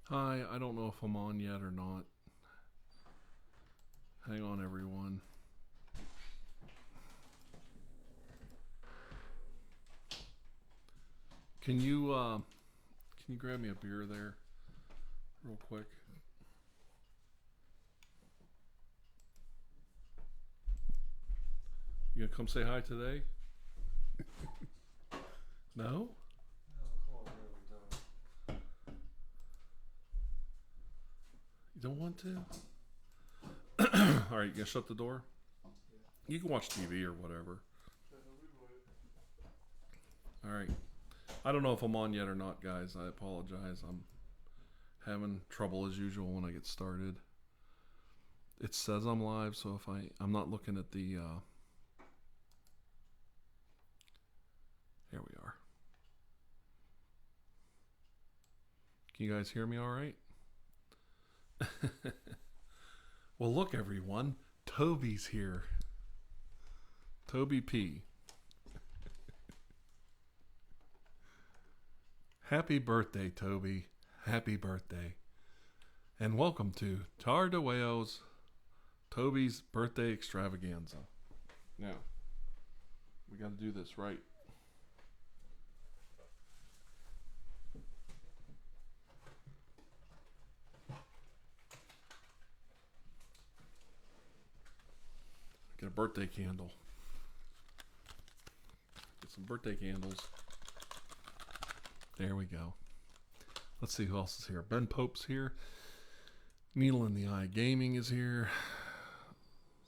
Hi, I don't know if I'm on yet or not. Hang on, everyone. Can you grab me a beer there, real quick? You gonna come say hi today? No? You don't want to? All right, you gonna shut the door? You can watch TV or whatever. All right. I don't know if I'm on yet or not, guys. I apologize. I'm having trouble as usual when I get started. It says I'm live, so if I'm not looking at the here we are. Can you guys hear me all right? Well, look, everyone. Toby's here. Toby P. Happy birthday, Toby. Happy birthday. And welcome to TirarADeguello's Toby's Birthday Extravaganza. Now, we got to do this right. Get a birthday candle. Get some birthday candles. There we go. Let's see who else is here. Ben Pope's here. Needle in the Eye Gaming is here.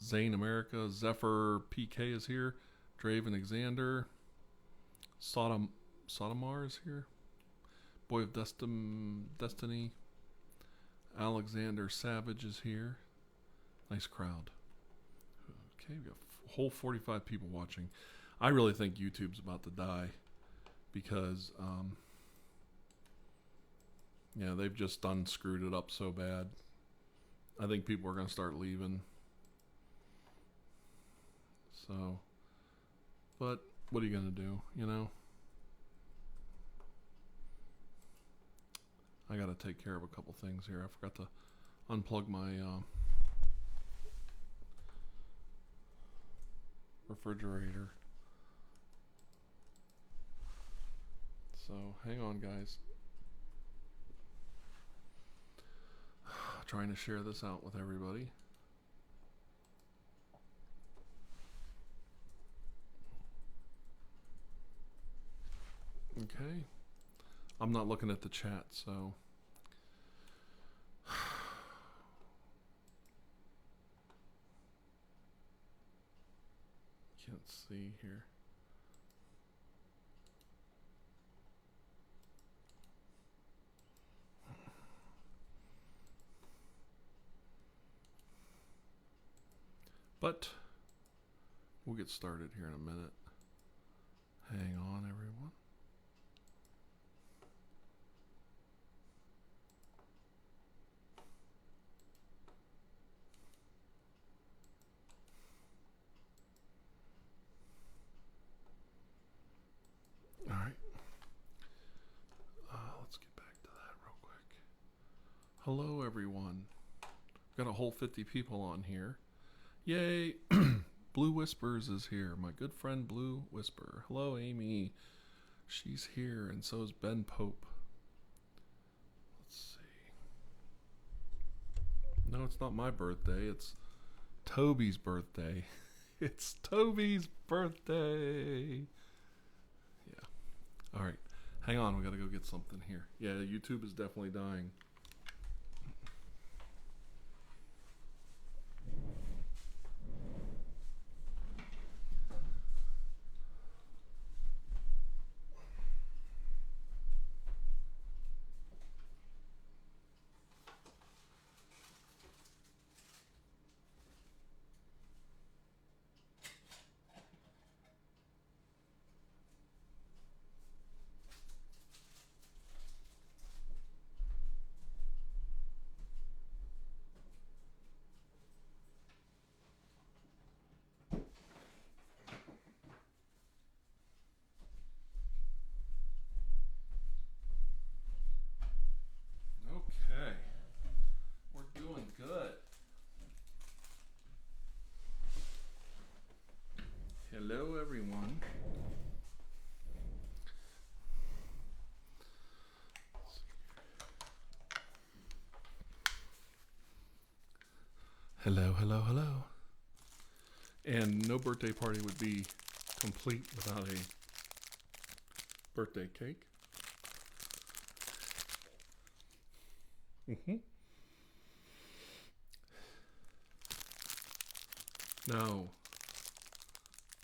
Zane America. Zephyr PK is here. Draven Alexander. Sodomar is here. Boy of Destiny. Alexander Savage is here. Nice crowd. Okay, we got a whole 45 people watching. I really think YouTube's about to die because, they've just screwed it up so bad. I think people are going to start leaving. So, but what are you going to do, I got to take care of a couple things here. I forgot to unplug my refrigerator. So, hang on, guys. Trying to share this out with everybody. Okay. I'm not looking at the chat, so can't see here. But we'll get started here in a minute. Hang on, everyone. All right. Let's get back to that real quick. Hello, everyone. Got a whole 50 people on here. Yay! Blue Whispers is here. My good friend Blue Whisper. Hello, Amy. She's here, and so is Ben Pope. Let's see. No, it's not my birthday. It's Toby's birthday. It's Toby's birthday. Yeah. All right. Hang on. We got to go get something here. Yeah, YouTube is definitely dying. Hello, everyone. Hello, hello, hello. And no birthday party would be complete without a birthday cake. No.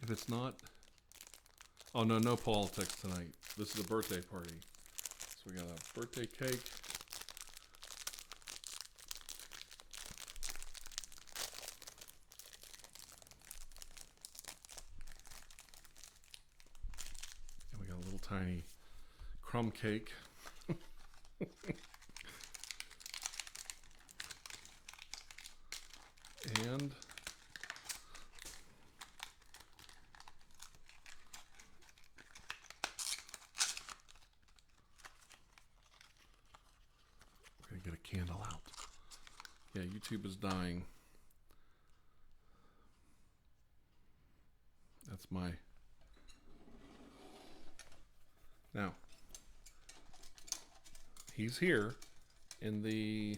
If it's not... Oh, no, no politics tonight. This is a birthday party. So we got a birthday cake. And we got a little tiny crumb cake. And we're going to get a candle out. Yeah, YouTube is dying. That's my... Now, he's here in the...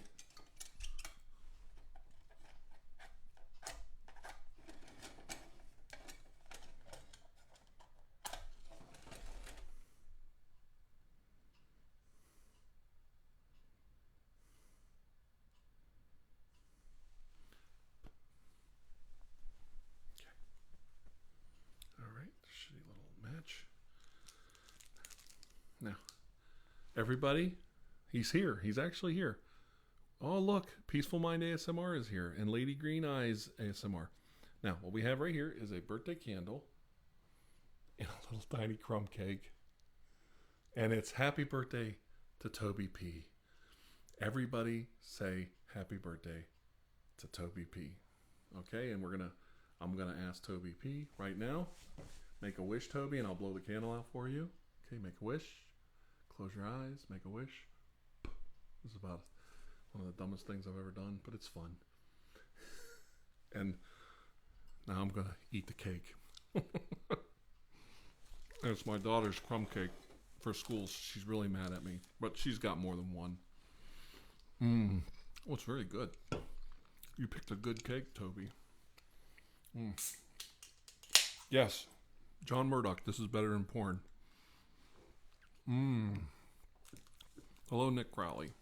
Now, everybody, he's here. He's actually here. Oh, look, Peaceful Mind ASMR is here, and Lady Green Eyes ASMR. Now, what we have right here is a birthday candle and a little tiny crumb cake, and it's happy birthday to Tobi P. Everybody say happy birthday to Tobi P. Okay, and I'm gonna ask Tobi P right now. Make a wish, Tobi, and I'll blow the candle out for you. Okay, make a wish. Close your eyes, make a wish. This is about one of the dumbest things I've ever done, but it's fun. And now I'm gonna eat the cake. It's my daughter's crumb cake for school. She's really mad at me, but she's got more than one. Oh, it's very good. You picked a good cake, Tobi. Yes, John Murdoch, this is better than porn. Hello, Nick Crowley.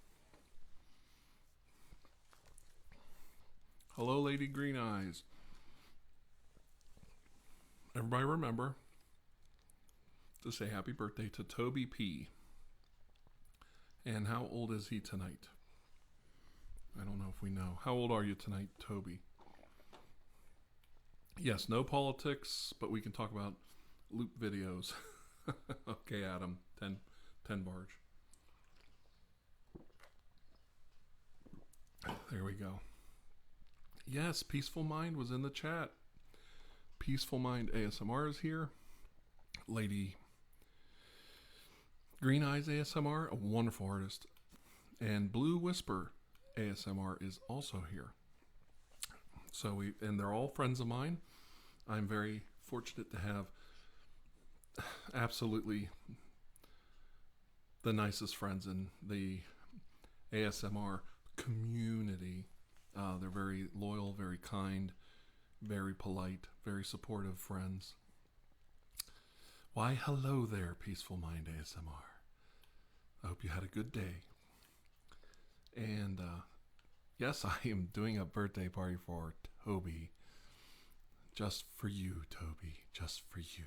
Hello, Lady Green Eyes. Everybody remember to say happy birthday to Tobi P. And how old is he tonight? I don't know if we know. How old are you tonight, Tobi? Yes, no politics, but we can talk about loop videos. Okay, Adam. 10 barge. There we go. Yes, Peaceful Mind was in the chat. Peaceful Mind ASMR is here. Lady Green Eyes ASMR, a wonderful artist. And Blue Whisper ASMR is also here. So and they're all friends of mine. I'm very fortunate to have absolutely the nicest friends in the ASMR community. They're very loyal, very kind, very polite, very supportive friends. Why, hello there, Peaceful Mind ASMR. I hope you had a good day. And yes, I am doing a birthday party for Tobi. Just for you, Tobi. Just for you.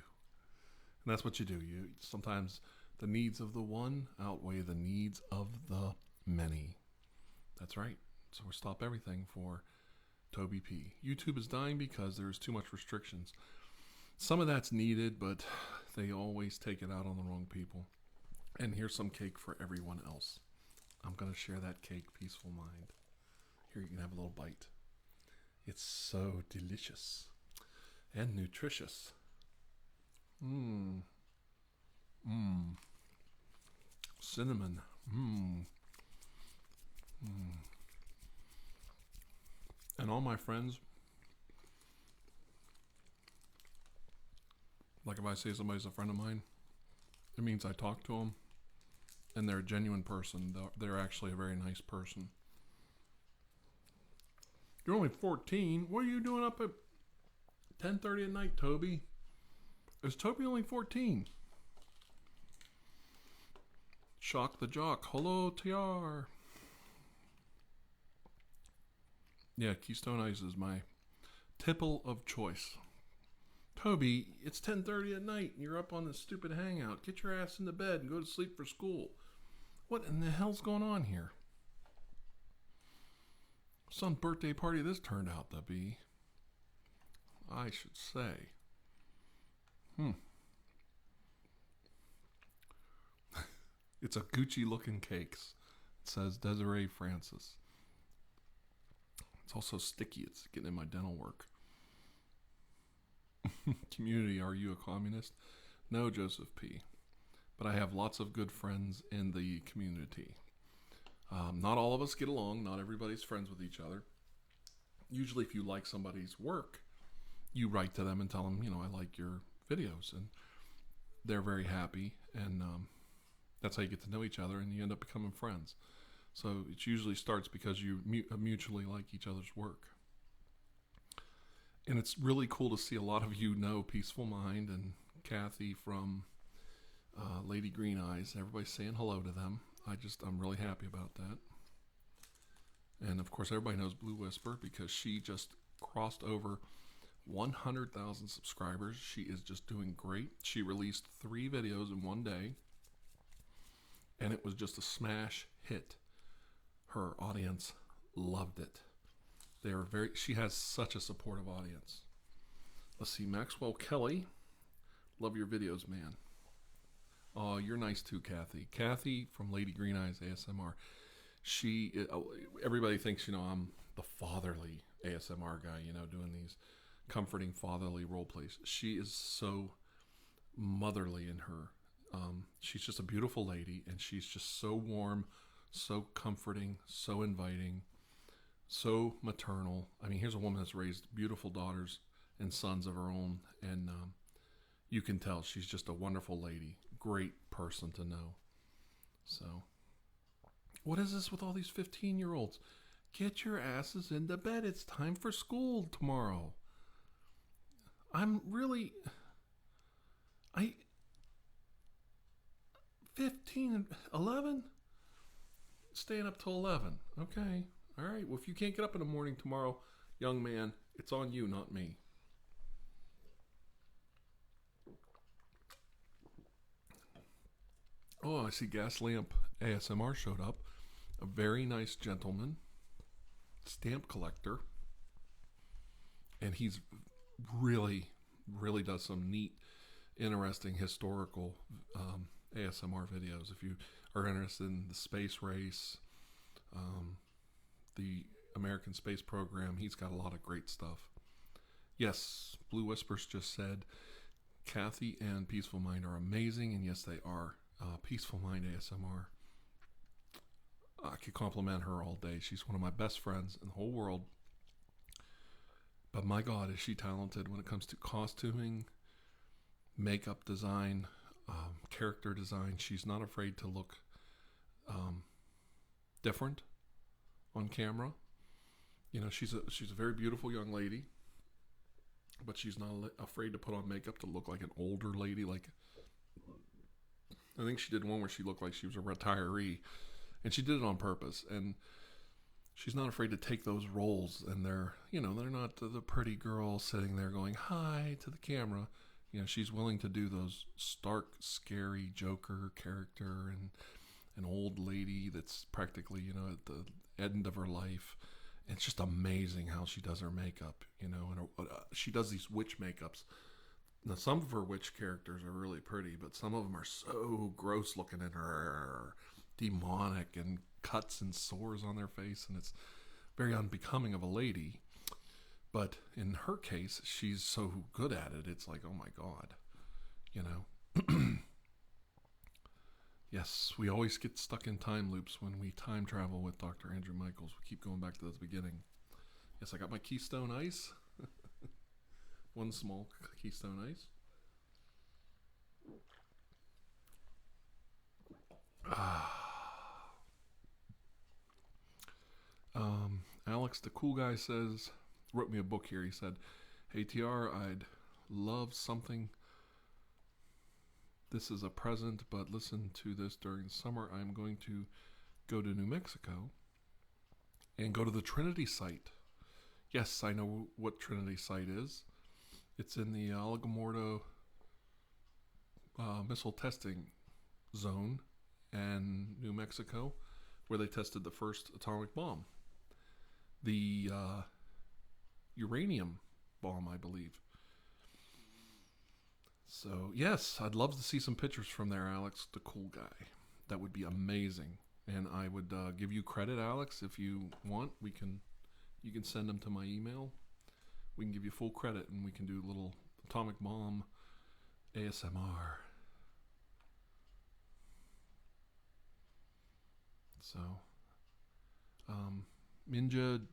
And that's what you do. You sometimes the needs of the one outweigh the needs of the many. That's right. So we stop everything for Tobi P. YouTube is dying because there's too much restrictions. Some of that's needed, but they always take it out on the wrong people. And here's some cake for everyone else. I'm going to share that cake, Peaceful Mind. Here, you can have a little bite. It's so delicious and nutritious. Cinnamon. And all my friends Like if I say somebody's a friend of mine, it means I talk to them and they're a genuine person. They're actually a very nice person. You're only 14. What are you doing up at 10:30 at night, Toby? Is Toby only 14? Shock the jock. Hello, TR. Yeah, Keystone Ice is my tipple of choice. Toby, it's 10:30 at night and you're up on this stupid hangout. Get your ass into bed and go to sleep for school. What in the hell's going on here? Some birthday party this turned out to be. I should say. It's a Gucci looking cakes. It says Desiree Francis. It's also sticky. It's getting in my dental work. Community, are you a communist? No, Joseph P. But I have lots of good friends in the community. Not all of us get along. Not everybody's friends with each other. Usually if you like somebody's work, you write to them and tell them, I like your videos. And they're very happy. And that's how you get to know each other and you end up becoming friends. So it usually starts because you mutually like each other's work. And it's really cool to see a lot of you know Peaceful Mind and Kathy from Lady Green Eyes. Everybody's saying hello to them. I'm really happy about that. And of course, everybody knows Blue Whisper because she just crossed over 100,000 subscribers. She is just doing great. She released 3 videos in one day, and it was just a smash hit. Her audience loved it. She has such a supportive audience. Let's see, Maxwell Kelly. Love your videos, man. Oh, you're nice too, Kathy. Kathy from Lady Green Eyes ASMR. Everybody thinks, I'm the fatherly ASMR guy, doing these comforting fatherly role plays. She is so motherly in her. She's just a beautiful lady, and she's just so warm, so comforting, so inviting, so maternal. I mean, here's a woman that's raised beautiful daughters and sons of her own, and you can tell she's just a wonderful lady. Great person to know. So, what is this with all these 15-year-olds? Get your asses into bed. It's time for school tomorrow. 15 and 11? Staying up till 11. Okay. All right. Well, if you can't get up in the morning tomorrow, young man, it's on you, not me. Oh, I see Gas Lamp ASMR showed up. A very nice gentleman, stamp collector. And he's really does some neat, interesting historical ASMR videos. If you are interested in the space race, the American space program, he's got a lot of great stuff. Yes, Blue Whispers just said Kathy and Peaceful Mind are amazing, and yes, they are. Peaceful Mind ASMR. I could compliment her all day. She's one of my best friends in the whole world. But my God, is she talented when it comes to costuming, makeup design, character design. She's not afraid to look different on camera. She's a very beautiful young lady, but she's not afraid to put on makeup to look like an older lady. Like, I think she did one where she looked like she was a retiree, and she did it on purpose. And she's not afraid to take those roles, and they're not the pretty girl sitting there going hi to the camera. She's willing to do those stark, scary Joker character and an old lady that's practically, at the end of her life. And it's just amazing how she does her makeup, and she does these witch makeups. Now, some of her witch characters are really pretty, but some of them are so gross looking and demonic and cuts and sores on their face, and it's very unbecoming of a lady. But in her case, she's so good at it, it's like, oh my God, Yes, we always get stuck in time loops when we time travel with Dr. Andrew Michaels. We keep going back to the beginning. Yes, I got my Keystone Ice. One small Keystone Ice. Alex, the cool guy, wrote me a book here. He said, "Hey TR, I'd love something. This is a present, but listen to this during summer. I'm going to go to New Mexico and go to the Trinity site." Yes, I know what Trinity site is. It's in the Alamogordo missile testing zone in New Mexico, where they tested the first atomic bomb. The uranium bomb, I believe. So, yes, I'd love to see some pictures from there, Alex, the cool guy. That would be amazing. And I would give you credit, Alex, if you want. You can send them to my email. We can give you full credit, and we can do a little atomic bomb ASMR. So, Minja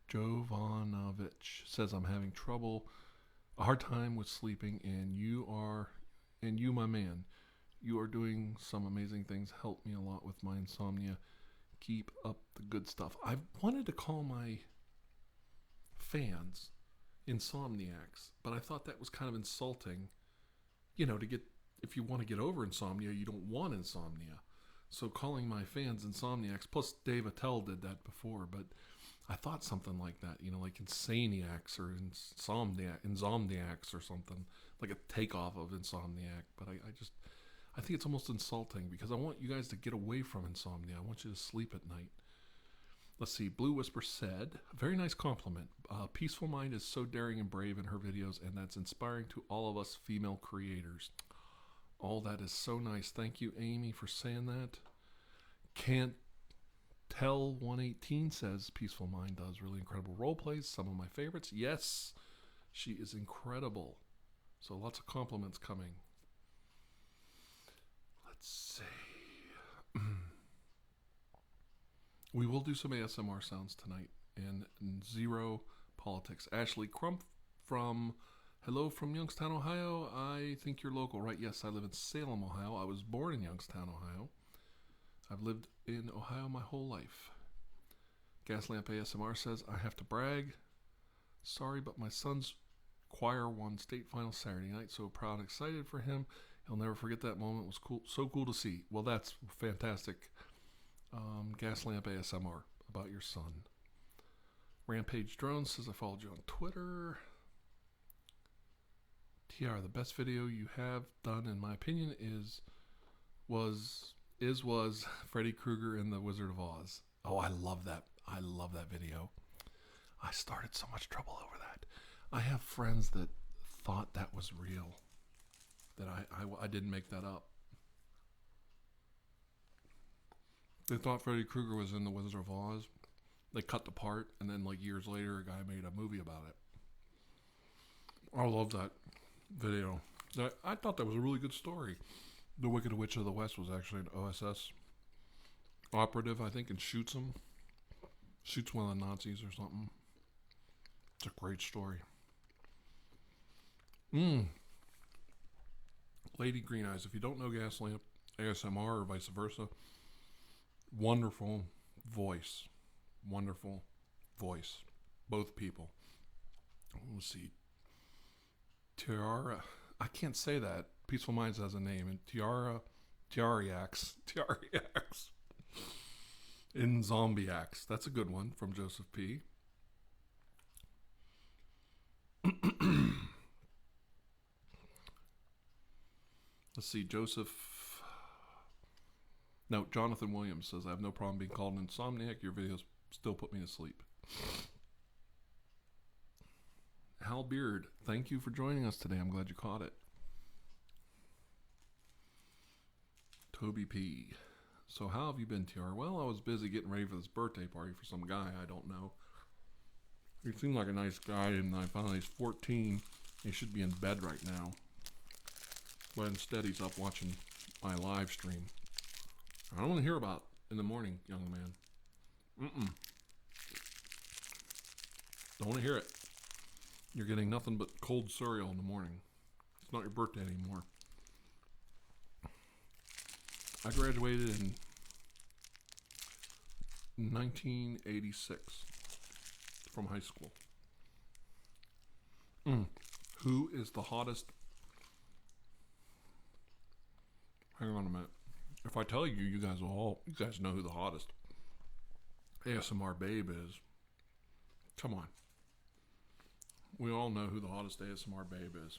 Jovanovic says, "I'm having a hard time with sleeping, and you, my man, you are doing some amazing things. Help me a lot with my insomnia. Keep up the good stuff." I wanted to call my fans insomniacs, but I thought that was kind of insulting. If you want to get over insomnia, you don't want insomnia. So calling my fans insomniacs, plus Dave Attell did that before, but I thought something like that, like insaniacs or insomniacs or something, like a takeoff of insomniac. But I think it's almost insulting, because I want you guys to get away from insomnia. I want you to sleep at night. Let's see. Blue Whisper said, "Very nice compliment. Peaceful Mind is so daring and brave in her videos, and that's inspiring to all of us female creators." All that is so nice. Thank you, Amy, for saying that. Can't Tell 118 says, "Peaceful Mind does really incredible role plays. Some of my favorites." Yes, she is incredible. So lots of compliments coming. Let's see. We will do some ASMR sounds tonight, and zero politics. Ashley Crump hello from Youngstown, Ohio. I think you're local, right? Yes, I live in Salem, Ohio. I was born in Youngstown, Ohio. I've lived in Ohio my whole life. Gaslamp ASMR says, "I have to brag. Sorry, but my son's choir won state final Saturday night. So proud and excited for him. He'll never forget that moment. It was cool, so cool to see." Well, that's fantastic. Gaslamp ASMR about your son. Rampage Drone says, "I followed you on Twitter." TR, the best video you have done, in my opinion, was Freddy Krueger in The Wizard of Oz. Oh, I love that. I love that video. I started so much trouble over that. I have friends that thought that was real, that I didn't make that up. They thought Freddy Krueger was in The Wizard of Oz. They cut the part, and then years later, a guy made a movie about it. I love that video. I thought that was a really good story. The Wicked Witch of the West was actually an OSS operative, I think, and shoots one of the Nazis or something. It's a great story. Lady Green Eyes, if you don't know Gaslamp ASMR or vice versa, wonderful voice. Both people. Let's see. Tiara, I can't say that. Peaceful Minds has a name, and TirarADeguello in Zombiacs. That's a good one from Joseph P. Let's see, Jonathan Williams says, "I have no problem being called an insomniac. Your videos still put me to sleep." Hal Beard, thank you for joining us today. I'm glad you caught it. Tobi P. So how have you been, TR? Well, I was busy getting ready for this birthday party for some guy I don't know. He seemed like a nice guy, and I found out he's 14. He should be in bed right now. But instead, he's up watching my live stream. I don't want to hear about in the morning, young man. Don't want to hear it. You're getting nothing but cold cereal in the morning. It's It's not your birthday anymore. I graduated in 1986 from high school. Who is the hottest? Hang on a minute. If I tell you, you guys know who the hottest ASMR babe is. Come on. We all know who the hottest ASMR babe is.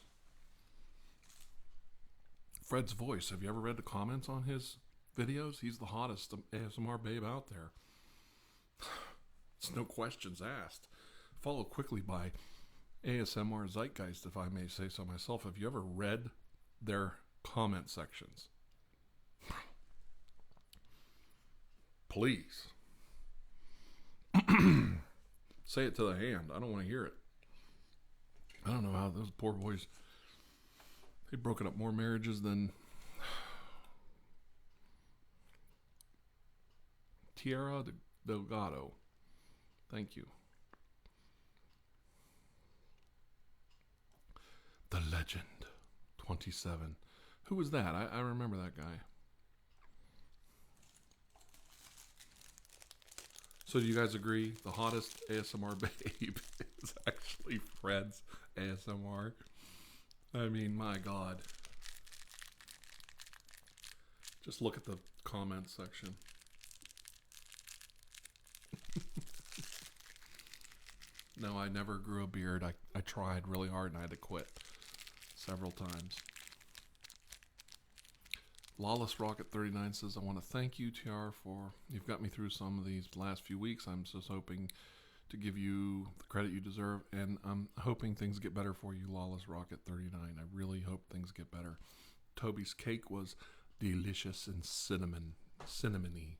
Fred's Voice. Have you ever read the comments on his videos? He's the hottest ASMR babe out there. It's no questions asked. Followed quickly by ASMR Zeitgeist, if I may say so myself. Have you ever read their comment sections? Please. Say it to the hand. I don't want to hear it. I don't know how those poor boys, they've broken up more marriages than TirarADeguello. Thank you. The Legend 27. Who was that? I remember that guy. So do you guys agree the hottest ASMR babe is actually Fred's ASMR? I mean, my God. Just look at the comment section. No, I never grew a beard. I tried really hard and I had to quit several times. Lawless Rocket 39 says, I want to thank you, TR, for you've got me through some of these last few weeks. I'm just hoping to give you the credit you deserve, and I'm hoping things get better for you, Lawless Rocket 39. I really hope things get better. Tobi's cake was delicious and cinnamony.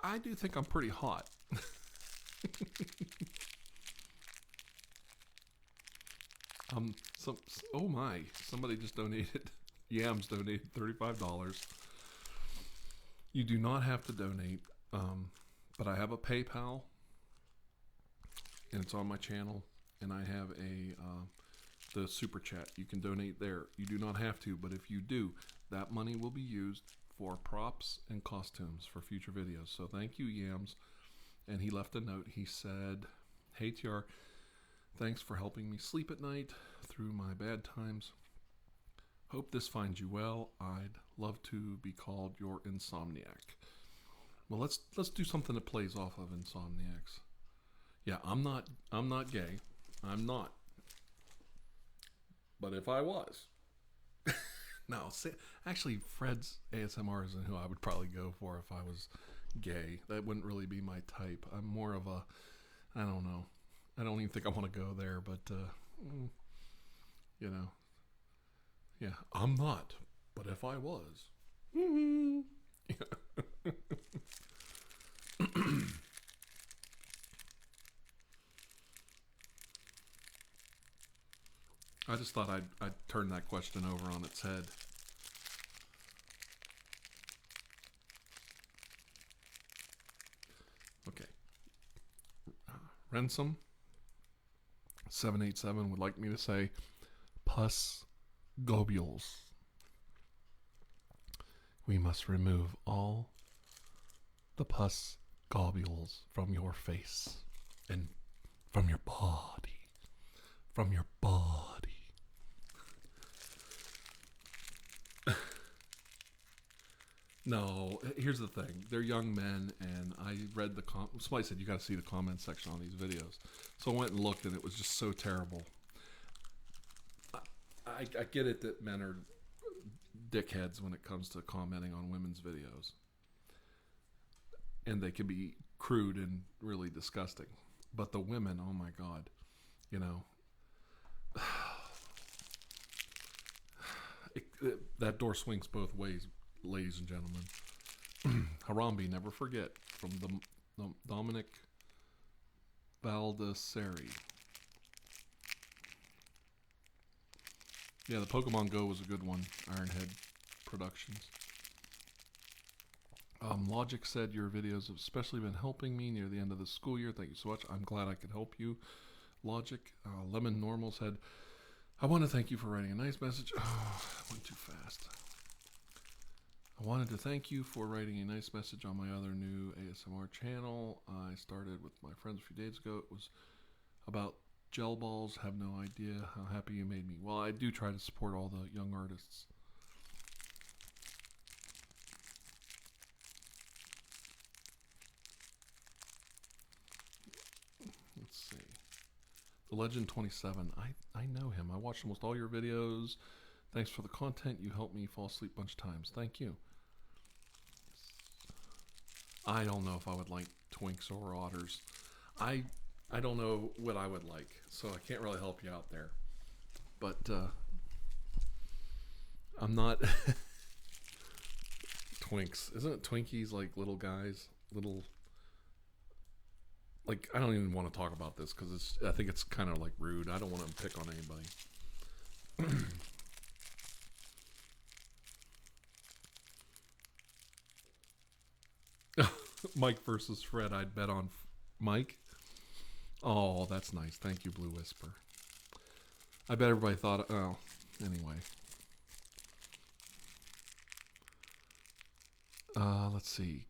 I do think I'm pretty hot. Oh my, somebody just donated, Yams donated $35. You do not have to donate, but I have a PayPal, and it's on my channel, and I have the super chat. You can donate there. You do not have to, but if you do, that money will be used for props and costumes for future videos. So thank you, Yams. And he left a note. He said, hey, TR, thanks for helping me sleep at night through my bad times. Hope this finds you well. I'd love to be called your insomniac. Well, let's do something that plays off of insomniacs. Yeah, I'm not gay. I'm not. But if I was, no, actually, Fred's ASMR isn't who I would probably go for if I was gay. That wouldn't really be my type. I'm more of a, I don't know. I don't even think I want to go there, but, you know. Yeah, I'm not. But if I was. I just thought I'd turn that question over on its head. Okay. Ransom 787 would like me to say pus globules. We must remove all the pus globules from your face and from your body. From your body. No, here's the thing. They're young men, and I read the somebody said you got to see the comment section on these videos. So I went and looked, and it was just so terrible. I get it that men are dickheads when it comes to commenting on women's videos. And they can be crude and really disgusting. But the women, oh my God, you know. That door swings both ways, ladies and gentlemen. Harambe, never forget, from the Dominic Baldessari. Yeah, the Pokemon Go was a good one. Ironhead Productions. Logic said your videos have especially been helping me near the end of the school year. Thank you so much. I'm glad I could help you. Logic. Lemon Normal said, I want to thank you for writing a nice message. Oh, I went too fast. I wanted to thank you for writing a nice message on my other new ASMR channel. I started with my friends a few days ago. It was about gel balls. Have no idea how happy you made me. Well, I do try to support all the young artists. Let's see. The Legend 27. I know him. I watched almost all your videos. Thanks for the content. You helped me fall asleep a bunch of times. Thank you. I don't know if I would like twinks or otters. I don't know what I would like, so I can't really help you out there. But I'm not twinks. Isn't it Twinkies like little guys? Little, like, I don't even want to talk about this because I think it's kind of like rude. I don't want to pick on anybody. Mike versus Fred. I'd bet on Mike. Oh, that's nice. Thank you, Blue Whisper. I bet everybody thought, oh, anyway. Let's see.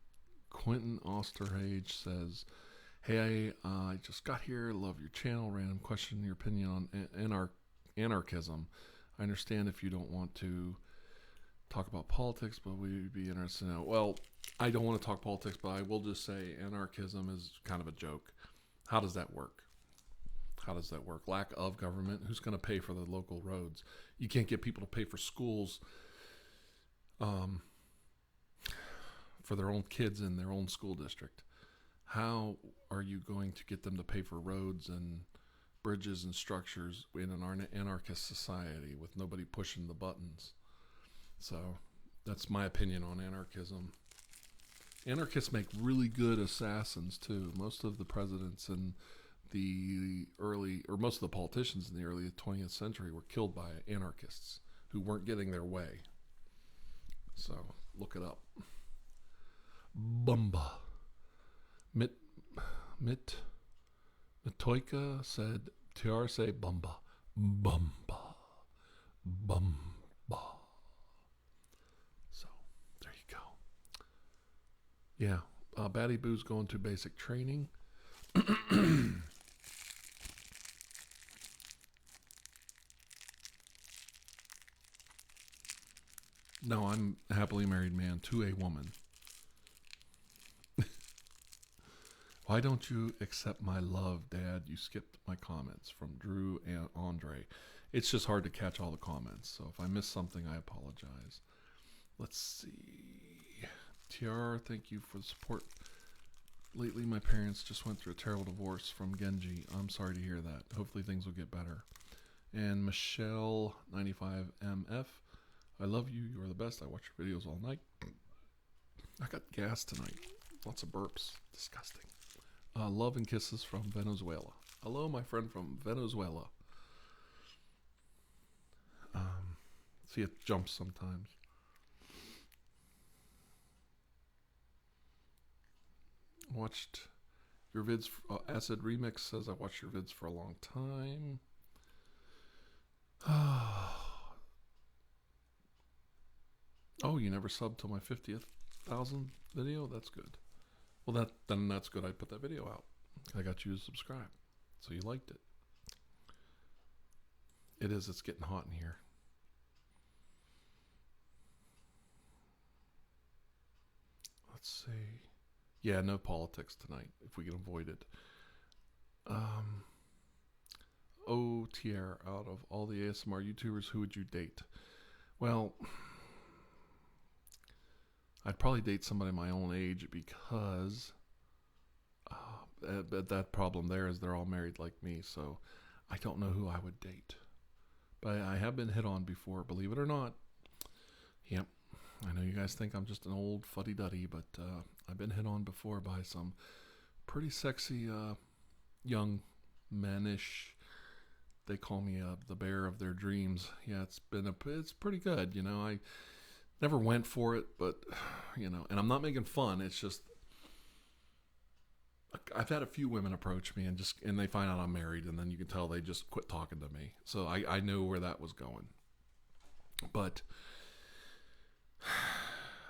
Quentin Osterhage says, hey, I just got here. Love your channel. Random question, your opinion on anarchism. I understand if you don't want to talk about politics, but we'd be interested to know. Well, I don't want to talk politics, but I will just say anarchism is kind of a joke. How does that work? How does that work? Lack of government. Who's going to pay for the local roads? You can't get people to pay for schools for their own kids in their own school district. How are you going to get them to pay for roads and bridges and structures in an anarchist society with nobody pushing the buttons? So that's my opinion on anarchism. Anarchists make really good assassins too. Most of the presidents in the early, or most of the politicians in the early 20th century were killed by anarchists who weren't getting their way. So look it up. Bumba. Mitoika said, TR say Bumba. Bumba. Bumba. So there you go. Yeah. Batty Boo's going to basic training. No, I'm a happily married man to a woman. Why don't you accept my love, Dad? You skipped my comments, from Drew and Andre. It's just hard to catch all the comments, so if I miss something, I apologize. Let's see. TR, thank you for the support. Lately, my parents just went through a terrible divorce from Genji. I'm sorry to hear that. Hopefully things will get better. And Michelle 95MF, I love you. You are the best. I watch your videos all night. I got gas tonight. Lots of burps. Disgusting. Love and kisses from Venezuela. Hello, my friend from Venezuela. See, it jumps sometimes. Watched your vids. Acid Remix says I watched your vids for a long time. Oh, you never subbed till my 50,000 video? That's good. Well, then that's good. I put that video out. I got you to subscribe, so you liked it. It is. It's getting hot in here. Let's see. Yeah, no politics tonight, if we can avoid it. OTR, out of all the ASMR YouTubers, who would you date? Well, I'd probably date somebody my own age because that problem there is they're all married like me, so I don't know who I would date. But I have been hit on before, believe it or not. Yep. I know you guys think I'm just an old fuddy-duddy, but I've been hit on before by some pretty sexy young men-ish they call me the bear of their dreams. Yeah, it's pretty good. I never went for it, but and I'm not making fun. It's just I've had a few women approach me and they find out I'm married, and then you can tell they just quit talking to me. So I knew where that was going. But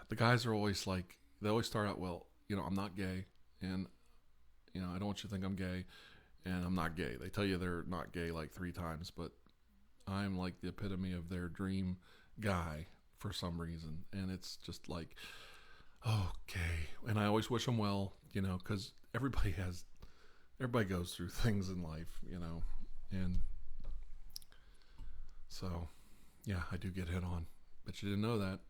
the guys are always like, they always start out, well, I'm not gay, and I don't want you to think I'm gay, and I'm not gay. They tell you they're not gay like 3 times, but I'm like the epitome of their dream guy for some reason. And it's just like, okay. And I always wish them well, because everybody goes through things in life, and so, yeah, I do get hit on. Bet you didn't know that.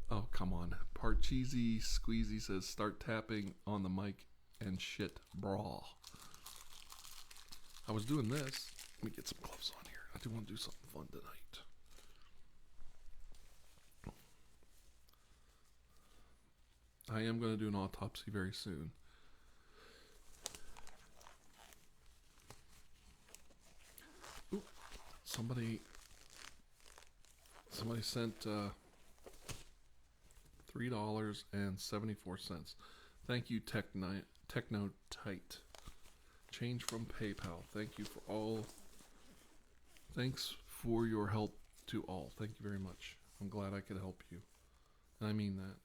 Oh, come on. Parcheesy Squeezy says, start tapping on the mic and shit bra. I was doing this. Let me get some gloves on here. I do want to do something fun tonight. I am going to do an autopsy very soon. Ooh, somebody sent $3.74. Thank you, Techno Tight. Change from PayPal. Thank you for all. Thanks for your help to all. Thank you very much. I'm glad I could help you. And I mean that.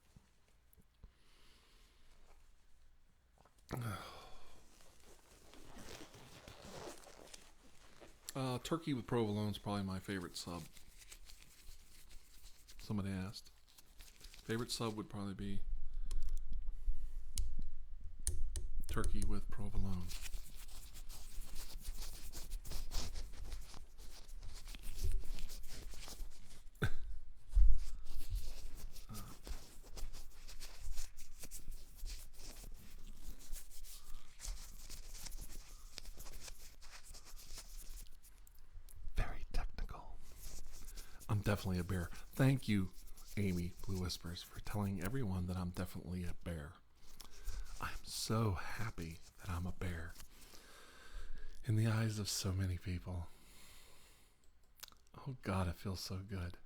Turkey with provolone is probably my favorite sub. Somebody asked. Favorite sub would probably be turkey with provolone. Very technical. I'm definitely a bear. Thank you, Amy Blue Whispers, for telling everyone that I'm definitely a bear. I'm so happy that I'm a bear in the eyes of so many people. Oh God, it feels so good.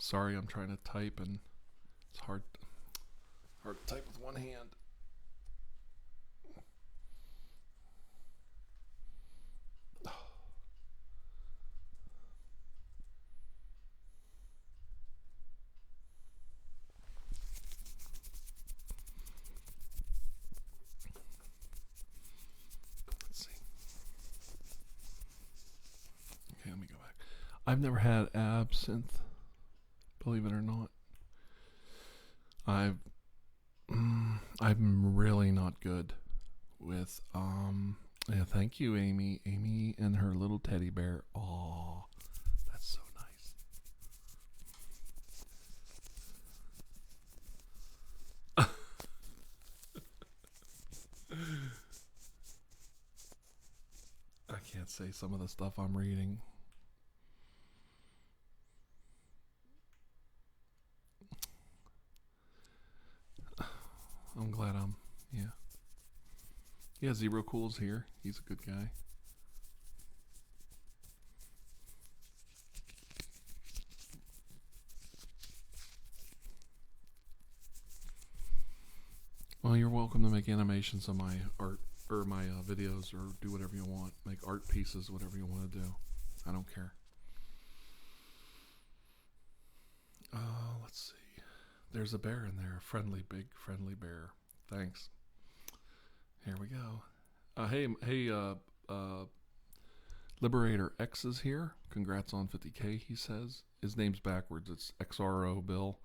Sorry, I'm trying to type and it's hard to type with one hand. Let's see. Okay, let me go back. I've never had absinthe, believe it or not. I'm really not good with yeah, thank you, Amy. Amy and her little teddy bear. Aw, that's so nice. I can't say some of the stuff I'm reading. I'm glad yeah. Yeah, Zero Cool's here. He's a good guy. Well, you're welcome to make animations of my art or my videos, or do whatever you want. Make art pieces, whatever you want to do. I don't care. Let's see. There's a bear in there. A friendly, big, friendly bear. Thanks. Here we go. Hey, Liberator X is here. Congrats on 50K, he says. His name's backwards. It's XRO Bill.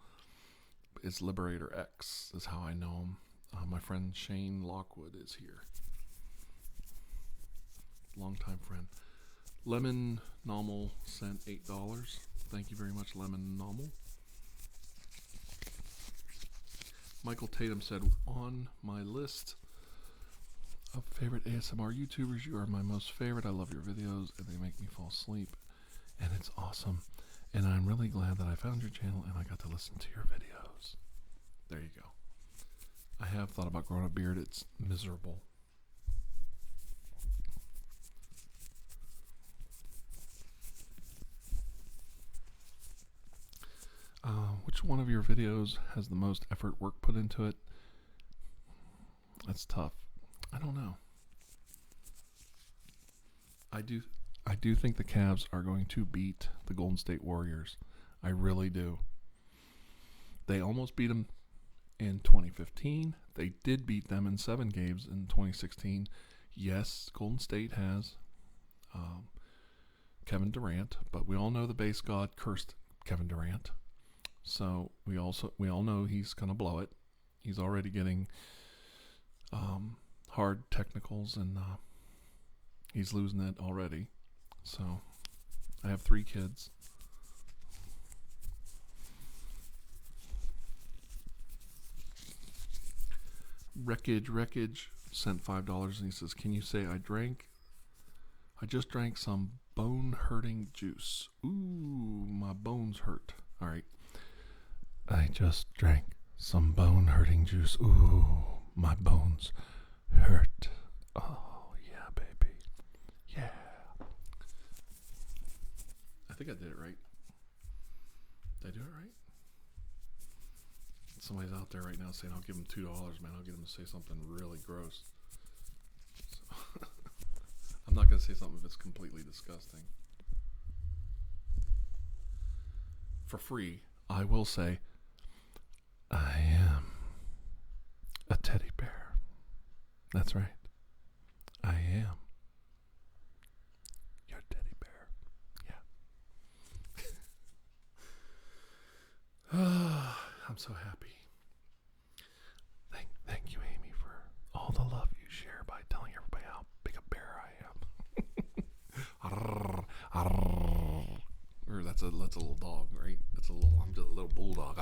It's Liberator X is how I know him. My friend Shane Lockwood is here. Longtime friend. Lemon Nomal sent $8. Thank you very much, Lemon Nomal. Michael Tatum said, on my list favorite ASMR YouTubers. You are my most favorite. I love your videos, and they make me fall asleep, and it's awesome. And I'm really glad that I found your channel and I got to listen to your videos. There you go. I have thought about growing a beard. It's miserable. Which one of your videos has the most effort, work put into it? That's tough. I don't know. I do think the Cavs are going to beat the Golden State Warriors. I really do. They almost beat them in 2015. They did beat them in 7 games in 2016. Yes, Golden State has Kevin Durant, but we all know the base god cursed Kevin Durant. So we all know he's gonna blow it. He's already getting hard technicals, and he's losing it already. So I have 3 kids. Wreckage sent $5 and he says, "Can you say I just drank some bone-hurting juice. Ooh, my bones hurt." All right. I just drank some bone-hurting juice. Ooh, my bones hurt. Oh, yeah, baby. Yeah. I think I did it right. Did I do it right? Somebody's out there right now saying, "I'll give him $2, man. I'll get him to say something really gross." So I'm not going to say something if it's completely disgusting. For free, I will say, I am a teddy bear. That's right. I am your teddy bear. Yeah. I'm so happy. Thank you, Amy, for all the love you share by telling everybody how big a bear I am. Or that's a little dog, right? I'm just a little bulldog.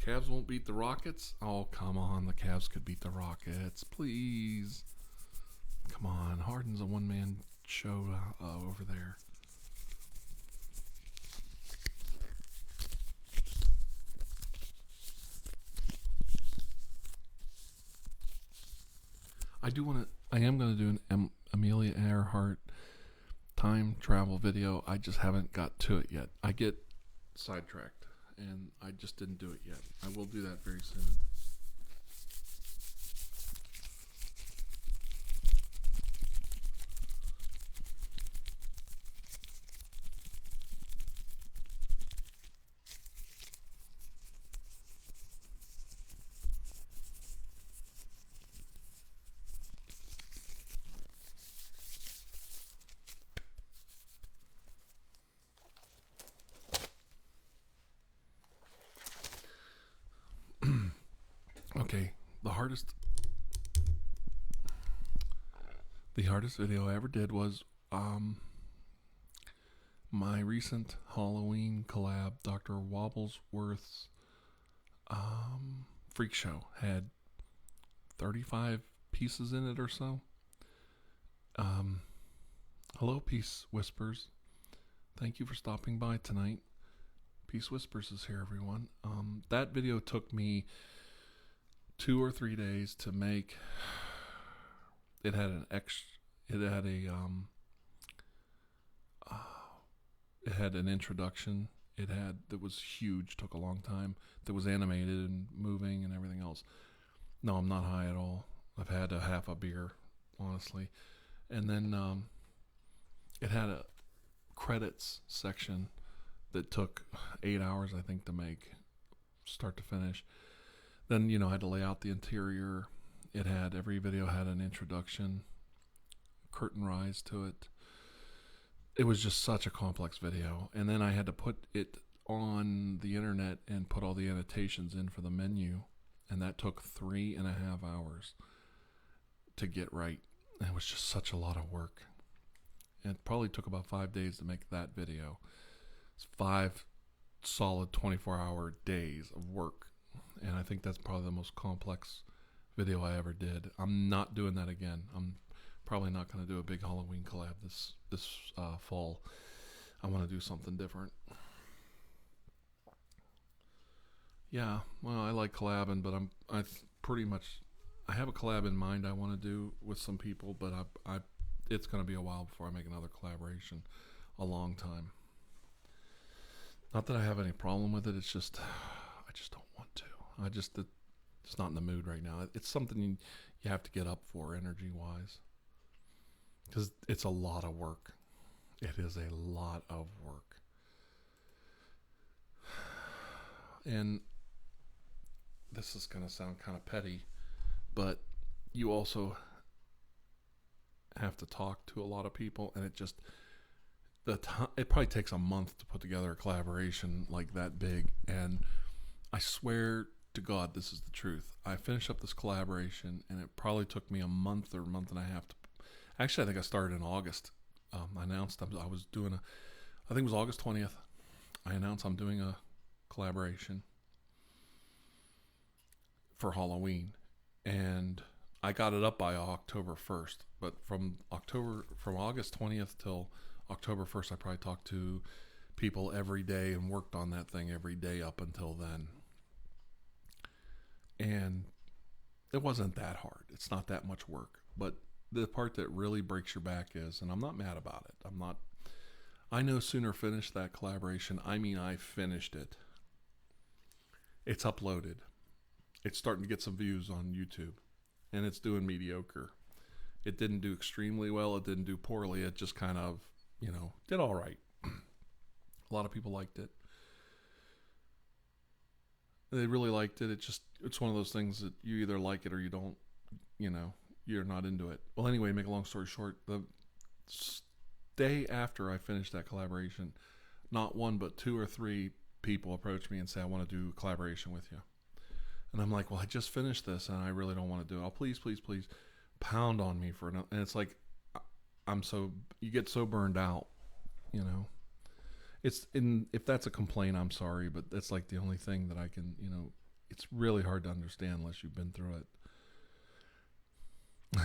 Cavs won't beat the Rockets? Oh, come on. The Cavs could beat the Rockets. Please. Come on. Harden's a one-man show over there. I am going to do an Amelia Earhart time travel video. I just haven't got to it yet. I get sidetracked, and I just didn't do it yet. I will do that very soon. Okay, the hardest video I ever did was my recent Halloween collab. Dr. Wobblesworth's freak show had 35 pieces in it or so. Hello, Peace Whispers. Thank you for stopping by tonight. Peace Whispers is here, everyone. That video took me 2 or 3 days to make. It had an introduction. That was huge, took a long time. That was animated and moving and everything else. No, I'm not high at all. I've had a half a beer, honestly. And then it had a credits section that took 8 hours, I think, to make, start to finish. Then, I had to lay out the interior. Every video had an introduction, curtain rise to it. It was just such a complex video. And then I had to put it on the internet and put all the annotations in for the menu. And that took 3.5 hours to get right. It was just such a lot of work. It probably took about 5 days to make that video. It's 5 solid 24-hour days of work. And I think that's probably the most complex video I ever did. I'm not doing that again. I'm probably not going to do a big Halloween collab this fall. I want to do something different. Yeah, well, I like collabing, but I have a collab in mind I want to do with some people, but it's going to be a while before I make another collaboration. A long time. Not that I have any problem with it. It's just I just don't want to. It's not in the mood right now. It's something you have to get up for energy wise, because it's a lot of work. It is a lot of work, and this is going to sound kind of petty, but you also have to talk to a lot of people, and it probably takes a month to put together a collaboration like that big. And I swear to God, this is the truth. I finished up this collaboration, and it probably took me a month or a month and a half to. Actually, I think I started in August. I announced I was doing I think it was August 20th. I announced I'm doing a collaboration for Halloween, and I got it up by October 1st. But from August 20th till October 1st, I probably talked to people every day and worked on that thing every day up until then. And it wasn't that hard. It's not that much work. But the part that really breaks your back is, and I'm not mad about it. I no sooner finished that collaboration. I mean, I finished it. It's uploaded. It's starting to get some views on YouTube, and it's doing mediocre. It didn't do extremely well. It didn't do poorly. It just kind of, did all right. A lot of people liked it. They really liked it. It's one of those things that you either like it or you don't, you're not into it. Well, anyway, make a long story short, the day after I finished that collaboration, not one but 2 or 3 people approached me and said, I want to do a collaboration with you. And I'm like, well, I just finished this and I really don't want to do it. Oh, please pound on me for another. And it's like, you get so burned out, if that's a complaint, I'm sorry, but that's like the only thing that I can, it's really hard to understand unless you've been through it.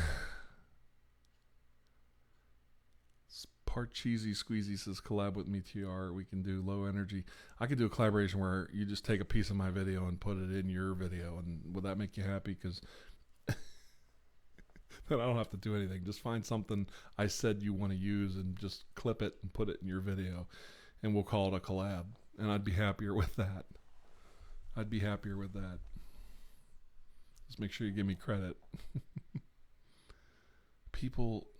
Part cheesy squeezy says, collab with me, TR. We can do low energy. I could do a collaboration where you just take a piece of my video and put it in your video. And would that make you happy? Because then I don't have to do anything. Just find something I said you want to use and just clip it and put it in your video. And we'll call it a collab. And I'd be happier with that. Just make sure you give me credit.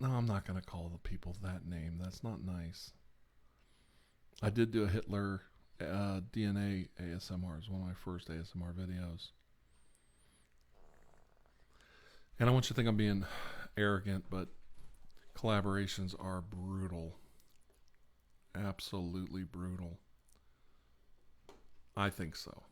No, I'm not going to call the people that name. That's not nice. I did do a Hitler DNA ASMR. It's one of my first ASMR videos. And I want you to think I'm being arrogant, but collaborations are brutal. Absolutely brutal. I think so.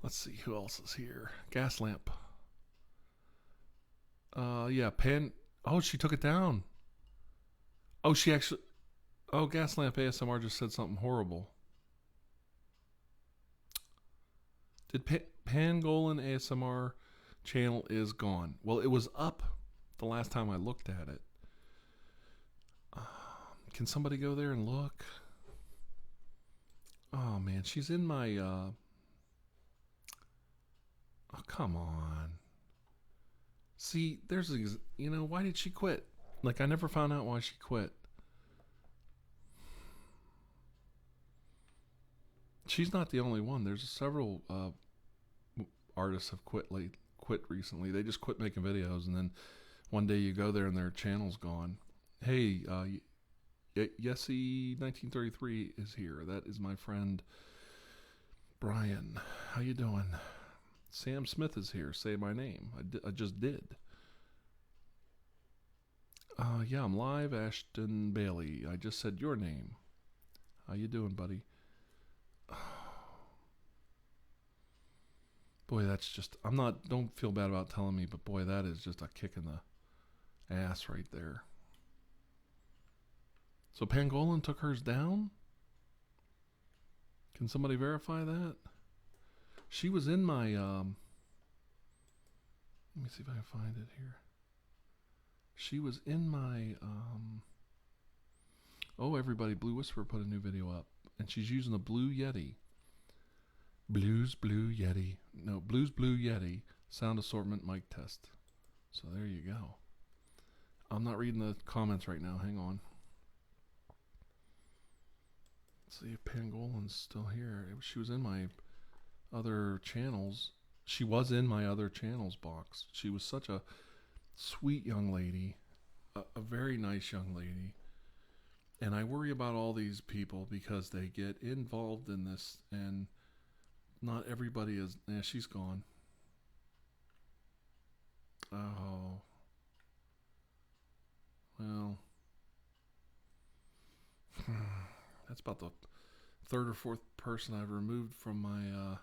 Let's see who else is here. Gas lamp. Yeah, Pan. Oh, she took it down. Oh, she actually. Oh, Gas lamp ASMR just said something horrible. Did Pangolin ASMR channel is gone? Well, it was up the last time I looked at it. Can somebody go there and look? Oh man, she's in my. Oh, come on. See, why did she quit? Like, I never found out why she quit. she's not the only one. There's several artists have quit recently. They just quit making videos, and then one day you go there and their channel's gone. Hey, Yessie 1933 is here. That is my friend Brian. How you doing? Sam Smith is here. Say my name. I just did. Yeah, I'm live. Ashton Bailey. I just said your name. How you doing, buddy? Boy, that's just... Don't feel bad about telling me, but boy, that is just a kick in the ass right there. So Pangolin took hers down? Can somebody verify that? She was in my... let me see if I can find it here. She was in my... oh, everybody, Blue Whisperer put a new video up. And she's using the Blue Yeti. Blues Blue Yeti. No, Blues Blue Yeti sound assortment mic test. So there you go. I'm not reading the comments right now. Hang on. Let's see if Pangolin's still here. She was in my other channels. She was in my other channels box. She was such a sweet young lady. A very nice young lady. And I worry about all these people because they get involved in this, and not everybody is... Yeah, she's gone. Oh. Well. That's about the third or fourth person I've removed from my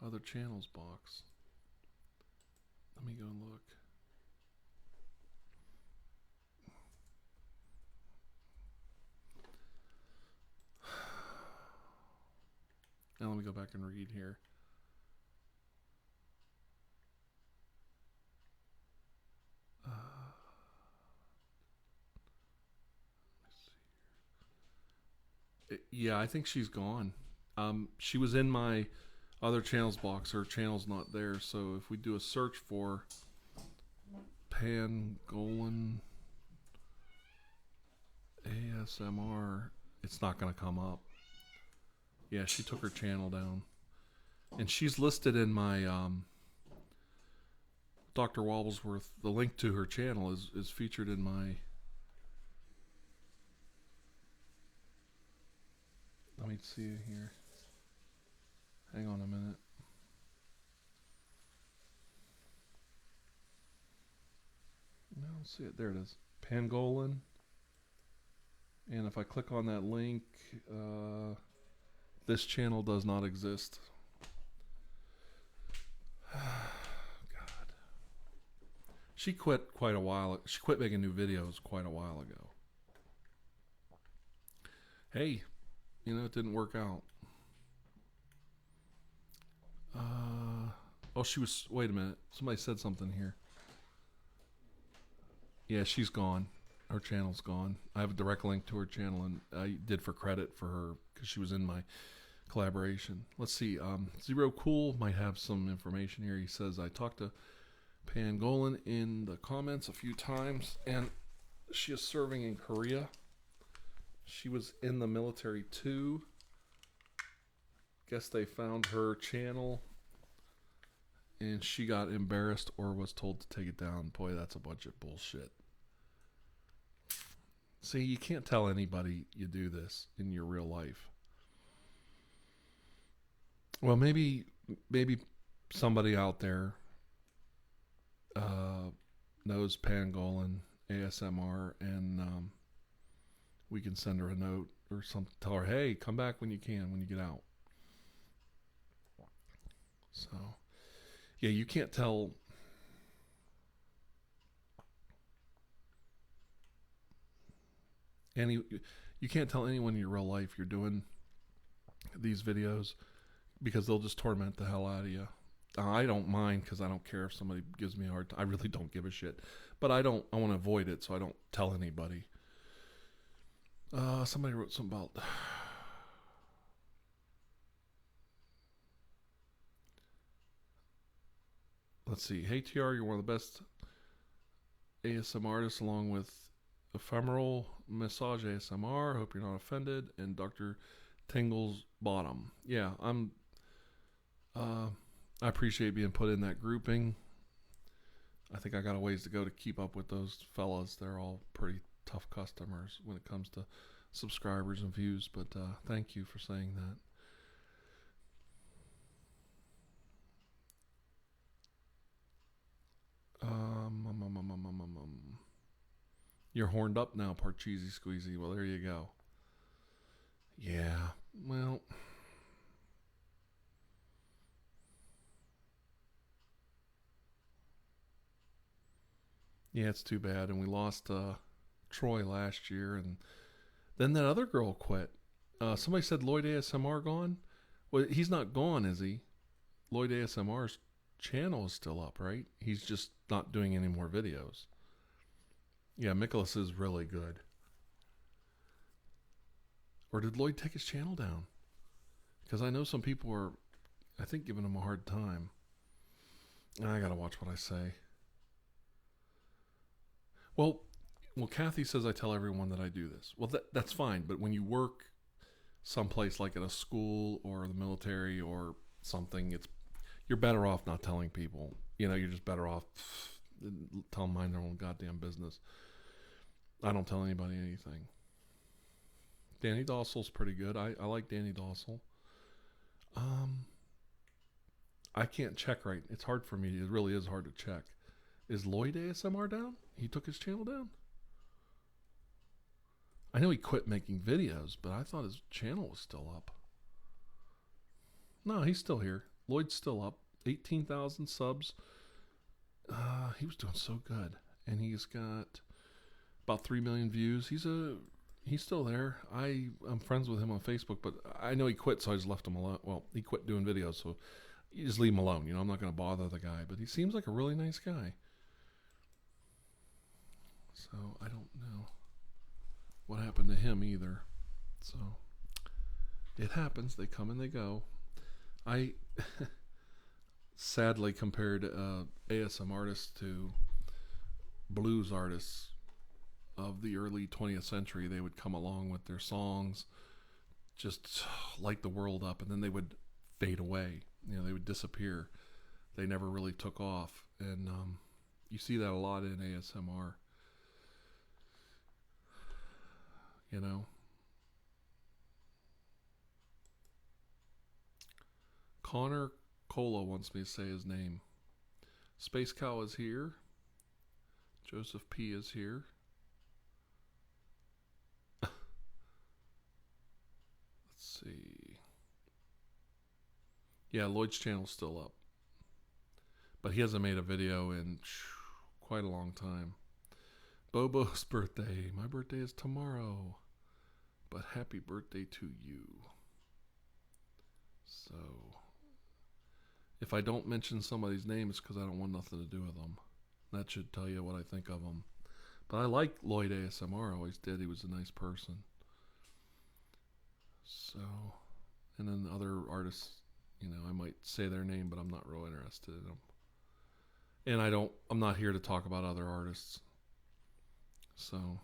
other channels box. Let me go and look. Now let me go back and read here. Yeah, I think she's gone. She was in my other channels box. Her channel's not there. So if we do a search for Pangolin ASMR, it's not going to come up. Yeah, she took her channel down. And she's listed in my Dr. Wobblesworth. The link to her channel is featured in my... Let me see it here. Hang on a minute. I don't see it. There it is. Pangolin. And if I click on that link, this channel does not exist. God. She quit quite a while. She quit making new videos quite a while ago. Hey. You know, it didn't work out. Oh, she was... Wait a minute. Somebody said something here. Yeah, she's gone. Her channel's gone. I have a direct link to her channel, and I did for credit for her because she was in my collaboration. Let's see. Zero Cool might have some information here. He says, I talked to Pangolin in the comments a few times, and she is serving in Korea. She was in the military too. Guess they found her channel and she got embarrassed or was told to take it down. Boy, that's a bunch of bullshit. See, you can't tell anybody you do this in your real life. Well, maybe somebody out there knows Pangolin ASMR, and we can send her a note or something. Tell her, hey, come back when you can, when you get out. So, yeah, you can't tell. You can't tell anyone in your real life you're doing these videos, because they'll just torment the hell out of you. I don't mind, because I don't care if somebody gives me a hard time. I really don't give a shit. But I want to avoid it, so I don't tell anybody. Somebody wrote something about... Let's see. Hey, TR, you're one of the best ASMR artists, along with Ephemeral Massage ASMR. Hope you're not offended. And Dr. Tingles Bottom. Yeah, I appreciate being put in that grouping. I think I got a ways to go to keep up with those fellas. They're all pretty tough customers when it comes to subscribers and views, but thank you for saying that. You're horned up now, Parcheesi Squeezy. Well, there you go. Yeah, well, yeah, it's too bad. And we lost Troy last year, and then that other girl quit. Somebody said Lloyd ASMR gone. Well, he's not gone, is he? Lloyd ASMR's channel is still up, right? He's just not doing any more videos. Yeah, Nicholas is really good. Or did Lloyd take his channel down? Because I know some people are, I think, giving him a hard time. I gotta watch what I say. Well, Kathy says I tell everyone that I do this. Well, that's fine, but when you work someplace like at a school or the military or something, you're better off not telling people. You're just better off tell them mind their own goddamn business. I don't tell anybody anything. Danny Dossel's pretty good. I like Danny Dossel. I can't check right. It's hard for me. It really is hard to check. Is Lloyd ASMR down? He took his channel down? I know he quit making videos, but I thought his channel was still up. No, he's still here. Lloyd's still up. 18,000 subs. He was doing so good. And he's got about 3 million views. He's still there. I'm friends with him on Facebook, but I know he quit, so I just left him alone. Well, he quit doing videos, so you just leave him alone. I'm not going to bother the guy, but he seems like a really nice guy. So I don't know what happened to him either. So it happens. They come and they go. I sadly compared ASM artists to blues artists of the early 20th century. They would come along with their songs, just light the world up, and then they would fade away. They would disappear. They never really took off. And you see that a lot in ASMR. Connor Cola wants me to say his name. Space Cow is here. Joseph P is here. Let's see. Yeah, Lloyd's channel's still up. But he hasn't made a video in quite a long time. Bobo's birthday. My birthday is tomorrow. But happy birthday to you. So, if I don't mention somebody's name, it's because I don't want nothing to do with them. That should tell you what I think of them. But I like Lloyd ASMR. I always did. He was a nice person. So, and then other artists, I might say their name, but I'm not real interested in them. And I'm not here to talk about other artists. So,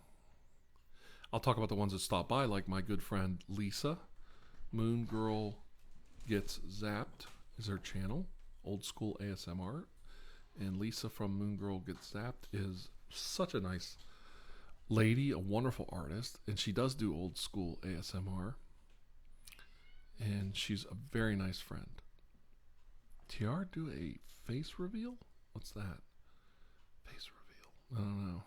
I'll talk about the ones that stop by, like my good friend Lisa. Moon Girl Gets Zapped is her channel, Old School ASMR. And Lisa from Moon Girl Gets Zapped is such a nice lady, a wonderful artist, and she does do old school ASMR. And she's a very nice friend. TR do a face reveal? What's that? Face reveal. I don't know.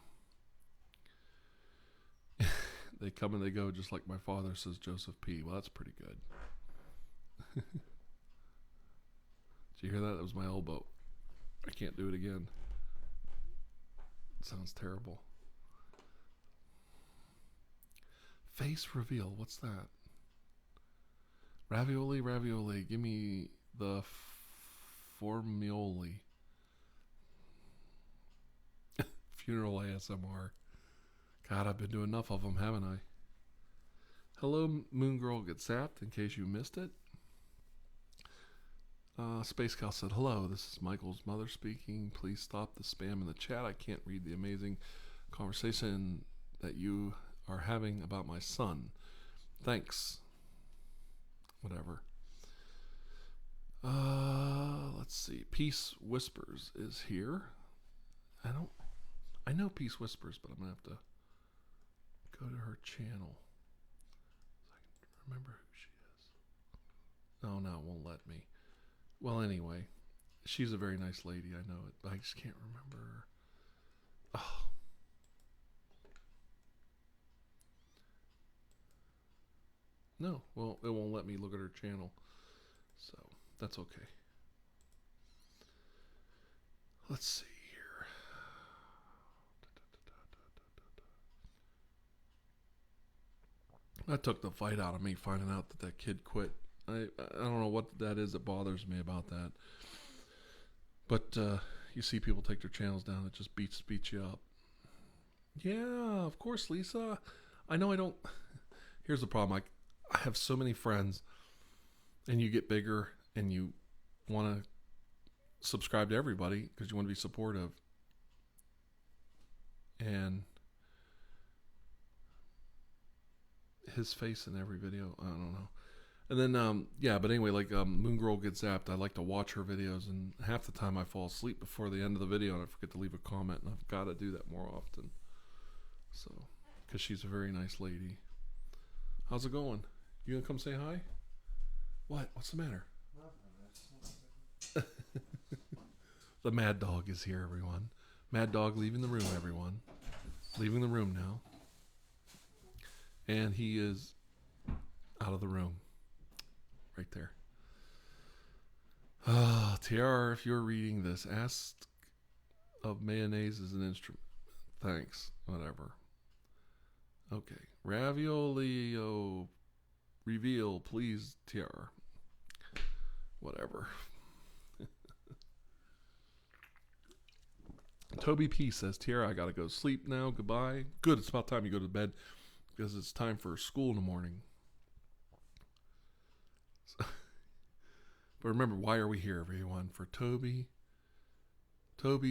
They come and they go just like my father, says Joseph P. Well, that's pretty good. Did you hear that? That was my elbow. I can't do it again. It sounds terrible. Face reveal. What's that? Ravioli, ravioli. Give me the formioli. Funeral ASMR. God, I've been doing enough of them, haven't I? Hello, Moon Girl Gets Zapped, in case you missed it. Space Cow said, hello, this is Michael's mother speaking. Please stop the spam in the chat. I can't read the amazing conversation that you are having about my son. Thanks. whatever. Let's see. Peace Whispers is here. I know Peace Whispers, but I'm gonna have to go to her channel so I can remember who she is. Oh no, it won't let me. Well, anyway, she's a very nice lady. I know it, but I just can't remember her. Oh. No, well, it won't let me look at her channel, so that's okay. Let's see here. That took the fight out of me finding out that kid quit. I don't know what that is that bothers me about that. But you see people take their channels down, it just beats you up. Yeah, of course, Lisa. I know I don't. Here's the problem. I have so many friends, and you get bigger, and you want to subscribe to everybody because you want to be supportive. And his face in every video, I don't know. And then, yeah, but anyway, like Moon Girl Gets Zapped, I like to watch her videos, and half the time I fall asleep before the end of the video, and I forget to leave a comment, and I've got to do that more often. So, because she's a very nice lady. How's it going? You gonna come say hi? What? What's the matter? The Mad Dog is here, everyone. Mad Dog leaving the room, everyone. Leaving the room now. And he is out of the room. Right there. Ah, TR, if you're reading this, ask of mayonnaise as an instrument. Thanks. Whatever. Okay. Raviolio reveal, please, TR. Whatever. Toby P says, TR, I gotta go to sleep now. Goodbye. Good, it's about time you go to bed because it's time for school in the morning. So, but remember, why are we here, everyone? For Toby's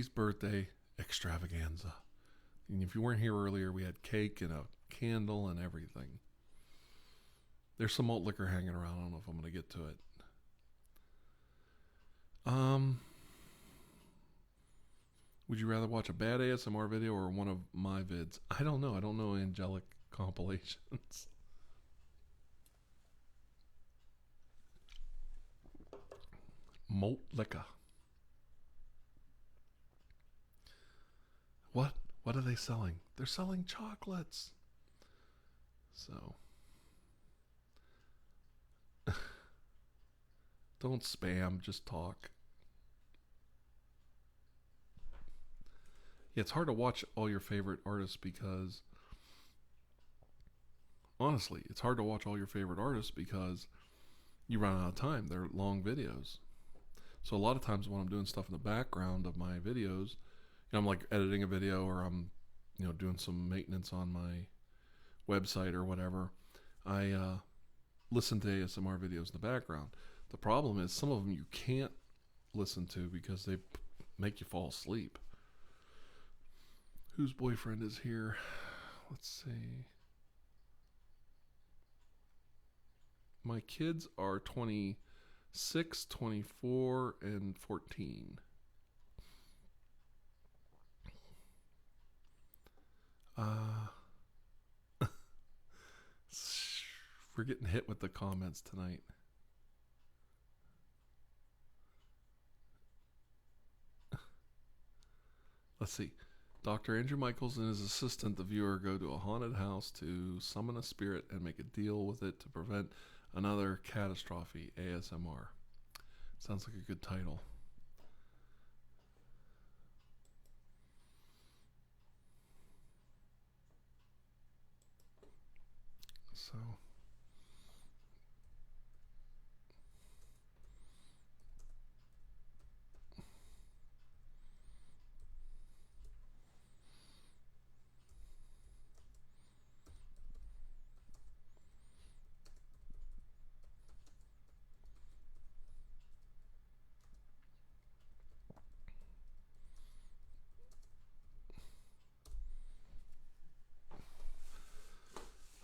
birthday extravaganza. And if you weren't here earlier, we had cake and a candle and everything. There's some malt liquor hanging around. I don't know if I'm going to get to it. Would you rather watch a bad ASMR video or one of my vids? I don't know. I don't know angelic compilations. Malt liquor. What? What are they selling? They're selling chocolates. So. Don't spam, just talk. Yeah, it's hard to watch all your favorite artists because, honestly, it's hard to watch all your favorite artists because you run out of time. They're long videos. So a lot of times when I'm doing stuff in the background of my videos, I'm like editing a video or I'm, doing some maintenance on my website or whatever, I listen to ASMR videos in the background. The problem is some of them you can't listen to because they make you fall asleep. Whose boyfriend is here? Let's see. My kids are 26, 24, and 14. We're getting hit with the comments tonight. Let's see. Dr. Andrew Michaels and his assistant, the viewer, go to a haunted house to summon a spirit and make a deal with it to prevent another catastrophe. ASMR. Sounds like a good title. So.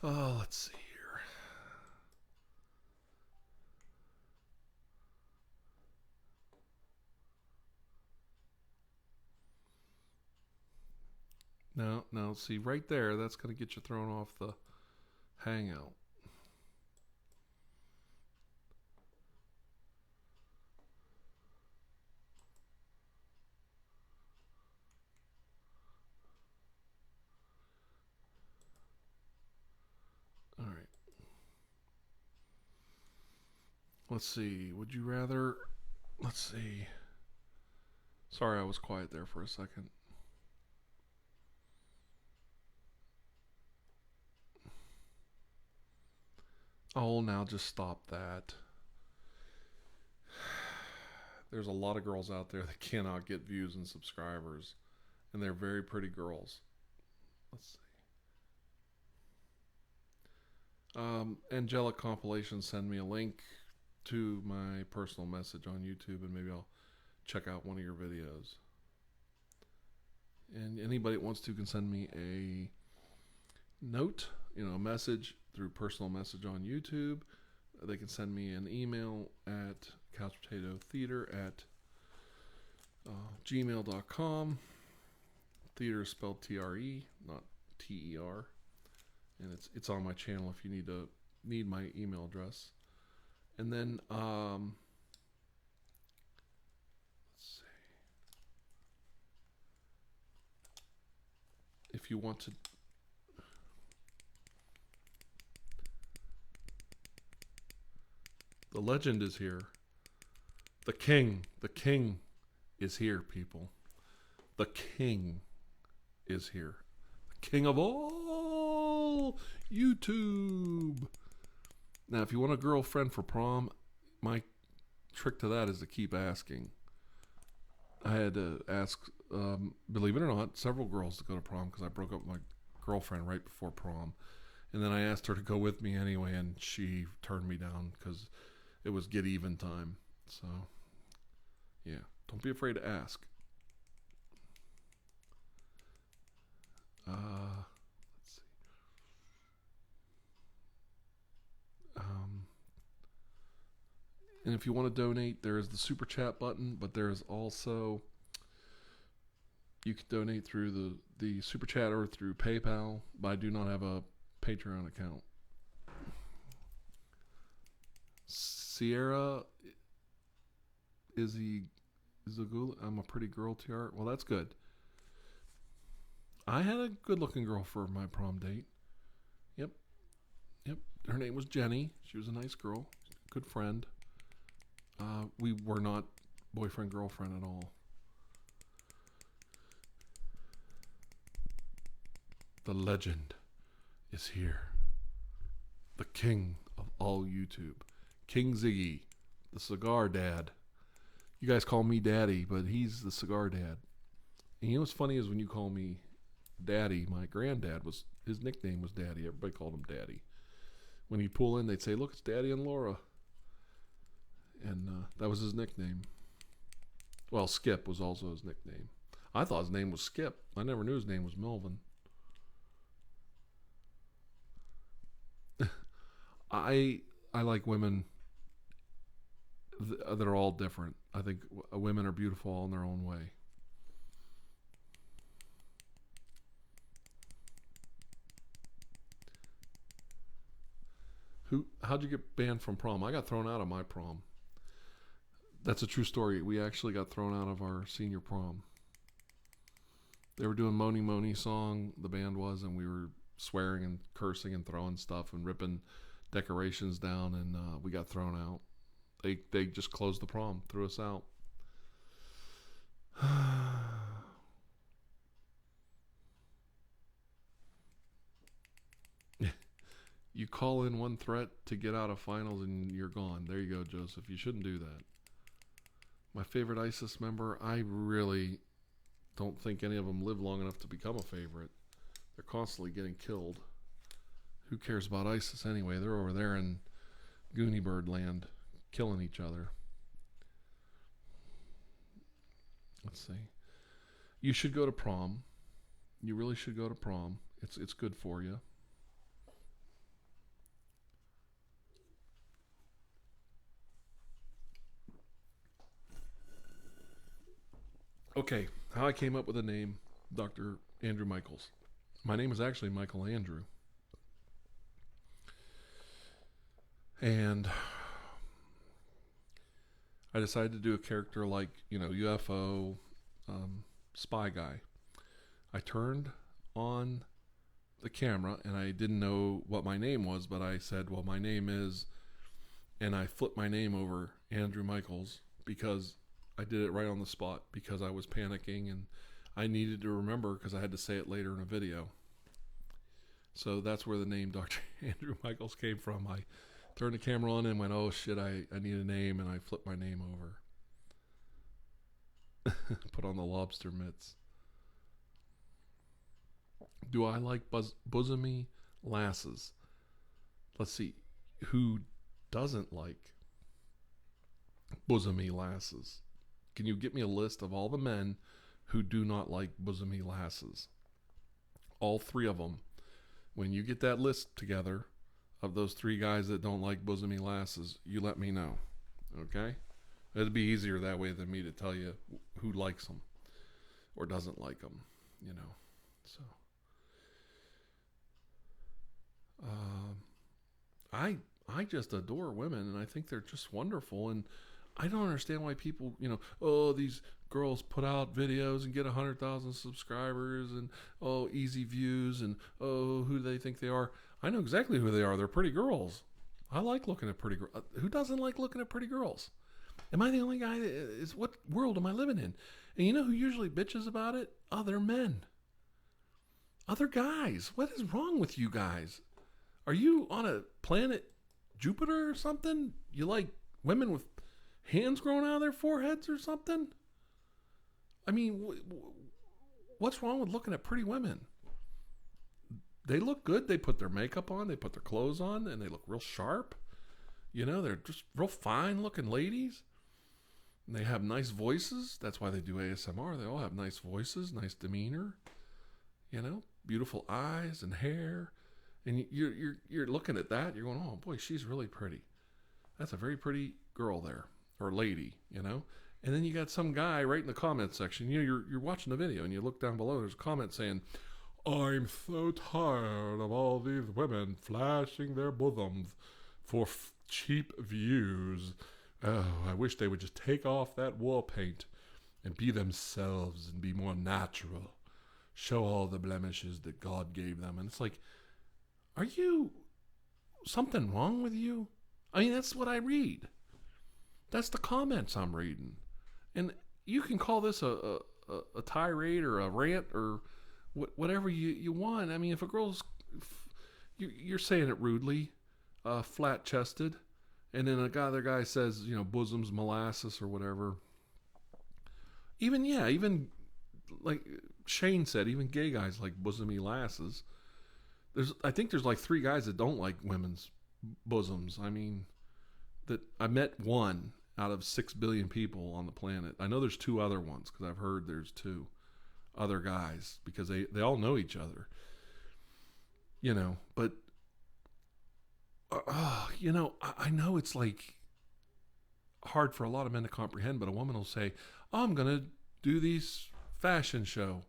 Oh, let's see here. Now, see right there, that's going to get you thrown off the hangout. All right. Let's see. Would you rather... Let's see. Sorry, I was quiet there for a second. Oh, now just stop that. There's a lot of girls out there that cannot get views and subscribers, and they're very pretty girls. Let's see. Angelic Compilation, send me a link to my personal message on YouTube, and maybe I'll check out one of your videos. And anybody that wants to can send me a note, a message through personal message on YouTube. They can send me an email at couchpotatotheater@gmail.com. Theater is spelled T-R-E, not T-E-R. And it's on my channel if you need my email address. And then let's see. If you want to the legend is here. The king is here, people. The king is here. The king of all YouTube. Now, if you want a girlfriend for prom, my trick to that is to keep asking. I had to ask, believe it or not, several girls to go to prom because I broke up with my girlfriend right before prom. And then I asked her to go with me anyway, and she turned me down because it was get even time. So, yeah, don't be afraid to ask. Let's see. And if you want to donate, there is the super chat button, but there is also, you can donate through the super chat or through PayPal, but I do not have a Patreon account. Sierra I'm a pretty girl, TR. Well, that's good. I had a good looking girl for my prom date. Yep. Her name was Jenny. She was a nice girl, good friend. We were not boyfriend girlfriend at all. The legend is here. The king of all YouTube. King Ziggy, the cigar dad. You guys call me daddy, but he's the cigar dad. And you know what's funny is when you call me daddy, my granddad his nickname was Daddy. Everybody called him Daddy. When he'd pull in, they'd say, "Look, it's Daddy and Laura." And that was his nickname. Well, Skip was also his nickname. I thought his name was Skip. I never knew his name was Melvin. I like women that are all different. I think women are beautiful all in their own way. How'd you get banned from prom? I got thrown out of my prom. That's a true story. We actually got thrown out of our senior prom. They were doing Moni Moni song, the band was, and we were swearing and cursing and throwing stuff and ripping decorations down, and we got thrown out. They just closed the prom, threw us out. You call in one threat to get out of finals and you're gone. There you go, Joseph. You shouldn't do that. My favorite ISIS member, I really don't think any of them live long enough to become a favorite. They're constantly getting killed. Who cares about ISIS anyway? They're over there in Goonie Bird land killing each other. Let's see. You should go to prom. You really should go to prom. It's good for you. Okay, how I came up with the name Dr. Andrew Michaels. My name is actually Michael Andrew. And I decided to do a character like, UFO spy guy. I turned on the camera and I didn't know what my name was, but I said, well, my name is, and I flipped my name over, Andrew Michaels, because I did it right on the spot because I was panicking and I needed to remember because I had to say it later in a video. So that's where the name Dr. Andrew Michaels came from. I turned the camera on and went, oh shit, I need a name, and I flipped my name over. Put on the lobster mitts. Do I like bosomy lasses? Let's see. Who doesn't like bosomy lasses? Can you get me a list of all the men who do not like bosomy lasses? All three of them. When you get that list together of those three guys that don't like bosomy lasses, you let me know. Okay? It'd be easier that way than me to tell you who likes them or doesn't like them, So, I just adore women, and I think they're just wonderful. And I don't understand why people, these girls put out videos and get 100,000 subscribers, and easy views, and who do they think they are? I know exactly who they are. They're pretty girls. I like looking at pretty girls. Who doesn't like looking at pretty girls? Am I the only guy that is? What world am I living in? And you know who usually bitches about it? Other men. Other guys. What is wrong with you guys? Are you on a planet Jupiter or something? You like women with hands growing out of their foreheads or something? I mean, what's wrong with looking at pretty women? They look good. They put their makeup on. They put their clothes on, and they look real sharp. They're just real fine looking ladies. And they have nice voices. That's why they do ASMR. They all have nice voices, nice demeanor. Beautiful eyes and hair. And you're looking at that. You're going, oh boy, she's really pretty. That's a very pretty girl there, or lady. And then you got some guy right in the comment section. You're watching the video and you look down below. There's a comment saying, I'm so tired of all these women flashing their bosoms for cheap views. Oh, I wish they would just take off that war paint and be themselves and be more natural. Show all the blemishes that God gave them. And it's like, are you something wrong with you? I mean, that's what I read. That's the comments I'm reading. And you can call this a tirade or a rant or whatever you want. I mean, if a girl's, you're saying it rudely, flat-chested, and then other guy says, bosoms molasses or whatever. Even like Shane said, even gay guys like bosomy lasses. I think there's like 3 guys that don't like women's bosoms. I mean, that I met one out of 6 billion people on the planet. I know there's 2 other ones because I've heard there's 2 other guys because they all know each other. But I know it's like hard for a lot of men to comprehend, but a woman will say, oh, I'm going to do these fashion show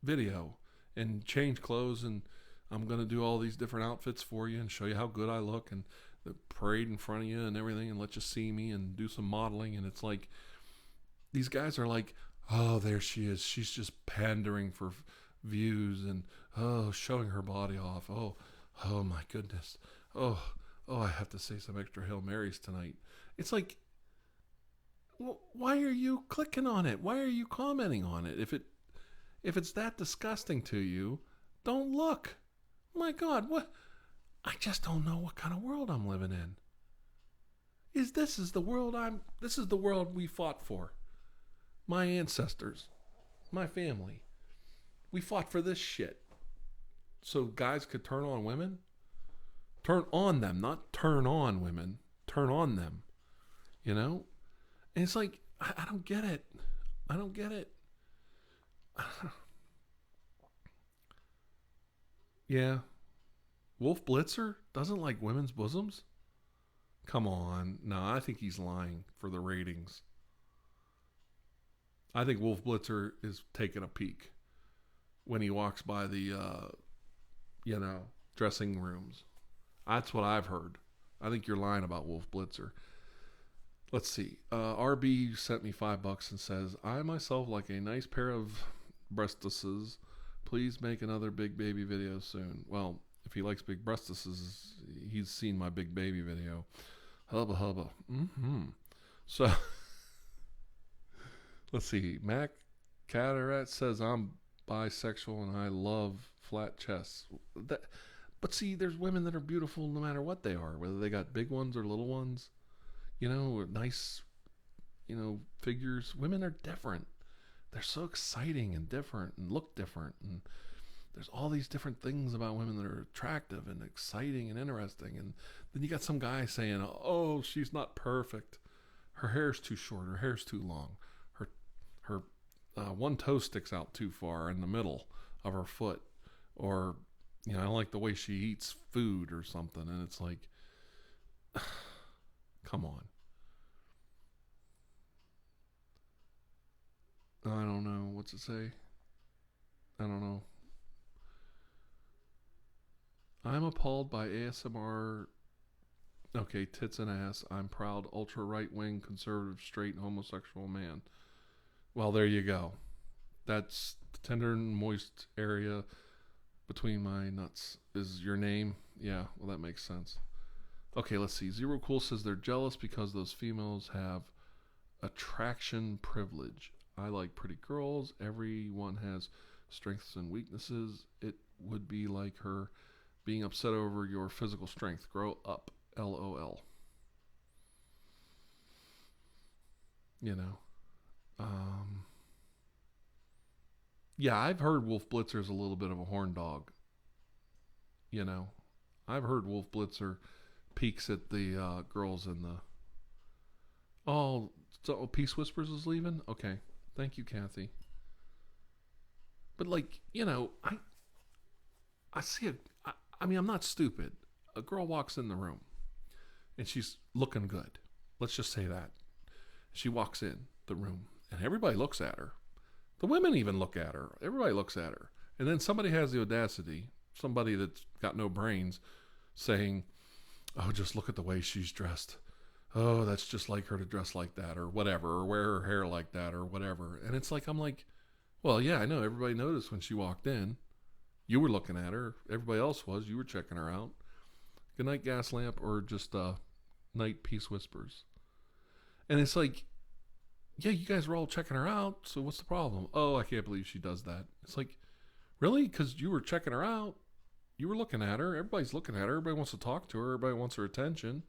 video and change clothes, and I'm going to do all these different outfits for you and show you how good I look, and the parade in front of you and everything, and let you see me and do some modeling. And it's like, these guys are like, oh, there she is. She's just pandering for views and, showing her body off. Oh my goodness. Oh, I have to say some extra Hail Marys tonight. It's like, why are you clicking on it? Why are you commenting on it? If it's that disgusting to you, don't look. My God, what? I just don't know what kind of world I'm living in. This is the world we fought for. My ancestors, my family. We fought for this shit. So guys could turn on women? Turn on them, not turn on women. Turn on them. And it's like, I don't get it. I don't get it. Yeah. Wolf Blitzer doesn't like women's bosoms? Come on. No, I think he's lying for the ratings. I think Wolf Blitzer is taking a peek. when he walks by the, dressing rooms. That's what I've heard. I think you're lying about Wolf Blitzer. Let's see. RB sent me $5 and says, I myself like a nice pair of breastises. Please make another big baby video soon. Well, if he likes big breastises, he's seen my big baby video. Hubba hubba. So, let's see. Mac Cataract says, I'm bisexual and I love flat chests. But see, there's women that are beautiful no matter what they are, whether they got big ones or little ones. Nice, figures. Women are different. They're so exciting and different and look different. And there's all these different things about women that are attractive and exciting and interesting. And then you got some guy saying, oh, she's not perfect. Her hair's too short. Her hair's too long. Her one toe sticks out too far in the middle of her foot. Or, I don't like the way she eats food or something. And it's like, come on. I don't know. What's it say? I don't know. I'm appalled by ASMR. Okay, tits and ass. I'm proud, ultra right wing, conservative, straight, homosexual man. Well, there you go. That's the tender and moist area between my nuts. Is your name? Yeah, well, that makes sense. Okay, let's see. Zero Cool says they're jealous because those females have attraction privilege. I like pretty girls. Everyone has strengths and weaknesses. It would be like her being upset over your physical strength. Grow up. LOL. Yeah, I've heard Wolf Blitzer's a little bit of a horn dog. I've heard Wolf Blitzer peeks at the girls in the... Oh, so Peace Whispers is leaving? Okay. Thank you, Kathy. But I see I'm not stupid. A girl walks in the room and she's looking good. Let's just say that. She walks in the room and everybody looks at her. The women even look at her. Everybody looks at her. And then somebody has the audacity, somebody that's got no brains, saying, oh, just look at the way she's dressed. Oh, that's just like her to dress like that or whatever, or wear her hair like that or whatever. And it's like, I'm like, well, yeah, I know. Everybody noticed when she walked in. You were looking at her. Everybody else was. You were checking her out. Good night, gas lamp, or just night Peace Whispers. And it's like, yeah, you guys were all checking her out. So what's the problem? Oh, I can't believe she does that. It's like, really? Because you were checking her out. You were looking at her. Everybody's looking at her. Everybody wants to talk to her. Everybody wants her attention.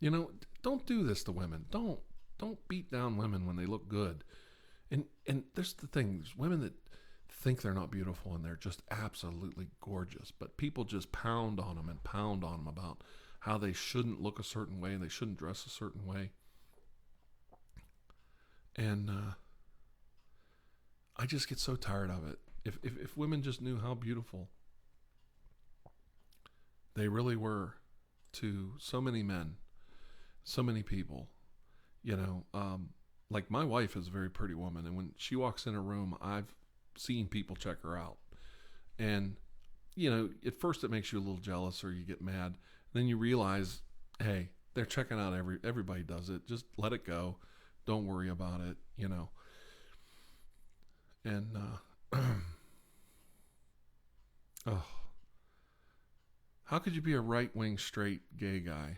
Don't do this to women. Don't beat down women when they look good. And there's the thing. There's women that think they're not beautiful and they're just absolutely gorgeous. But people just pound on them about how they shouldn't look a certain way and they shouldn't dress a certain way. And I just get so tired of it. If women just knew how beautiful they really were to so many men, so many people, like my wife is a very pretty woman, and when she walks in a room, I've seen people check her out. And, at first it makes you a little jealous or you get mad. Then you realize, hey, they're checking out everybody does it. Just let it go. Don't worry about it, And, oh, how could you be a right-wing straight gay guy?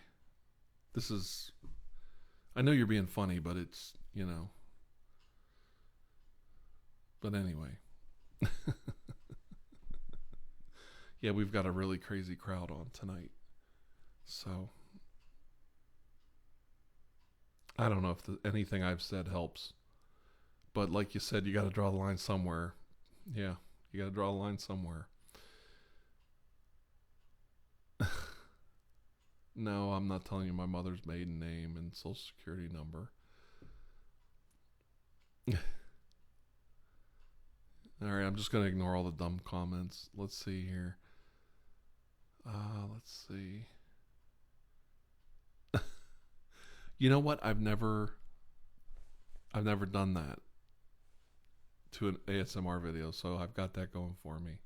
I know you're being funny, but it's, but anyway. Yeah, we've got a really crazy crowd on tonight. So, I don't know if anything I've said helps. But like you said, you got to draw the line somewhere. Yeah, you got to draw the line somewhere. No, I'm not telling you my mother's maiden name and social security number. All right, I'm just going to ignore all the dumb comments. Let's see here. Let's see. You know what? I've never done that. to an ASMR video, so I've got that going for me.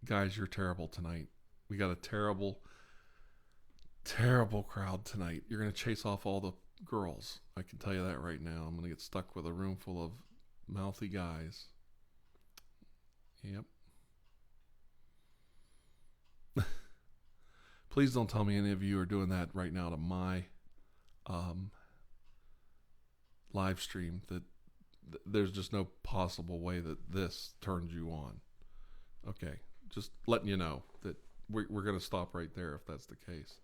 Guys, you're terrible tonight. We got a terrible, terrible crowd tonight. You're going to chase off all the girls. I can tell you that right now. I'm going to get stuck with a room full of mouthy guys. Yep. Please don't tell me any of you are doing that right now to my live stream. That there's just no possible way that this turns you on. Okay. Just letting you know that we're going to stop right there if that's the case.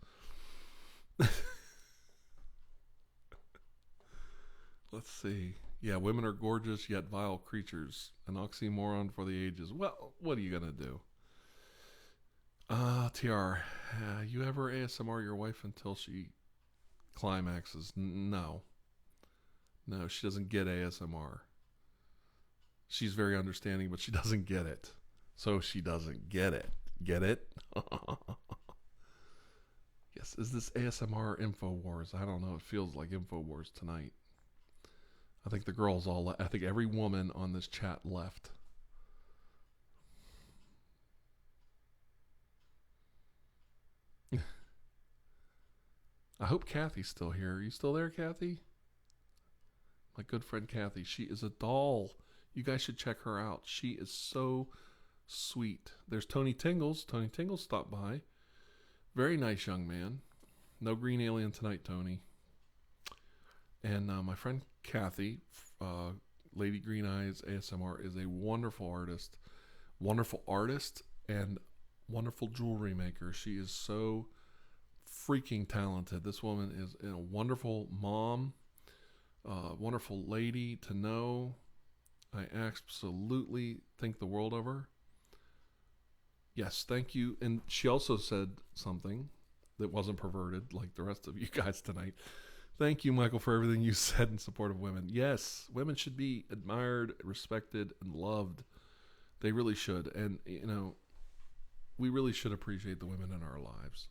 Let's see. Yeah, women are gorgeous yet vile creatures. An oxymoron for the ages. Well, what are you going to do? TR, you ever ASMR your wife until she climaxes? No. No, she doesn't get ASMR. She's very understanding, but she doesn't get it. So she doesn't get it. Get it? Yes, is this ASMR InfoWars? I don't know. It feels like InfoWars tonight. I think the girls all I think every woman on this chat left. I hope Kathy's still here. Are you still there, Kathy? My good friend Kathy. She is a doll. You guys should check her out. She is so sweet. There's Tony Tingles. Tony Tingles stopped by. Very nice young man. No green alien tonight, Tony. And my friend Kathy, Lady Green Eyes ASMR, is a wonderful artist, and wonderful jewelry maker. She is so freaking talented. This woman is a wonderful mom, wonderful lady to know. I absolutely think the world of her. Yes, thank you. And she also said something that wasn't perverted like the rest of you guys tonight. Thank you, Michael, for everything you said in support of women. Yes, women should be admired, respected, and loved. They really should. And, you know, we really should appreciate the women in our lives.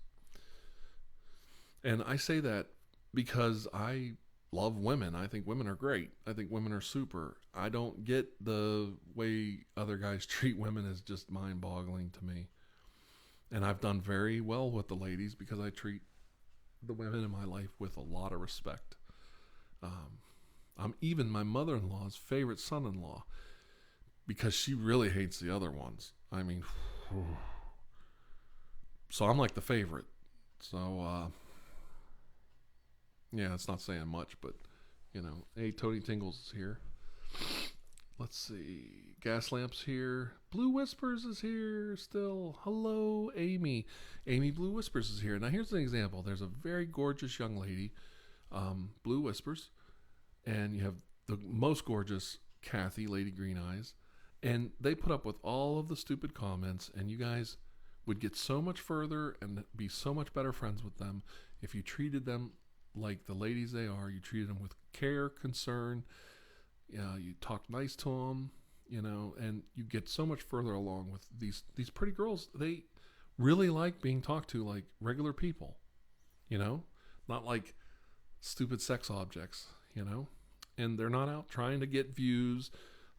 And I say that because I love women. I think women are great. I think women are super. I don't get the way other guys treat women is just mind-boggling to me. And I've done very well with the ladies because I treat the women in my life with a lot of respect. I'm even my mother-in-law's favorite son-in-law because she really hates the other ones. I mean, so I'm like the favorite. So, yeah, it's not saying much, but, you know, hey, Tony Tingles is here. Let's see. Gas Lamp's here. Blue Whispers is here still. Hello, Amy. Amy Blue Whispers is here. Now, here's an example. There's a very gorgeous young lady, Blue Whispers, and you have the most gorgeous Kathy, Lady Green Eyes, and they put up with all of the stupid comments, and you guys would get so much further and be so much better friends with them if you treated them like the ladies they are. You treated them with care, concern. You talk nice to them, you know, and you get so much further along with these pretty girls. They really like being talked to like regular people, you know, not like stupid sex objects, you know, and they're not out trying to get views,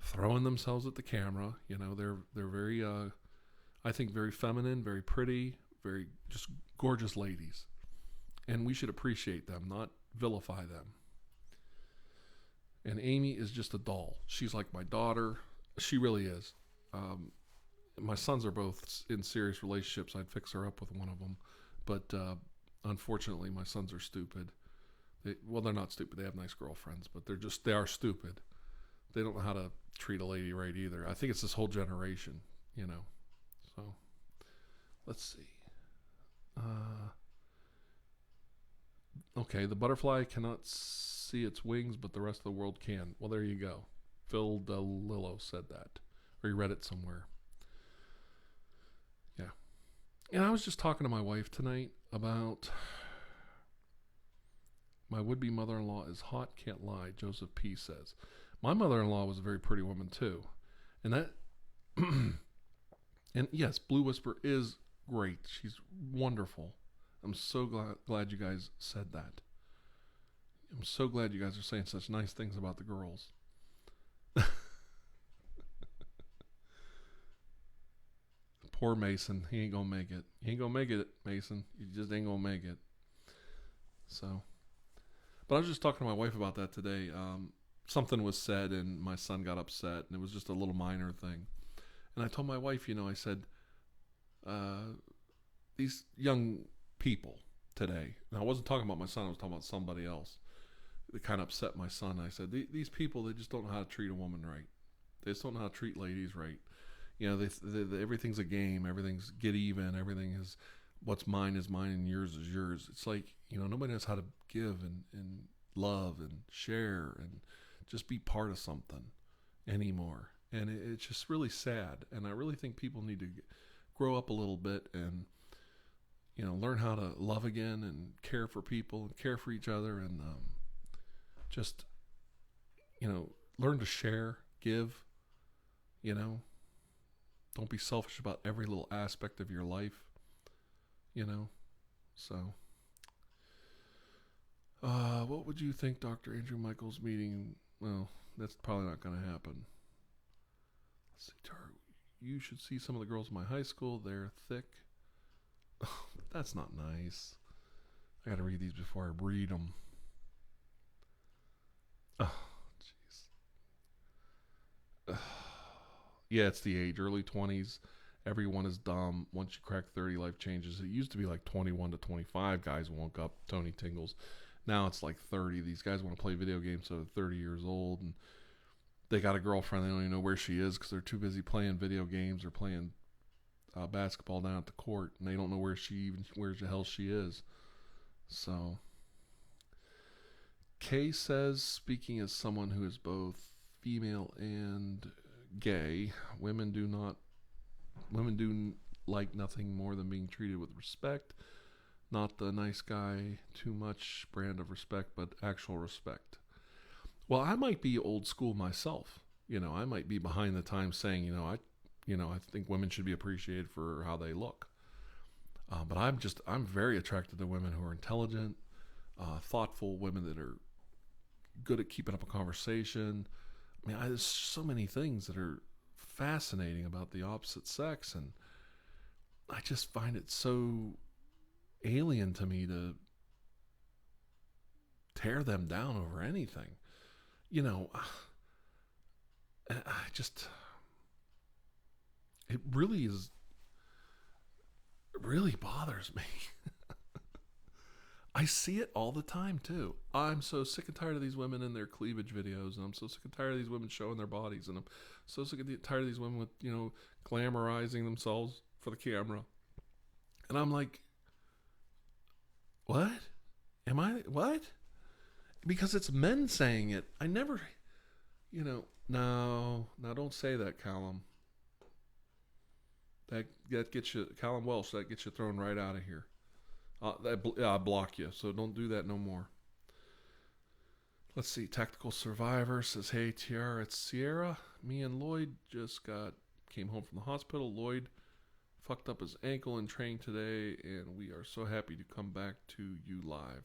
throwing themselves at the camera. You know, they're very, I think very feminine, very pretty, very just gorgeous ladies. And we should appreciate them, not vilify them. And Amy is just a doll. She's like my daughter. She really is. My sons are both in serious relationships. I'd fix her up with one of them. But unfortunately, my sons are stupid. They're not stupid. They have nice girlfriends, but they are stupid. They don't know how to treat a lady right either. I think it's this whole generation, you know. So, let's see. Okay, the butterfly cannot see its wings, but the rest of the world can. Well, there you go. Phil DeLillo said that. Or he read it somewhere. Yeah. And I was just talking to my wife tonight about my would-be mother-in-law is hot, can't lie, Joseph P. says. My mother-in-law was a very pretty woman, too. And that... and yes, Blue Whisper is great. She's wonderful. I'm so glad you guys said that. I'm so glad you guys are saying such nice things about the girls. Poor Mason. He ain't gonna make it. He ain't gonna make it, Mason. You just ain't gonna make it. So, but I was just talking to my wife about that today. Something was said and my son got upset, and it was just a little minor thing. And I told my wife, I said, these young people today, and I wasn't talking about my son, I was talking about somebody else. It kind of upset my son. I said, these people, they just don't know how to treat a woman right. They just don't know how to treat ladies right. Everything's a game. Everything's get even. Everything is what's mine is mine and yours is yours. It's like, nobody knows how to give and love and share and just be part of something anymore. And it's just really sad. And I really think people need to grow up a little bit and, learn how to love again and care for people and care for each other and just, learn to share, give, Don't be selfish about every little aspect of your life, So, what would you think, Dr. Andrew Michael's meeting? Well, that's probably not going to happen. Let's see, you should see some of the girls in my high school. They're thick. That's not nice. I got to read these before I read them. Oh, jeez. Yeah, it's the age, early 20s. Everyone is dumb. Once you crack 30, life changes. It used to be like 21 to 25 guys woke up, Tony Tingles. Now it's like 30. These guys want to play video games, so they're 30 years old, and they got a girlfriend. They don't even know where she is because they're too busy playing video games or playing basketball down at the court, and they don't know where the hell she is. So, Kay says, speaking as someone who is both female and gay, women do like nothing more than being treated with respect. Not the nice guy, too much brand of respect, but actual respect. Well, I might be old school myself. I might be behind the times saying, I think women should be appreciated for how they look. But I'm very attracted to women who are intelligent, thoughtful, women that are good at keeping up a conversation. I mean, there's so many things that are fascinating about the opposite sex, and I just find it so alien to me to tear them down over anything. It really bothers me. I see it all the time too. I'm so sick and tired of these women in their cleavage videos, and I'm so sick and tired of these women showing their bodies, and I'm so sick and tired of these women with, glamorizing themselves for the camera. And I'm like, what? What? Because it's men saying it. I never, no, don't say that, Callum. That gets you, Callum Welsh, that gets you thrown right out of here. I block you, so don't do that no more. Let's see. Tactical Survivor says, hey, Tiara, it's Sierra. Me and Lloyd came home from the hospital. Lloyd fucked up his ankle in training today, and we are so happy to come back to you live.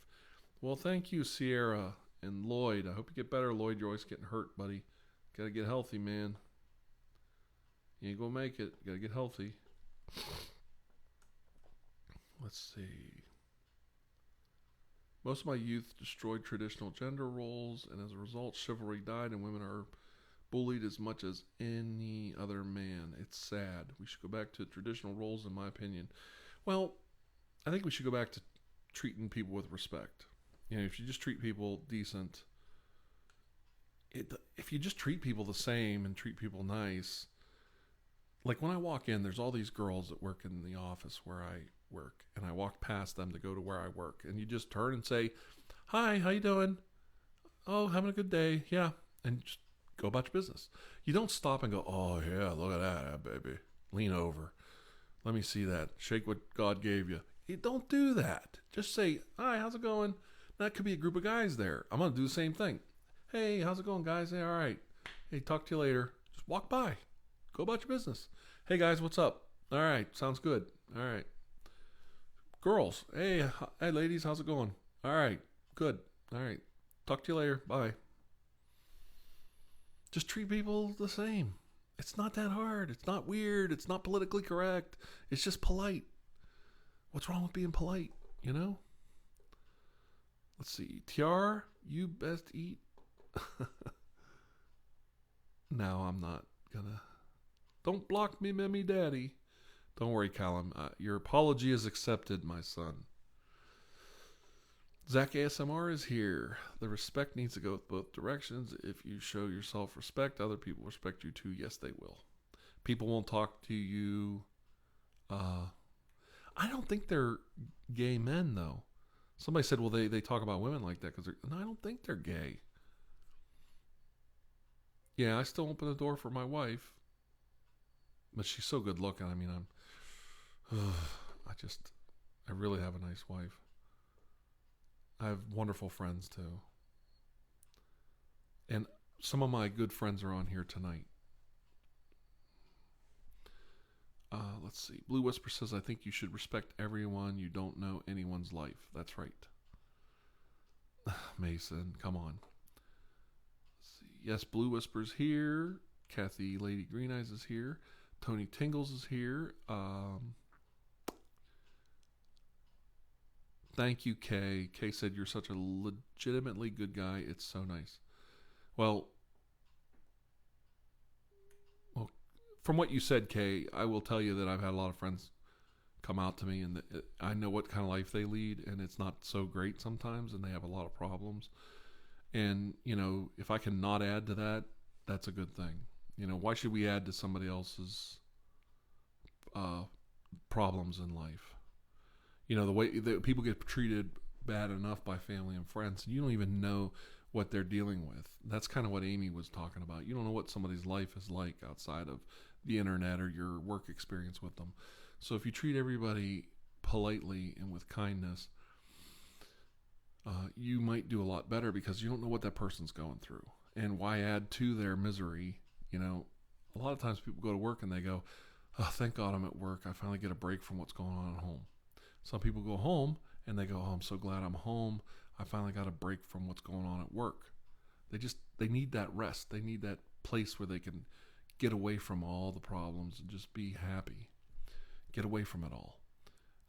Well, thank you, Sierra and Lloyd. I hope you get better, Lloyd. You're always getting hurt, buddy. Gotta get healthy, man. You ain't gonna make it. Gotta get healthy. Let's see. Most of my youth destroyed traditional gender roles, and as a result, chivalry died, and women are bullied as much as any other man. It's sad. We should go back to traditional roles, in my opinion. Well, I think we should go back to treating people with respect. If you just treat people decent, if you just treat people the same and treat people nice, like when I walk in, there's all these girls that work in the office where I work, and I walk past them to go to where I work, and you just turn and say, hi, how you doing? Oh, having a good day. Yeah. And just go about your business. You don't stop and go, oh yeah, look at that, baby. Lean over. Let me see that. Shake what God gave you. You don't do that. Just say, hi, how's it going? That could be a group of guys there. I'm going to do the same thing. Hey, how's it going, guys? Hey, all right. Hey, talk to you later. Just walk by. Go about your business. Hey, guys, what's up? All right. Sounds good. All right. Girls. Hey, ladies, how's it going? All right. Good. All right. Talk to you later. Bye. Just treat people the same. It's not that hard. It's not weird. It's not politically correct. It's just polite. What's wrong with being polite, you know? Let's see. Tiar, you best eat. No, I'm not gonna. Don't block me, Memmy Daddy. Don't worry, Callum. Your apology is accepted, my son. Zach ASMR is here. The respect needs to go both directions. If you show yourself respect, other people respect you too. Yes, they will. People won't talk to you. I don't think they're gay men, though. Somebody said, well, they talk about women like that because no, I don't think they're gay. Yeah, I still open the door for my wife, but she's so good looking. I mean, I really have a nice wife. I have wonderful friends too. And some of my good friends are on here tonight. Let's see. Blue Whisper says, I think you should respect everyone. You don't know anyone's life. That's right. Mason, come on. Let's see. Yes, Blue Whisper's here. Kathy Lady Green Eyes is here. Tony Tingles is here. Thank you, Kay. Kay said, you're such a legitimately good guy. It's so nice. Well, from what you said, Kay, I will tell you that I've had a lot of friends come out to me, and I know what kind of life they lead, and it's not so great sometimes, and they have a lot of problems. And, you know, if I can not add to that, that's a good thing. You know, why should we add to somebody else's problems in life? You know, the way that people get treated bad enough by family and friends, and you don't even know what they're dealing with. That's kind of what Amy was talking about. You don't know what somebody's life is like outside of the internet or your work experience with them. So if you treat everybody politely and with kindness, you might do a lot better because you don't know what that person's going through. And why add to their misery? You know, a lot of times people go to work and they go, oh, thank God I'm at work. I finally get a break from what's going on at home. Some people go home and they go, oh, I'm so glad I'm home. I finally got a break from what's going on at work. They need that rest. They need that place where they can get away from all the problems and just be happy. Get away from it all.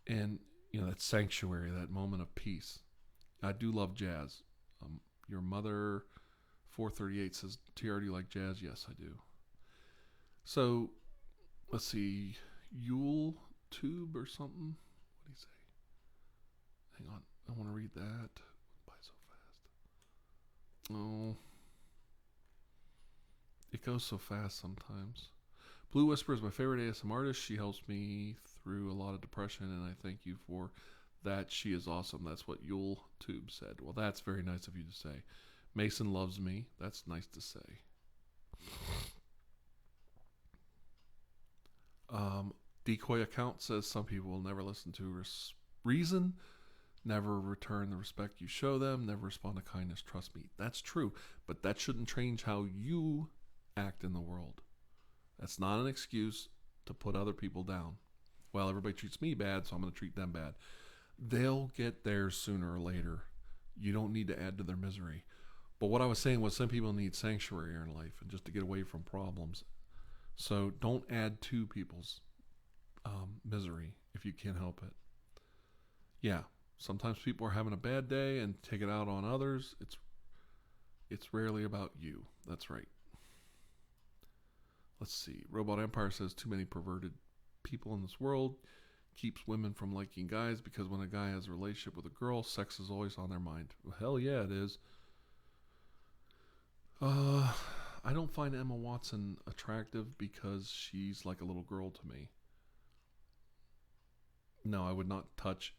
And, you know, that sanctuary, that moment of peace. I do love jazz. Your mother, 438, says, TR, do you like jazz? Yes, I do. So, let's see. Yule Tube or something? What do you say? Hang on. I want to read that. By so fast. Oh. It goes so fast sometimes. Blue Whisper is my favorite ASM artist. She helps me through a lot of depression, and I thank you for that. She is awesome. That's what Yule Tube said. Well, that's very nice of you to say. Mason loves me. That's nice to say. Decoy account says some people will never listen to reason, never return the respect you show them, never respond to kindness. Trust me. That's true, but that shouldn't change how you act in the world. That's not an excuse to put other people down. Well, everybody treats me bad, so I'm going to treat them bad. They'll get there sooner or later. You don't need to add to their misery. But what I was saying was some people need sanctuary in life and just to get away from problems. So don't add to people's misery if you can't help it. Yeah, sometimes people are having a bad day and take it out on others. It's rarely about you. That's right. Let's see. Robot Empire says too many perverted people in this world keeps women from liking guys because when a guy has a relationship with a girl, sex is always on their mind. Well, hell yeah, it is. I don't find Emma Watson attractive because she's like a little girl to me. No, I would not touch.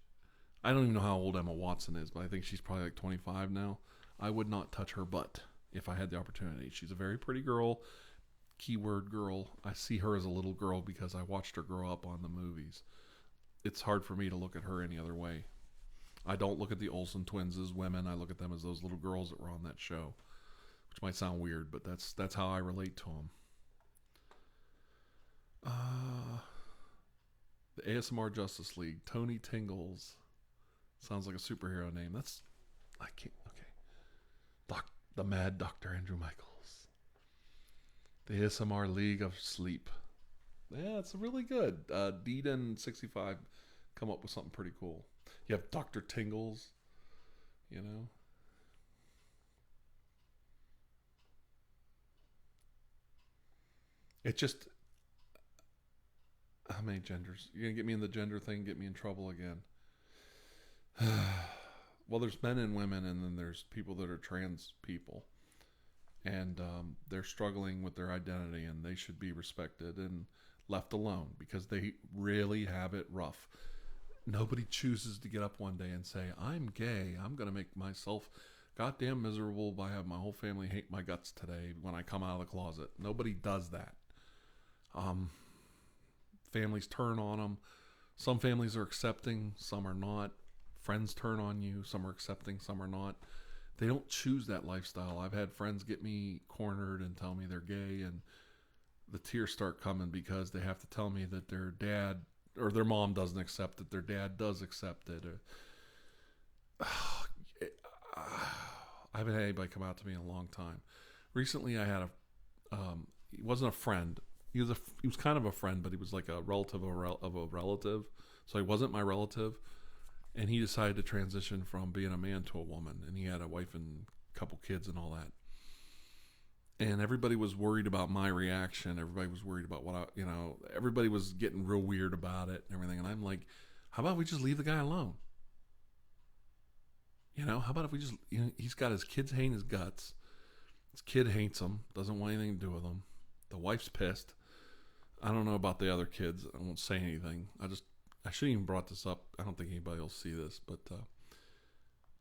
I don't even know how old Emma Watson is, but I think she's probably like 25 now. I would not touch her butt if I had the opportunity. She's a very pretty girl. Keyword girl. I see her as a little girl because I watched her grow up on the movies. It's hard for me to look at her any other way. I don't look at the Olsen twins as women. I look at them as those little girls that were on that show, which might sound weird, but that's how I relate to them. The ASMR Justice League. Tony Tingles. Sounds like a superhero name. I can't. Okay. The Mad Dr. Andrew Michaels. The ASMR League of Sleep. Yeah, it's really good. Deedon65 come up with something pretty cool. You have Dr. Tingles, you know. It just, how many genders? You're going to get me in the gender thing, get me in trouble again. Well, there's men and women, and then there's people that are trans people. And they're struggling with their identity, and they should be respected and left alone because they really have it rough. Nobody chooses to get up one day and say, I'm gay. I'm going to make myself goddamn miserable by having my whole family hate my guts today when I come out of the closet. Nobody does that. Families turn on them. Some families are accepting, some are not. Friends turn on you. Some are accepting, some are not. They don't choose that lifestyle. I've had friends get me cornered and tell me they're gay, and the tears start coming because they have to tell me that their dad or their mom doesn't accept it, their dad does accept it. I haven't had anybody come out to me in a long time. Recently, I had he wasn't a friend. He was kind of a friend, but he was like a relative of a relative. So he wasn't my relative. And he decided to transition from being a man to a woman. And he had a wife and a couple kids and all that. And everybody was worried about my reaction. Everybody was worried about everybody was getting real weird about it and everything. And I'm like, how about we just leave the guy alone? How about if we just, he's got his kids hating his guts. His kid hates him, doesn't want anything to do with him. The wife's pissed. I don't know about the other kids. I won't say anything. I shouldn't even brought this up. I don't think anybody will see this, but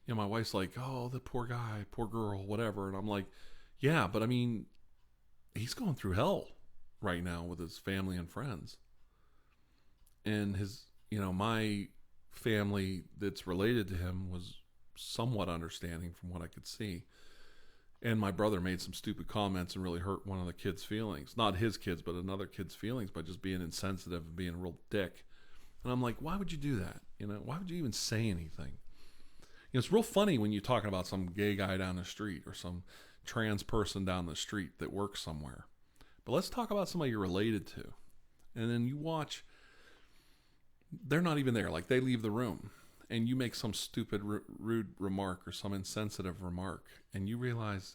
my wife's like, oh, the poor guy, poor girl, whatever. And I'm like, yeah, but I mean, he's going through hell right now with his family and friends. And my family that's related to him was somewhat understanding from what I could see. And my brother made some stupid comments and really hurt one of the kids' feelings. Not his kids, but another kid's feelings by just being insensitive and being a real dick. And I'm like, why would you do that? Why would you even say anything? It's real funny when you're talking about some gay guy down the street or some trans person down the street that works somewhere. But let's talk about somebody you're related to. And then you watch, they're not even there. Like, they leave the room and you make some stupid, rude remark or some insensitive remark. And you realize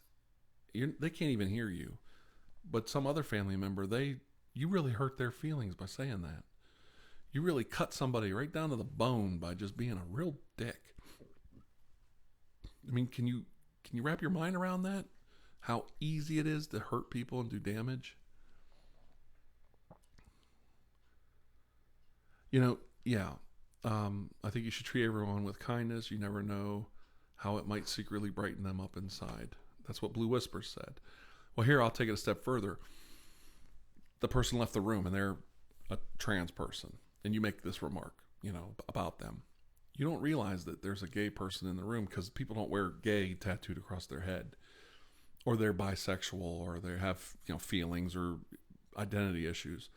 they can't even hear you. But some other family member, you really hurt their feelings by saying that. You really cut somebody right down to the bone by just being a real dick. I mean, can you wrap your mind around that? How easy it is to hurt people and do damage? Yeah. I think you should treat everyone with kindness. You never know how it might secretly brighten them up inside. That's what Blue Whisper said. Well, here, I'll take it a step further. The person left the room and they're a trans person. And you make this remark, about them. You don't realize that there's a gay person in the room because people don't wear gay tattooed across their head, or they're bisexual, or they have, feelings or identity issues.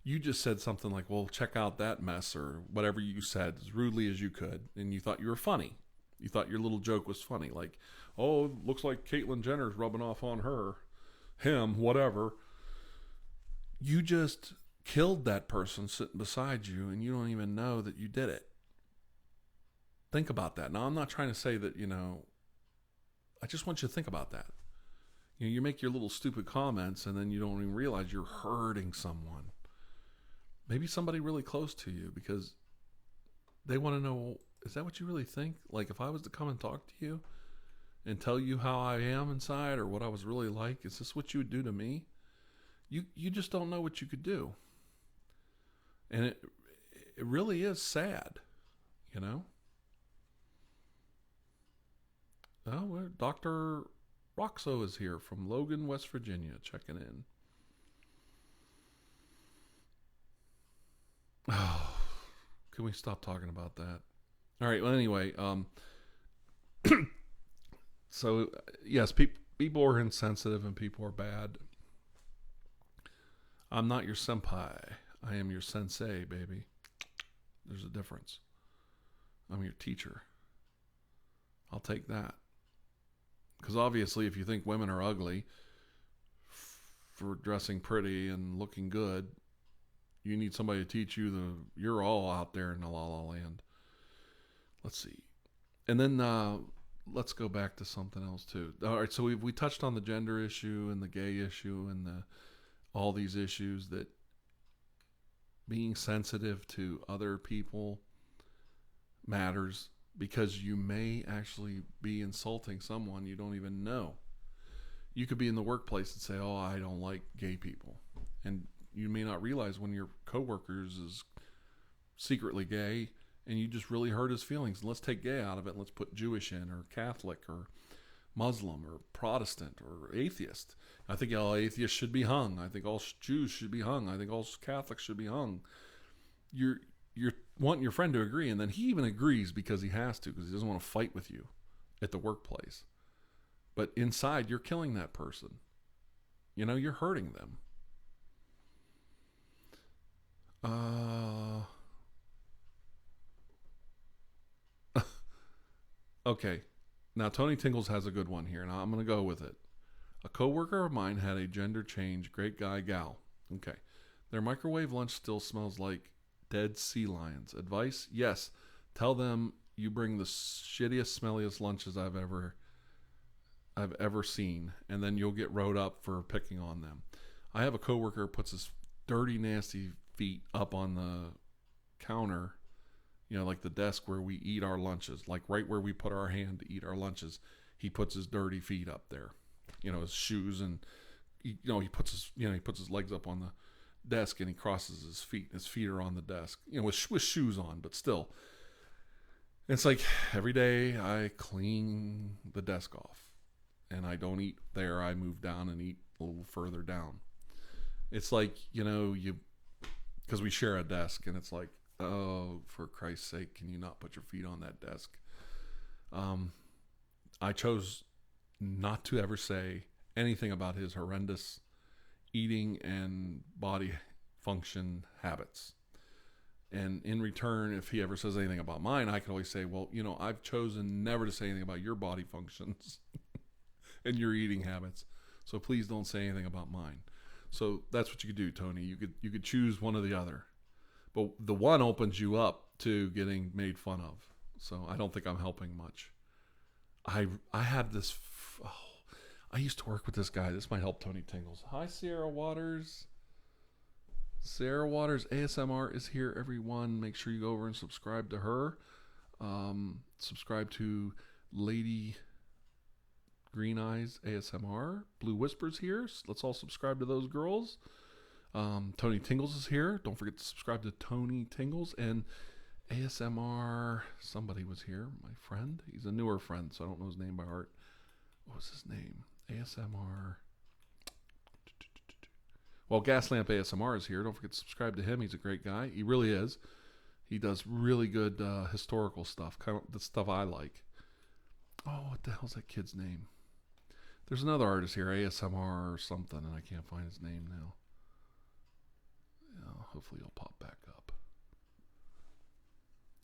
You just said something like, well, check out that mess, or whatever you said as rudely as you could. And you thought you were funny. You thought your little joke was funny. Like, oh, looks like Caitlyn Jenner's rubbing off on him, whatever. You just killed that person sitting beside you, and you don't even know that you did it. Think about that. Now, I'm not trying to say that, I just want you to think about that. You make your little stupid comments, and then you don't even realize you're hurting someone. Maybe somebody really close to you, because they want to know, is that what you really think? Like, if I was to come and talk to you and tell you how I am inside or what I was really like, is this what you would do to me? You just don't know what you could do. And it really is sad, Oh, Dr. Roxo is here from Logan, West Virginia, checking in. Oh, can we stop talking about that? All right, well, anyway, so, yes, people are insensitive and people are bad. I'm not your senpai. I am your sensei, baby. There's a difference. I'm your teacher. I'll take that. Because obviously, if you think women are ugly, for dressing pretty and looking good. You need somebody to teach you you're all out there in the la la land. Let's see. And then let's go back to something else too. All right, so we touched on the gender issue and the gay issue and all these issues, that being sensitive to other people matters, because you may actually be insulting someone you don't even know. You could be in the workplace and say, "Oh, I don't like gay people," and you may not realize one of your coworkers is secretly gay, and you just really hurt his feelings. And let's take gay out of it, and let's put Jewish in, or Catholic, or Muslim, or Protestant, or atheist. I think all atheists should be hung. I think all Jews should be hung. I think all Catholics should be hung. You're wanting your friend to agree, and then he even agrees because he has to, because he doesn't want to fight with you at the workplace. But inside, you're killing that person. You're hurting them. Okay. Now, Tony Tingles has a good one here, and I'm going to go with it. A coworker of mine had a gender change, great guy, gal. Okay. Their microwave lunch still smells like dead sea lions. Advice? Yes. Tell them you bring the shittiest, smelliest lunches I've ever seen, and then you'll get wrote up for picking on them. I have a coworker who puts his dirty, nasty feet up on the counter, like the desk where we eat our lunches, like right where we put our hand to eat our lunches. He puts his dirty feet up there, his shoes, and he puts his legs up on the desk, and he crosses his feet. His feet are on the desk, with shoes on, but still. It's like every day I clean the desk off, and I don't eat there. I move down and eat a little further down. It's like, because we share a desk, and it's like, oh, for Christ's sake, can you not put your feet on that desk? I chose not to ever say anything about his horrendous eating and body function habits. And in return, if he ever says anything about mine, I can always say, well, I've chosen never to say anything about your body functions and your eating habits. So please don't say anything about mine. So that's what you could do, Tony. You could choose one or the other. But the one opens you up to getting made fun of. So I don't think I'm helping much. I had this... I used to work with this guy. This might help Tony Tingles. Hi, Sierra Waters. Sarah Waters ASMR is here, everyone. Make sure you go over and subscribe to her. Subscribe to Lady Green Eyes ASMR. Blue Whispers here. Let's all subscribe to those girls. Tony Tingles is here. Don't forget to subscribe to Tony Tingles. And ASMR, somebody was here. My friend. He's a newer friend, so I don't know his name by heart. What was his name? ASMR. Well, Gaslamp ASMR is here. Don't forget to subscribe to him. He's a great guy. He really is. He does really good historical stuff, kind of the stuff I like. Oh, what the hell's that kid's name? There's another artist here, ASMR or something, and I can't find his name now. Hopefully he'll pop back up.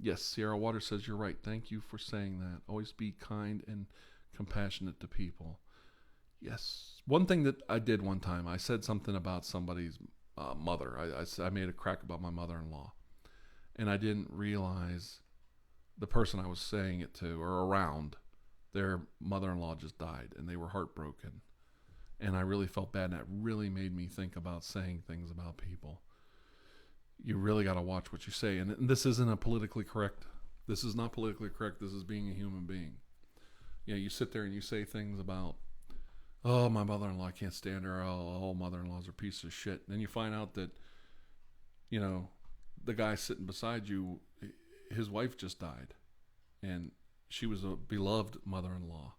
Yes, Sierra Waters says you're right. Thank you for saying that. Always be kind and compassionate to people. Yes. One thing that I did one time, I said something about somebody's mother. I made a crack about my mother-in-law. And I didn't realize the person I was saying it to or around, their mother-in-law just died, and they were heartbroken. And I really felt bad, and that really made me think about saying things about people. You really got to watch what you say. And this isn't a politically correct. This is not politically correct. This is being a human being. You sit there and you say things about, oh, my mother-in-law, I can't stand her. All mother-in-laws are pieces of shit. And then you find out that, the guy sitting beside you, his wife just died. And she was a beloved mother-in-law.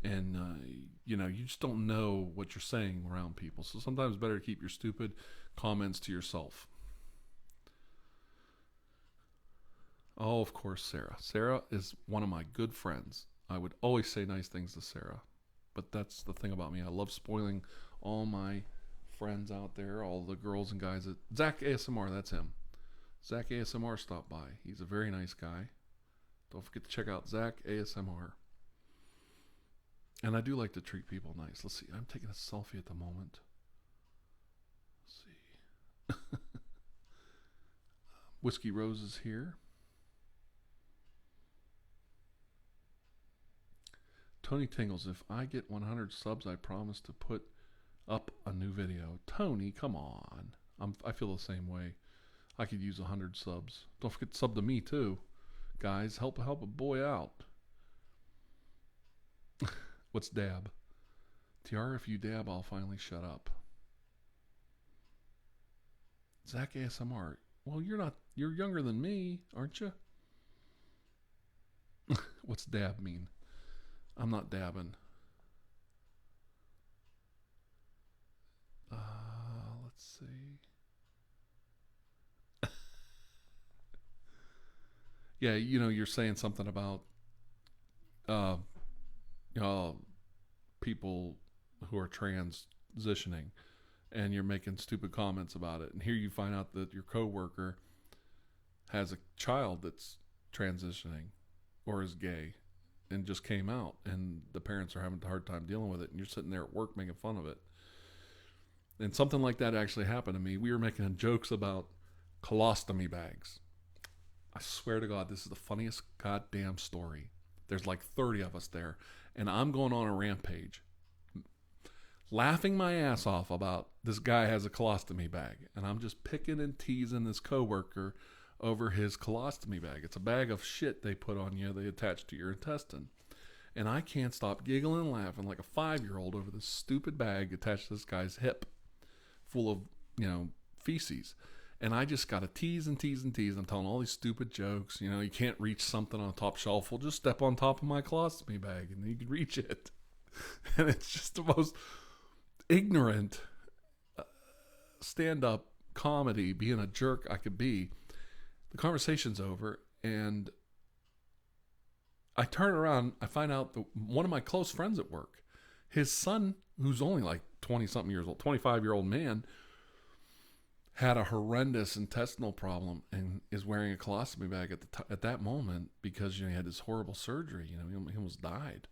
And, you just don't know what you're saying around people. So sometimes it's better to keep your stupid comments to yourself. Oh, of course, Sarah. Sarah is one of my good friends. I would always say nice things to Sarah. But that's the thing about me. I love spoiling all my friends out there, all the girls and guys. Zach ASMR, that's him. Zach ASMR stopped by. He's a very nice guy. Don't forget to check out Zach ASMR. And I do like to treat people nice. Let's see. I'm taking a selfie at the moment. Let's see. Whiskey Rose is here. Tony Tingles, if I get 100 subs, I promise to put up a new video. Tony, come on. I feel the same way. I could use 100 subs. Don't forget to sub to me too. Guys, help a boy out. What's dab? Tiara, if you dab, I'll finally shut up. Zach ASMR. Well, you're younger than me, aren't you? What's dab mean? I'm not dabbing. Let's see. Yeah, you're saying something about people who are transitioning, and you're making stupid comments about it. And here you find out that your coworker has a child that's transitioning or is gay and just came out, and the parents are having a hard time dealing with it, and you're sitting there at work making fun of it. And something like that actually happened to me. We were making jokes about colostomy bags. I swear to God, this is the funniest goddamn story. There's like 30 of us there, and I'm going on a rampage, laughing my ass off about this guy has a colostomy bag, and I'm just picking and teasing this coworker over his colostomy bag. It's a bag of shit they put on you, they attach to your intestine. And I can't stop giggling and laughing like a 5-year-old over this stupid bag attached to this guy's hip full of, feces. And I just got to tease and tease and tease. I'm telling all these stupid jokes. You can't reach something on a top shelf. Well, just step on top of my colostomy bag and you can reach it. And it's just the most ignorant stand-up comedy, being a jerk I could be. The conversation's over, and I turn around. I find out that one of my close friends at work, his son, who's only like 20-something years old, 25-year-old man, had a horrendous intestinal problem and is wearing a colostomy bag at that moment because he had this horrible surgery. He almost died.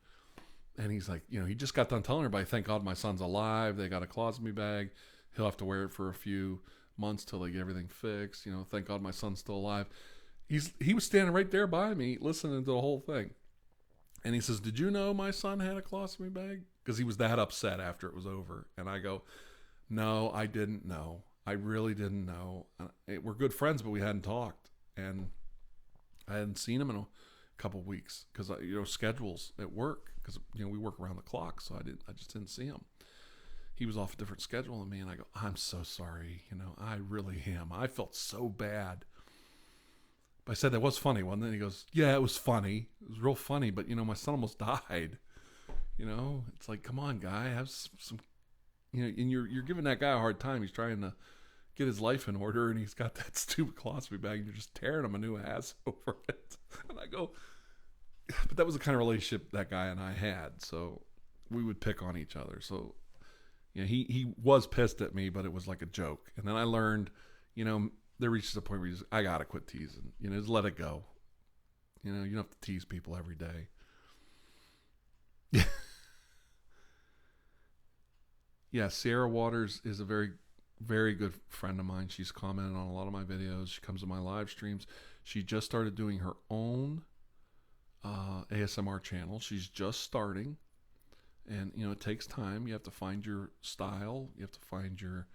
And he's like, he just got done telling everybody, thank God my son's alive. They got a colostomy bag. He'll have to wear it for a few months till they get everything fixed. Thank God my son's still alive. He was standing right there by me listening to the whole thing. And he says, did you know my son had a colostomy bag? Because he was that upset after it was over. And I go, no, I didn't know. I really didn't know. We're good friends, but we hadn't talked. And I hadn't seen him in a couple of weeks because, schedules at work. Because, we work around the clock. So I just didn't see him. He was off a different schedule than me. And I go, I'm so sorry. I really am. I felt so bad. But I said, that was funny, wasn't it? He goes, yeah, it was funny. It was real funny. But, my son almost died. It's like, come on, guy, have some, and you're giving that guy a hard time. He's trying to get his life in order, and he's got that stupid colostomy bag, and you're just tearing him a new ass over it. And I go, but that was the kind of relationship that guy and I had. So we would pick on each other. So, he was pissed at me, but it was like a joke. And then I learned, there reaches a point where I got to quit teasing. Just let it go. You don't have to tease people every day. Yeah, Sierra Waters is a very, very good friend of mine. She's commented on a lot of my videos. She comes to my live streams. She just started doing her own ASMR channel. She's just starting. And, it takes time. You have to find your style. You have to find your,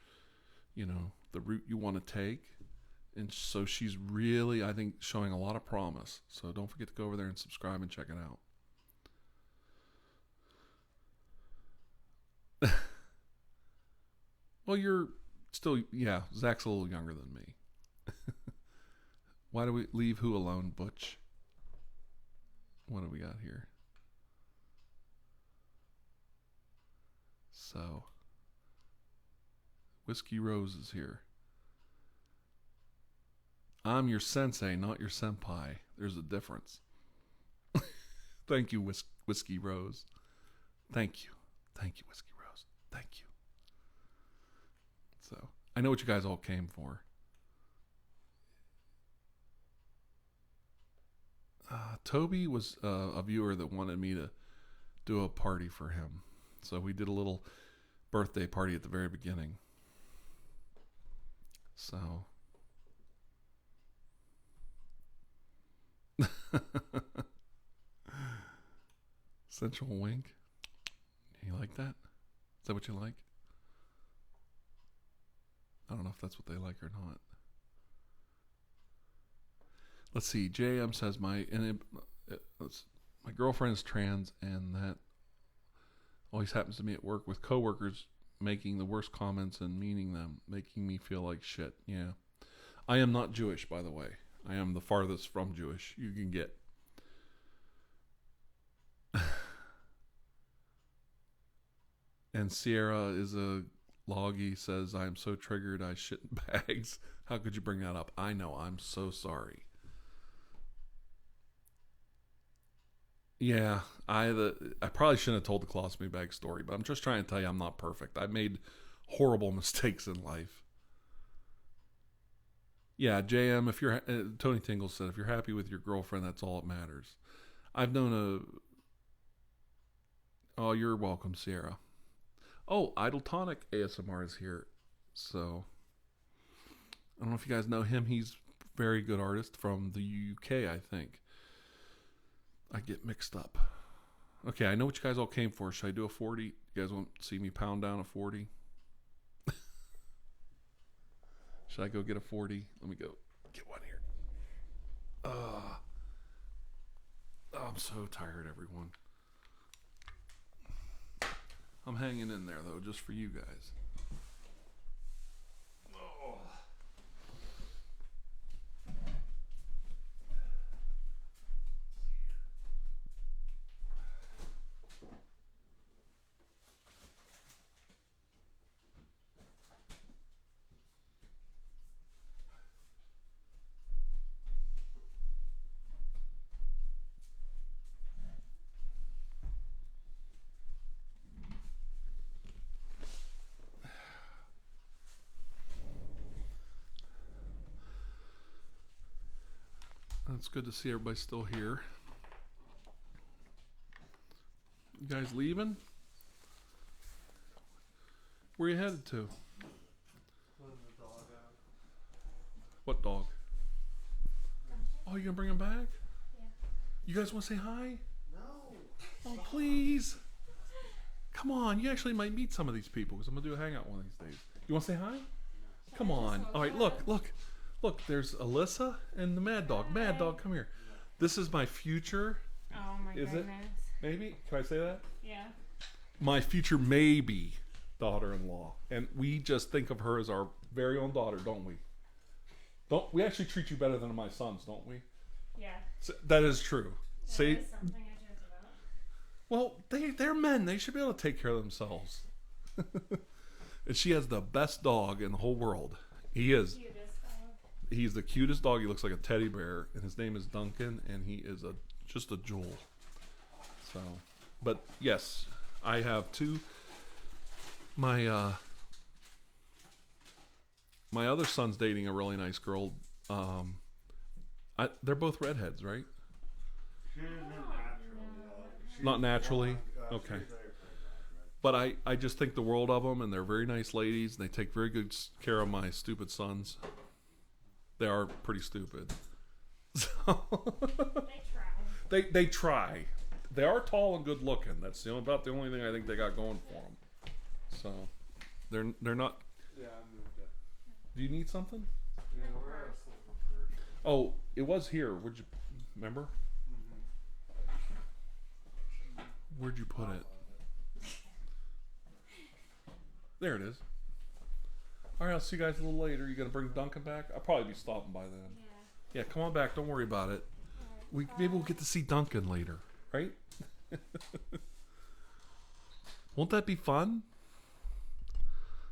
the route you want to take. And so she's really, I think, showing a lot of promise. So don't forget to go over there and subscribe and check it out. Well, you're still, Zach's a little younger than me. Why do we leave who alone, Butch? What do we got here? So, Whiskey Rose is here. I'm your sensei, not your senpai. There's a difference. Thank you, Whiskey Rose. Thank you. Thank you, Whiskey Rose. Thank you. So, I know what you guys all came for. Tobi was a viewer that wanted me to do a party for him. So we did a little birthday party at the very beginning. So sensual wink. You like that? Is that what you like? I don't know if that's what they like or not. Let's see. JM says my girlfriend is trans, and that always happens to me at work with coworkers making the worst comments and meaning them, making me feel like shit. Yeah. I am not Jewish, by the way. I am the farthest from Jewish you can get. And Sierra is a loggy, says, I am so triggered I shit in bags. How could you bring that up? I know. I'm so sorry. Yeah, I probably shouldn't have told the colostomy bag story, but I'm just trying to tell you I'm not perfect. I've made horrible mistakes in life. Yeah, JM, if you're Tony Tingle said, if you're happy with your girlfriend, that's all that matters. I've known Oh, you're welcome, Sierra. Oh, Idle Tonic ASMR is here. So I don't know if you guys know him. He's a very good artist from the UK, I think. I get mixed up. Okay, I know what you guys all came for. Should I do a 40? You guys want to see me pound down a 40? Should I go get a 40? Let me go get one here. I'm so tired, everyone. I'm hanging in there, though, just for you guys. It's good to see everybody still here. You guys leaving? Where are you headed to? Letting the dog out. What dog? Oh, you gonna bring him back? Yeah. You guys want to say hi? No. Oh, please. Come on. You actually might meet some of these people because I'm gonna do a hangout one of these days. You want to say hi? Come on. All right. Look. There's Alyssa and the Mad Dog. Mad Dog, come here. This is my future. Oh my Is goodness. it? Maybe. Can I say that? Yeah. My future maybe daughter-in-law, and we just think of her as our very own daughter, don't we? Don't we actually treat you better than my sons, don't we? Yeah. So, that is true. That Say, is something I joke about. well, they're men. They should be able to take care of themselves. And she has the best dog in the whole world. He is. Cutest dog. He's the cutest dog. He looks like a teddy bear, and his name is Duncan, and he is just a jewel. So, but yes, I have two. My other son's dating a really nice girl. They're both redheads, right? She isn't naturally. Not naturally? Okay. But I just think the world of them, and they're very nice ladies, and they take very good care of my stupid sons. They are pretty stupid. So They try. they try. They are tall and good looking. That's about the only thing I think they got going for them. So they're not. Yeah, I moved it. Do you need something? Yeah, we're at a silver purse. Oh, it was here. Would you remember? Where'd you put it? There it is. All right, I'll see you guys a little later. You gonna bring Duncan back? I'll probably be stopping by then. Yeah. Yeah, come on back. Don't worry about it. Maybe we'll get to see Duncan later, right? Won't that be fun?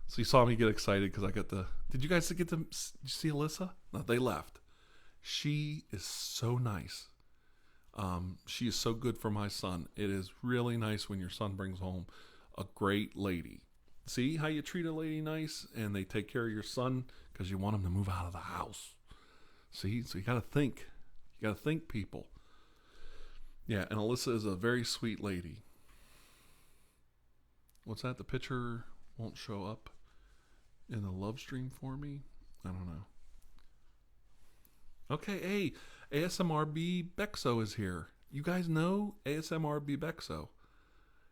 So you saw me get excited because I got the. Did you guys get to? Did you see Alyssa? No, they left. She is so nice. She is so good for my son. It is really nice when your son brings home a great lady. See how you treat a lady nice, and they take care of your son because you want him to move out of the house. See, so you got to think. You got to think, people. Yeah, and Alyssa is a very sweet lady. what's that? The picture won't show up in the love stream for me. I don't know. Okay, hey, ASMRB Bexo is here. You guys know ASMRB Bexo.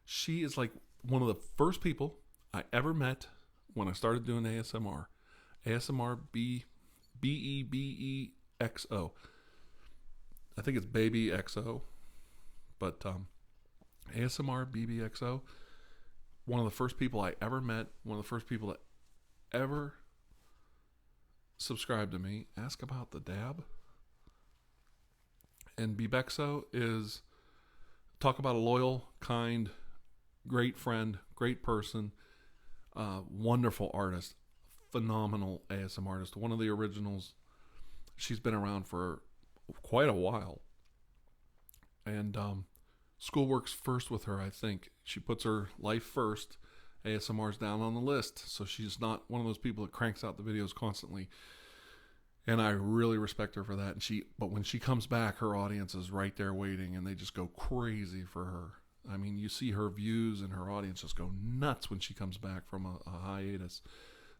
She is like one of the first people I ever met when I started doing ASMR. ASMRB BEBEXO. I think it's Baby XO, but ASMR BBXO. One of the first people I ever met. One of the first people that ever subscribed to me. Ask about the dab. And BBXO is talk about a loyal, kind, great friend, great person, wonderful artist, phenomenal ASMR artist. One of the originals. She's been around for quite a while. And schoolwork's first with her, I think. She puts her life first. ASMR's down on the list. So she's not one of those people that cranks out the videos constantly. And I really respect her for that. But when she comes back, her audience is right there waiting, and they just go crazy for her. I mean, you see her views and her audience just go nuts when she comes back from a hiatus.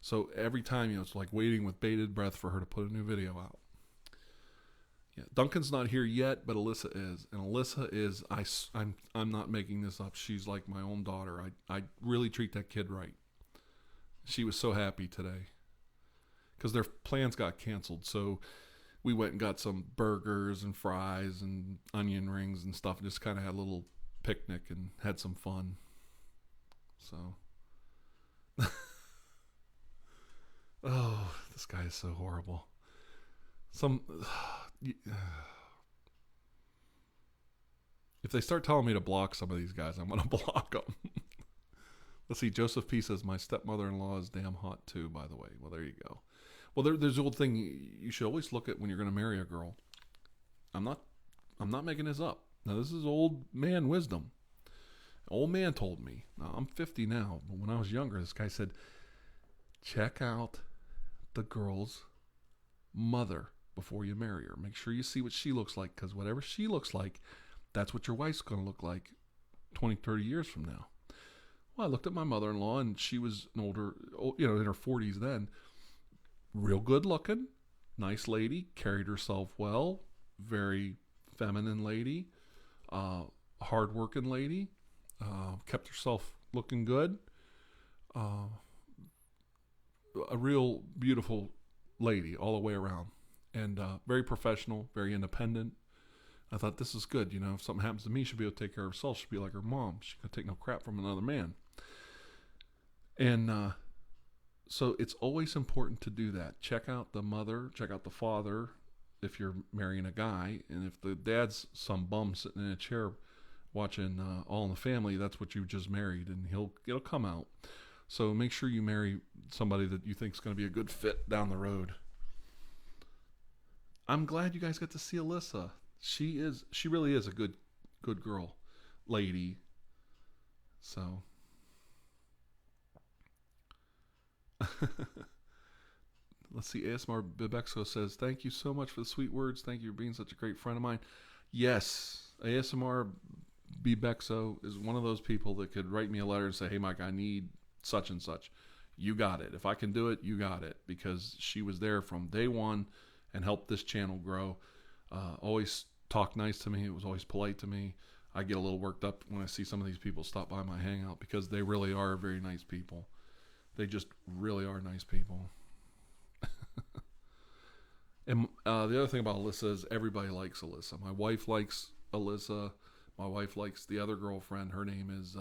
So every time, it's like waiting with bated breath for her to put a new video out. Yeah, Duncan's not here yet, but Alyssa is. And Alyssa is, I'm not making this up. She's like my own daughter. I really treat that kid right. She was so happy today. Because their plans got canceled. So we went and got some burgers and fries and onion rings and stuff. And just kind of had a little picnic and had some fun. So. Oh, this guy is so horrible. If they start telling me to block some of these guys, I'm going to block them. Let's see. Joseph P says, my stepmother-in-law is damn hot too, by the way. Well, there you go. Well, there's the old thing you should always look at when you're going to marry a girl. I'm not making this up. Now, this is old man wisdom. Old man told me. Now, I'm 50 now, but when I was younger, this guy said, check out the girl's mother before you marry her. Make sure you see what she looks like, because whatever she looks like, that's what your wife's going to look like 20, 30 years from now. Well, I looked at my mother-in-law, and she was an older, in her 40s then. Real good looking, nice lady, carried herself well, very feminine lady, hard working lady, kept herself looking good, a real beautiful lady all the way around, and very professional, very independent. I thought, this is good. If something happens to me, she'll be able to take care of herself. She'll be like her mom. She can't take no crap from another man. And so it's always important to do that. Check out the mother, check out the father if you're marrying a guy. And if the dad's some bum sitting in a chair watching All in the Family, that's what you just married, and it'll come out. So make sure you marry somebody that you think is going to be a good fit down the road. I'm glad you guys got to see Alyssa. She really is a good girl, lady. So. Let's see. ASMR Bibexo says, thank you so much for the sweet words. Thank you for being such a great friend of mine. Yes, ASMR Bibexo is one of those people that could write me a letter and say, hey, Mike, I need such and such. You got it. If I can do it, you got it. Because she was there from day one and helped this channel grow. Always talked nice to me. It was always polite to me. I get a little worked up when I see some of these people stop by my hangout, because they really are very nice people. They just really are nice people. And the other thing about Alyssa is everybody likes Alyssa. My wife likes Alyssa. My wife likes the other girlfriend. Her name is,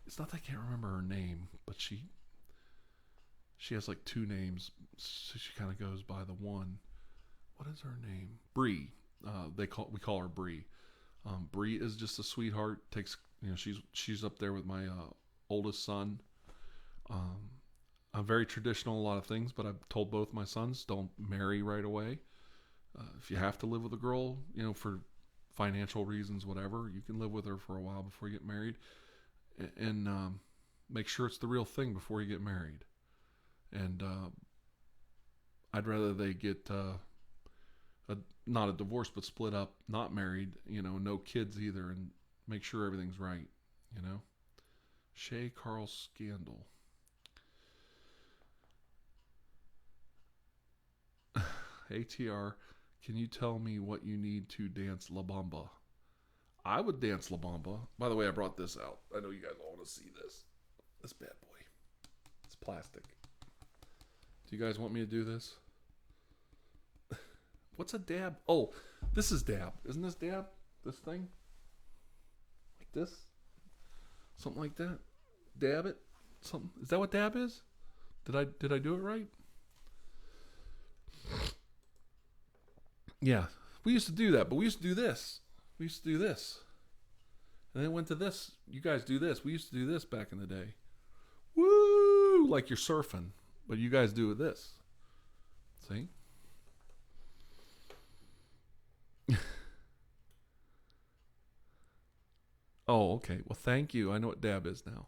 it's not that I can't remember her name, but she has like two names. So she kind of goes by the one. What is her name? Bree. We call her Bree. Bree is just a sweetheart. She's up there with my oldest son. I'm very traditional in a lot of things, but I've told both my sons, don't marry right away. If you have to live with a girl, for financial reasons, whatever, you can live with her for a while before you get married, and make sure it's the real thing before you get married. And I'd rather they get not a divorce, but split up, not married, no kids either, and make sure everything's right. Shay Carl Scandal. ATR, can you tell me what you need to dance La Bamba? I would dance La Bamba. By the way, I brought this out. I know you guys all want to see this. This bad boy. It's plastic. Do you guys want me to do this? What's a dab? Oh, this is dab. Isn't this dab? This thing? Like this? Something like that? Dab it? Something. Is that what dab is? Did I do it right? Yeah. We used to do that, but we used to do this. We used to do this. And then went to this. You guys do this. We used to do this back in the day. Woo! Like you're surfing. But you guys do this. See? Oh, okay. Well, thank you. I know what dab is now.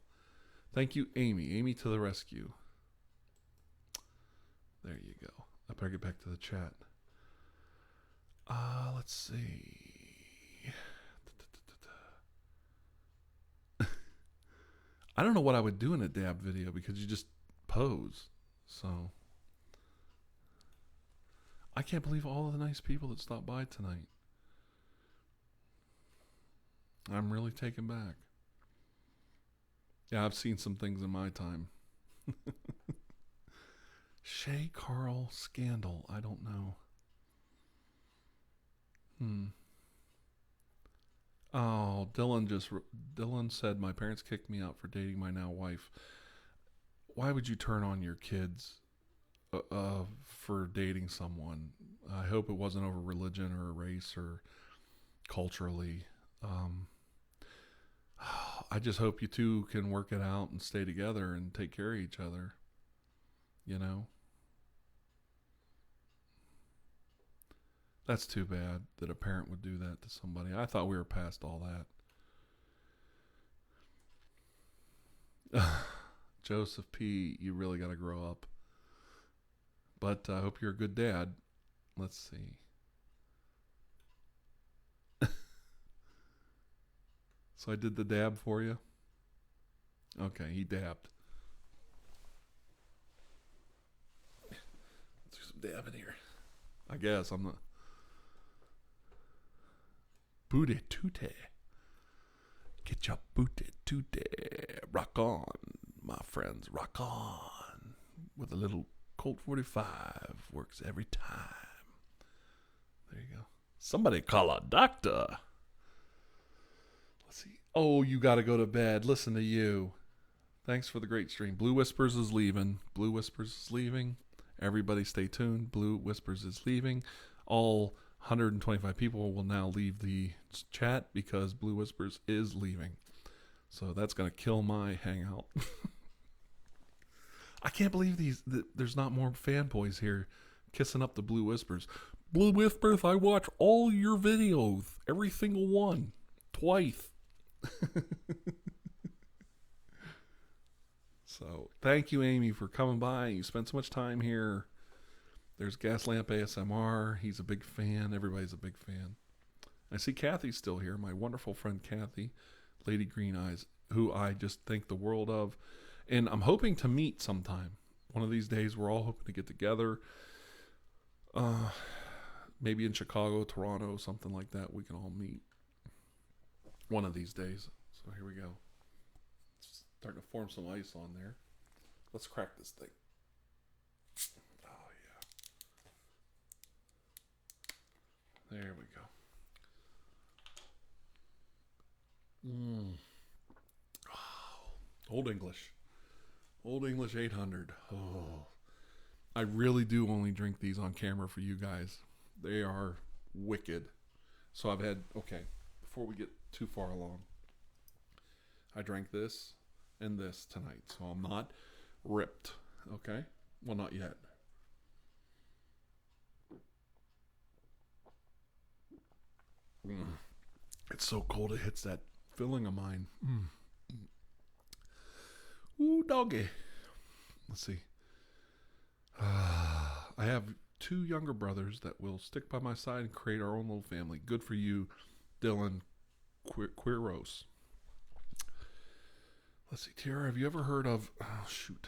Thank you, Amy. Amy to the rescue. There you go. I better get back to the chat. Let's see. I don't know what I would do in a dab video because you just pose. So I can't believe all of the nice people that stopped by tonight. I'm really taken back. Yeah, I've seen some things in my time. Shay Carl Scandal. I don't know. Oh, Dylan said my parents kicked me out for dating my now wife. Why would you turn on your kids for dating someone? I hope it wasn't over religion or race or culturally. I just hope you two can work it out and stay together and take care of each other. You know? That's too bad that a parent would do that to somebody. I thought we were past all that. Joseph P., you really got to grow up. But I hope you're a good dad. Let's see. So I did the dab for you? Okay, he dabbed. Let's do some dabbing here. I guess I'm not. Booty tootie. Get your booty tootie. Rock on, my friends. Rock on. With a little Colt 45. Works every time. There you go. Somebody call a doctor. Let's see. Oh, you got to go to bed. Listen to you. Thanks for the great stream. Blue Whispers is leaving. Blue Whispers is leaving. Everybody stay tuned. Blue Whispers is leaving. All 125 people will now leave the chat because Blue Whispers is leaving. So that's going to kill my hangout. I can't believe there's not more fanboys here kissing up the Blue Whispers. Blue Whispers, I watch all your videos. Every single one. Twice. So thank you, Amy, for coming by. You spent so much time here. There's Gaslamp ASMR. He's a big fan. Everybody's a big fan. I see Kathy's still here. My wonderful friend Kathy, Lady Green Eyes, who I just think the world of. And I'm hoping to meet sometime. One of these days, we're all hoping to get together. Maybe in Chicago, Toronto, something like that. We can all meet one of these days. So here we go. Starting to form some ice on there. Let's crack this thing. Oh, yeah. There we go. Oh, Old English. Old English 800. Oh. I really do only drink these on camera for you guys. They are wicked. So I've had, okay, before we get too far along, I drank this and this tonight, so I'm not ripped, okay? Well, not yet. It's so cold it hits that filling of mine. Ooh, doggy. Let's see. I have 2 younger brothers that will stick by my side and create our own little family. Good for you, Dylan Quiros. Let's see, Tiara, have you ever heard of... Oh, shoot.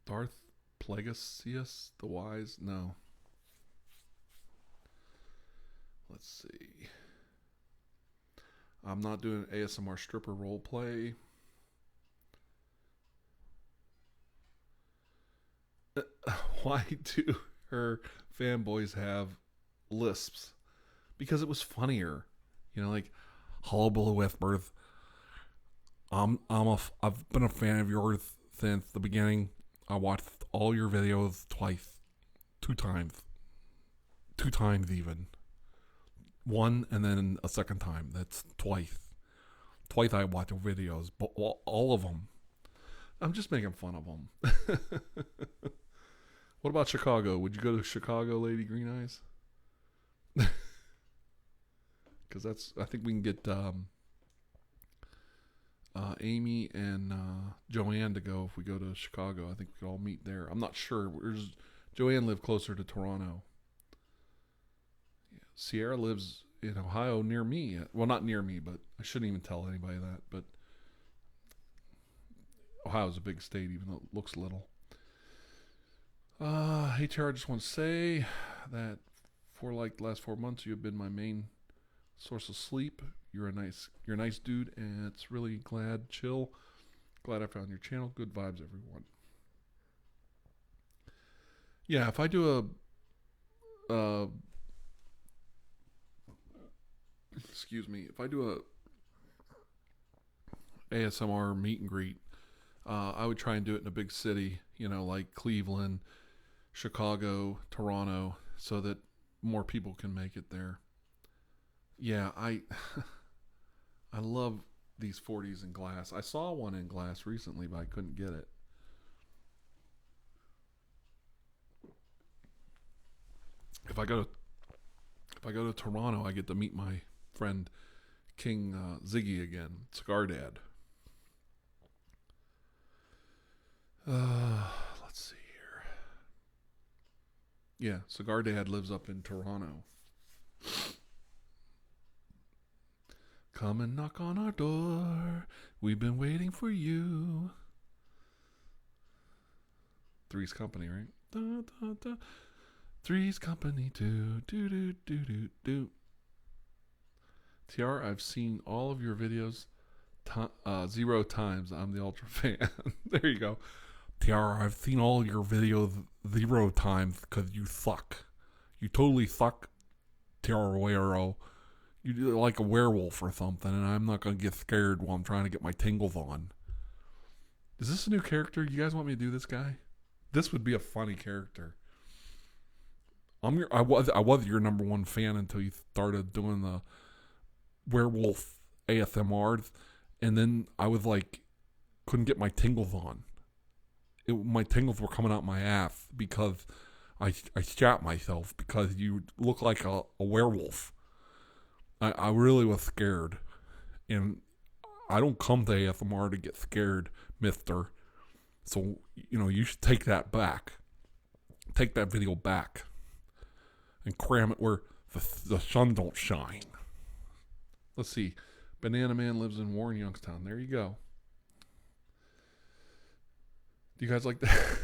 Darth Plagueis the Wise? No. Let's see. I'm not doing ASMR stripper role play. Why do her fanboys have lisps? Because it was funnier. You know, like, hello, Blue Whispers. I've been a fan of yours since the beginning. I watched all your videos twice. 2 times. 2 times even. 1 and then a second time. That's twice. Twice I watch your videos, but all of them. I'm just making fun of them. What about Chicago? Would you go to Chicago, Lady Green Eyes? Because I think we can get Amy and Joanne to go if we go to Chicago. I think we could all meet there. I'm not sure. Joanne lived closer to Toronto. Yeah. Sierra lives in Ohio near me. Well, not near me, but I shouldn't even tell anybody that. But Ohio's a big state, even though it looks little. Hey, Tara, I just want to say that for like the last 4 months, you have been my main source of sleep. You're a nice dude, and it's really glad I found your channel. Good vibes, everyone. Yeah, if I do if I do a ASMR meet and greet, I would try and do it in a big city, you know, like Cleveland, Chicago, Toronto, so that more people can make it there. Yeah, I love these 40s in glass. I saw one in glass recently, but I couldn't get it. If I go to Toronto, I get to meet my friend King Ziggy again, Cigar Dad. Let's see here. Yeah, Cigar Dad lives up in Toronto. Come and knock on our door. We've been waiting for you. Three's Company, right? Da, da, da. Three's Company, do, do, do, do, do, do. TR, I've seen all of your videos 0 times. I'm the ultra fan. There you go. TR, I've seen all your videos 0 times because you suck. You totally suck, TirarADeguello. You're like a werewolf or something, and I'm not going to get scared while I'm trying to get my tingles on. Is this a new character? You guys want me to do this guy? This would be a funny character. I was your number 1 fan until you started doing the werewolf ASMRs, and then I was like, couldn't get my tingles on. My tingles were coming out my ass because I shat myself because you look like a werewolf. I really was scared, and I don't come to ASMR to get scared, mister. So, you know, you should take that back. Take that video back and cram it where the sun don't shine. Let's see. Banana Man lives in Warren, Youngstown. There you go. Do you guys like that?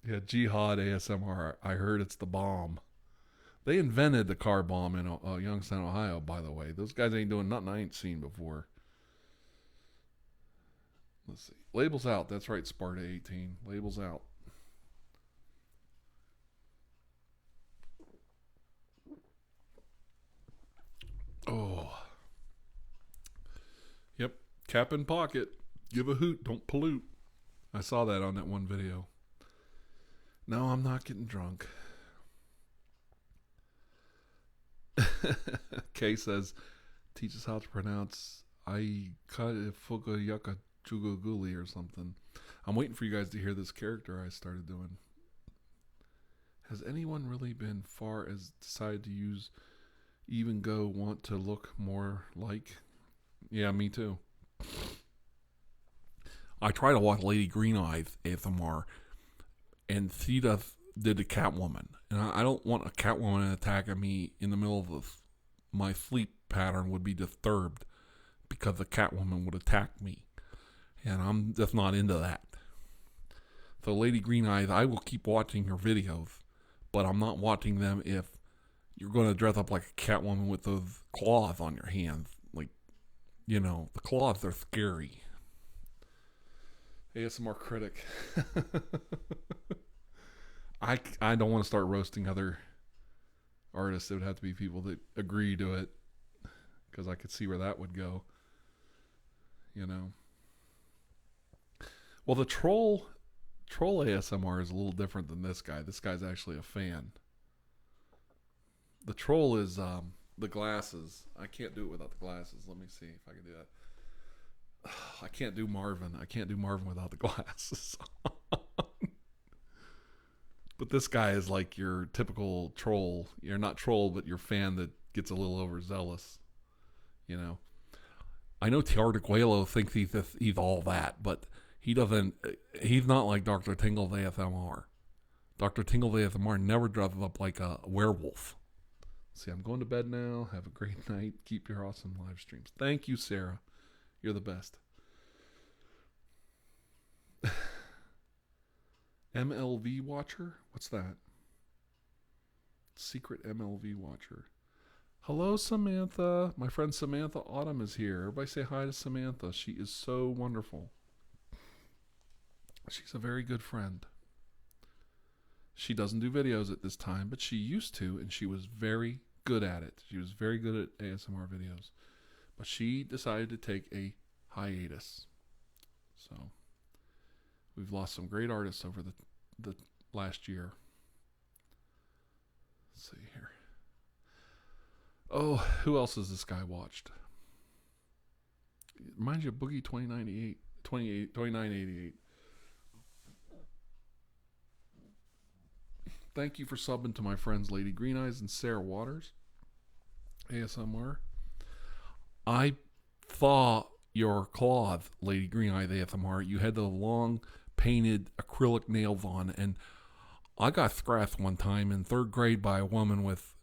Yeah, Jihad ASMR. I heard it's the bomb. They invented the car bomb in Youngstown, Ohio, by the way. Those guys ain't doing nothing I ain't seen before. Let's see. Labels out. That's right, Sparta 18. Labels out. Oh. Yep. Cap in pocket. Give a hoot. Don't pollute. I saw that on that one video. No, I'm not getting drunk. Kay says, teach us how to pronounce Fukuyaka Juguguli or something. I'm waiting for you guys to hear this character I started doing. Has anyone really been far as decided to use even go want to look more like? Yeah, me too. I try to watch Lady Green Eyes ASMR, and she did the Catwoman, and I don't want a Catwoman attacking me in the middle of my sleep pattern would be disturbed because the Catwoman would attack me. And I'm just not into that. So Lady Green Eyes, I will keep watching your videos, but I'm not watching them if you're going to dress up like a Catwoman with those claws on your hands. Like, you know, the claws are scary. ASMR critic. I don't want to start roasting other artists. It would have to be people that agree to it, because I could see where that would go. You know. Well, the troll ASMR is a little different than this guy. This guy's actually a fan. The troll is the glasses. I can't do it without the glasses. Let me see if I can do that. I can't do Marvin. I can't do Marvin without the glasses. But this guy is like your typical troll. You're not troll, but your fan that gets a little overzealous. You know. I know TirarADeguello thinks he's all that, but he doesn't. He's not like Dr. Tingle's ASMR. Dr. Tingle's ASMR never dresses up like a werewolf. See, I'm going to bed now. Have a great night. Keep your awesome live streams. Thank you, Sarah. You're the best. MLV Watcher? What's that? Secret MLV Watcher. Hello, Samantha. My friend Samantha Autumn is here. Everybody say hi to Samantha. She is so wonderful. She's a very good friend. She doesn't do videos at this time, but she used to, and she was very good at it. She was very good at ASMR videos. But she decided to take a hiatus. So, we've lost some great artists over the last year. Let's see here. Oh, who else has this guy watched? It reminds you of Boogie 2988. Thank you for subbing to my friends Lady Green Eyes and Sarah Waters. ASMR. I saw your cloth, Lady Green Eyes ASMR. You had the long painted acrylic nails on, and I got scratched one time in 3rd grade by a woman with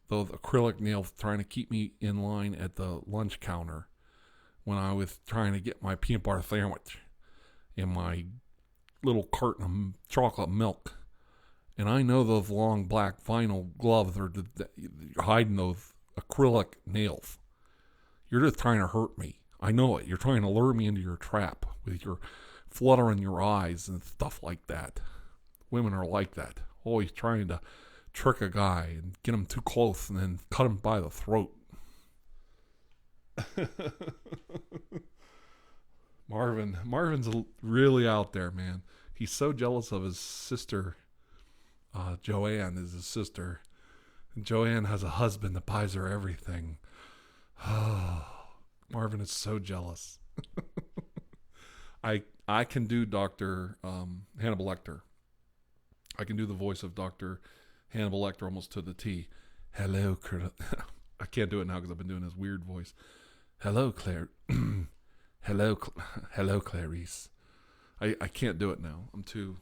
those acrylic nails trying to keep me in line at the lunch counter when I was trying to get my peanut butter sandwich and my little carton of chocolate milk. And I know those long black vinyl gloves are hiding those acrylic nails. You're just trying to hurt me. I know it. You're trying to lure me into your trap with your fluttering your eyes and stuff like that. Women are like that. Always trying to trick a guy and get him too close and then cut him by the throat. Marvin's really out there, man. He's so jealous of his sister. Joanne is his sister. And Joanne has a husband that buys her everything. Oh, Marvin is so jealous. I can do Dr. Hannibal Lecter. I can do the voice of Dr. Hannibal Lecter almost to the T. Hello, I can't do it now because I've been doing his weird voice. Hello, Claire. Hello, Clarice. I can't do it now. I'm too...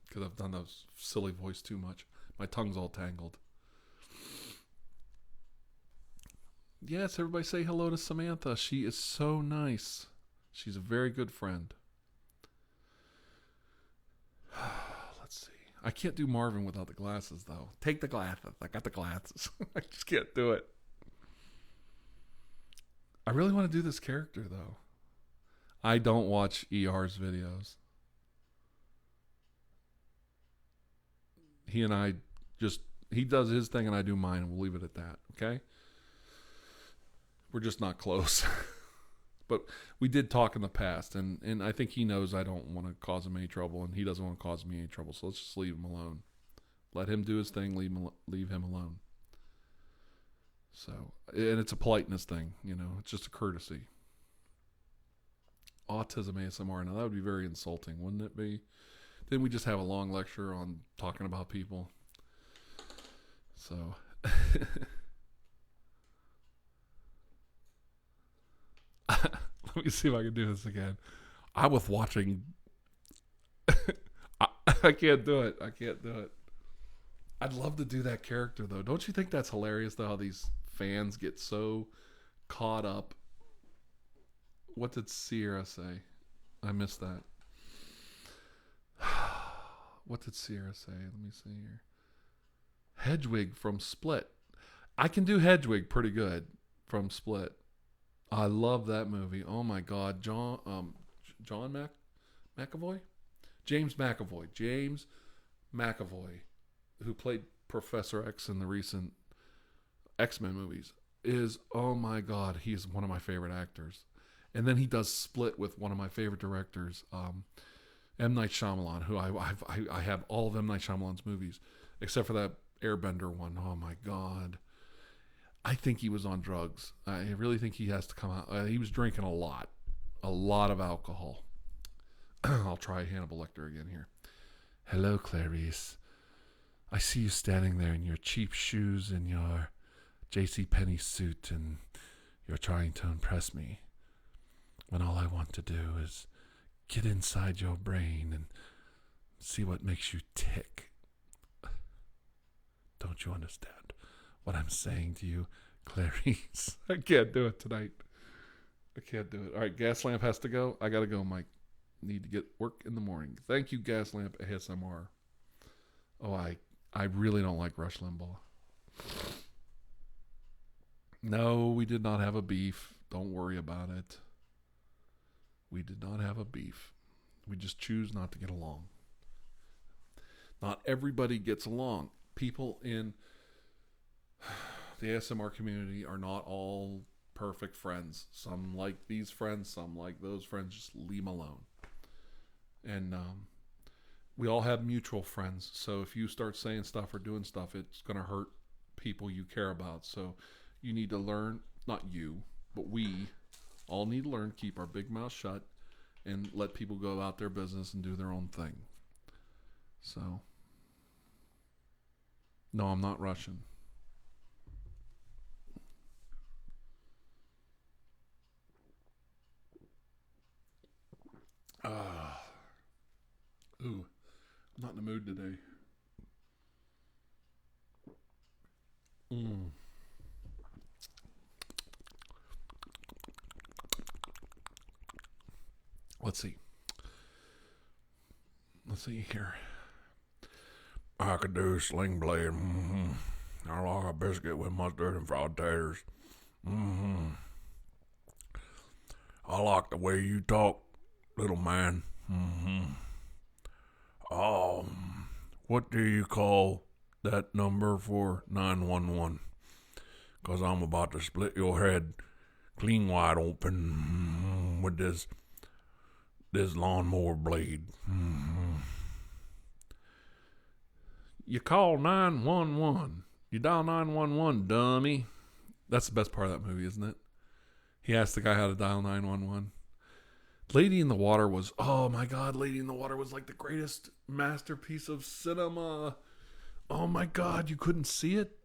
because I've done those silly voice too much. My tongue's all tangled. Yes, everybody say hello to Samantha. She is so nice. She's a very good friend. Let's see. I can't do Marvin without the glasses, though. Take the glasses. I got the glasses. I just can't do it. I really want to do this character, though. I don't watch ER's videos. He and I he does his thing and I do mine, and we'll leave it at that, okay? We're just not close. But we did talk in the past, and I think he knows I don't want to cause him any trouble, and he doesn't want to cause me any trouble, so let's just leave him alone. Let him do his thing, leave him alone. So, and it's a politeness thing, you know, it's just a courtesy. Autism ASMR, now that would be very insulting, wouldn't it be? Then we just have a long lecture on talking about people. So, let me see if I can do this again. I was watching. I can't do it. I can't do it. I'd love to do that character though. Don't you think that's hilarious though? How these fans get so caught up. What did Sierra say? I missed that. What did Sierra say? Let me see here. Hedwig from Split. I can do Hedwig pretty good from Split. I love that movie. Oh my God, John McAvoy, James McAvoy, who played Professor X in the recent X-Men movies, is, oh my God, he's one of my favorite actors. And then he does Split with one of my favorite directors, M. Night Shyamalan, who I have all of M. Night Shyamalan's movies, except for that Airbender one. Oh my God. I think he was on drugs. I really think he has to come out. He was drinking a lot of alcohol. I'll try Hannibal Lecter again here. Hello, Clarice. I see you standing there in your cheap shoes and your J.C. Penney suit, and you're trying to impress me, when all I want to do is get inside your brain and see what makes you tick. Don't you understand what I'm saying to you, Clarice? I can't do it tonight. I can't do it. All right, gas lamp has to go. I got to go, Mike. Need to get work in the morning. Thank you, gas lamp ASMR. Oh, I really don't like Rush Limbaugh. No, we did not have a beef. Don't worry about it. We did not have a beef. We just choose not to get along. Not everybody gets along. People in the ASMR community are not all perfect friends. Some like these friends, some like those friends. Just leave them alone. And we all have mutual friends. So if you start saying stuff or doing stuff, it's going to hurt people you care about. So you need to learn, not you, but we all need to learn, keep our big mouth shut and let people go about their business and do their own thing. So, no, I'm not Russian. Ooh, I'm not in the mood today. Let's see. Let's see here. I could do sling blade. I like a biscuit with mustard and fried taters. I like the way you talk, little man. What do you call that number for 911? Because I'm about to split your head clean wide open with this lawnmower blade. You call 911. You dial 911, dummy. That's the best part of that movie, isn't it? He asked the guy how to dial 911. Lady in the Water was, oh my God, Lady in the Water was like the greatest masterpiece of cinema. Oh my God, you couldn't see it?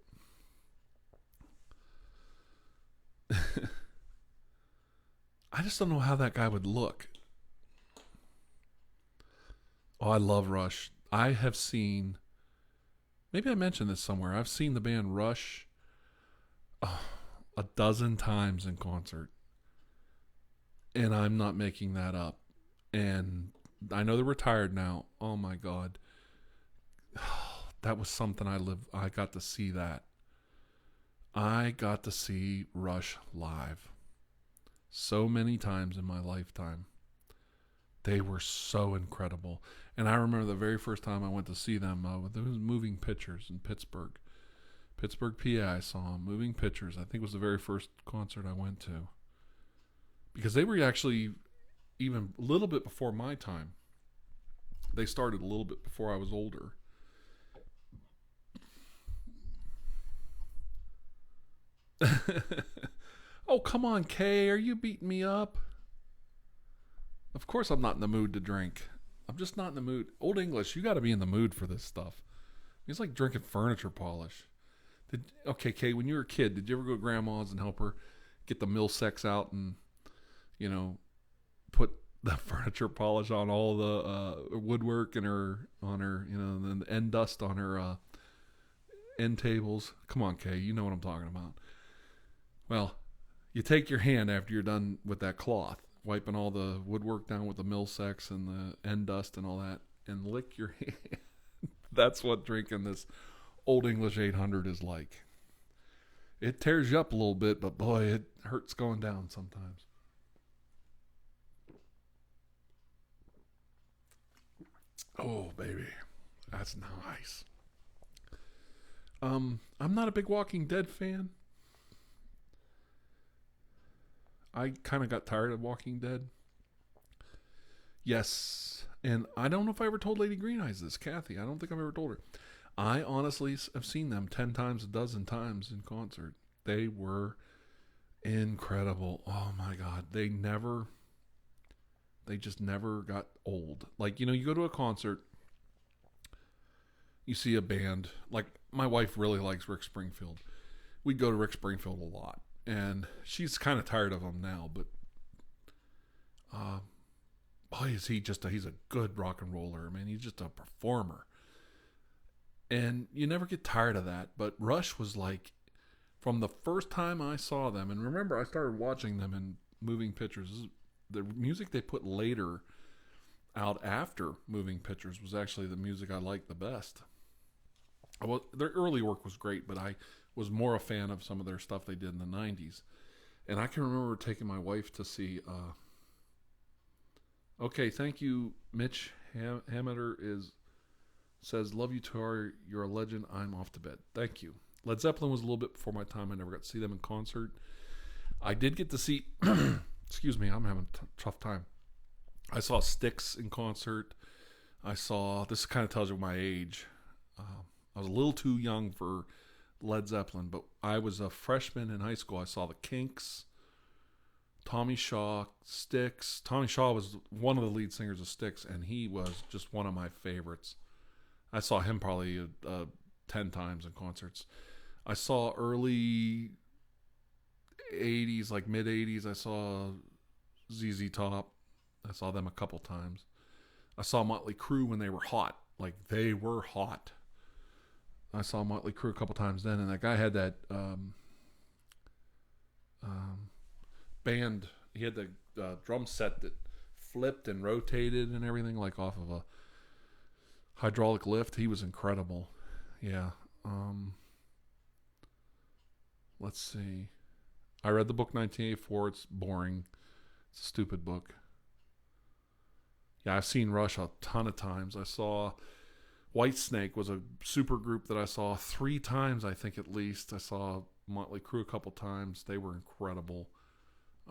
I just don't know how that guy would look. Oh, I love Rush. I have seen, maybe I mentioned this somewhere, I've seen the band Rush a dozen times in concert. And I'm not making that up. And I know they're retired now. Oh my God. That was something I got to see that. I got to see Rush live so many times in my lifetime. They were so incredible. And I remember the very first time I went to see them, there was Moving Pictures in Pittsburgh, PA. I saw them, Moving Pictures. I think it was the very first concert I went to. Because they were actually even a little bit before my time. They started a little bit before I was older. Oh, come on, Kay. Are you beating me up? Of course I'm not in the mood to drink. I'm just not in the mood. Old English, you got to be in the mood for this stuff. It's like drinking furniture polish. Okay, Kay, when you were a kid, did you ever go to Grandma's and help her get the mill sex out and, you know, put the furniture polish on all the woodwork and on her, you know, and the end dust on her end tables. Come on, Kay, you know what I'm talking about. Well, you take your hand after you're done with that cloth, wiping all the woodwork down with the mill sex and the end dust and all that, and lick your hand. That's what drinking this Old English 800 is like. It tears you up a little bit, but boy, it hurts going down sometimes. Oh, baby. That's nice. I'm not a big Walking Dead fan. I kind of got tired of Walking Dead. Yes. And I don't know if I ever told Lady Green Eyes this, Kathy. I don't think I've ever told her. I honestly have seen them 10 times, a dozen times in concert. They were incredible. Oh my God. They just never got old. Like, you go to a concert, you see a band. Like, my wife really likes Rick Springfield. We'd go to Rick Springfield a lot. And she's kind of tired of him now, but boy, is he's a good rock and roller. I mean, he's just a performer. And you never get tired of that. But Rush was like, from the first time I saw them, and remember, I started watching them in moving pictures. The music they put later out after moving pictures was actually the music I liked the best. Well, their early work was great, but I was more a fan of some of their stuff they did in the 90s. And I can remember taking my wife to see... okay, thank you, Mitch Hameter says, love you, Tar. You're a legend. I'm off to bed. Thank you. Led Zeppelin was a little bit before my time. I never got to see them in concert. I did get to see... excuse me, I'm having a tough time. I saw Styx in concert. This kind of tells you my age. I was a little too young for Led Zeppelin, but I was a freshman in high school. I saw the Kinks, Tommy Shaw, Styx. Tommy Shaw was one of the lead singers of Styx, and he was just one of my favorites. I saw him probably 10 times in concerts. I saw early 80s, like mid 80s. I saw ZZ Top. I saw them a couple times. I saw Motley Crue when they were hot. Like, they were hot. I saw Motley Crue a couple times then, and that guy had that band. He had the drum set that flipped and rotated and everything, like off of a hydraulic lift. He was incredible. Yeah. Let's see. I read the book 1984. It's boring. It's a stupid book. Yeah, I've seen Rush a ton of times. I saw Whitesnake was a super group that I saw 3 times, I think at least. I saw Motley Crue a couple times. They were incredible.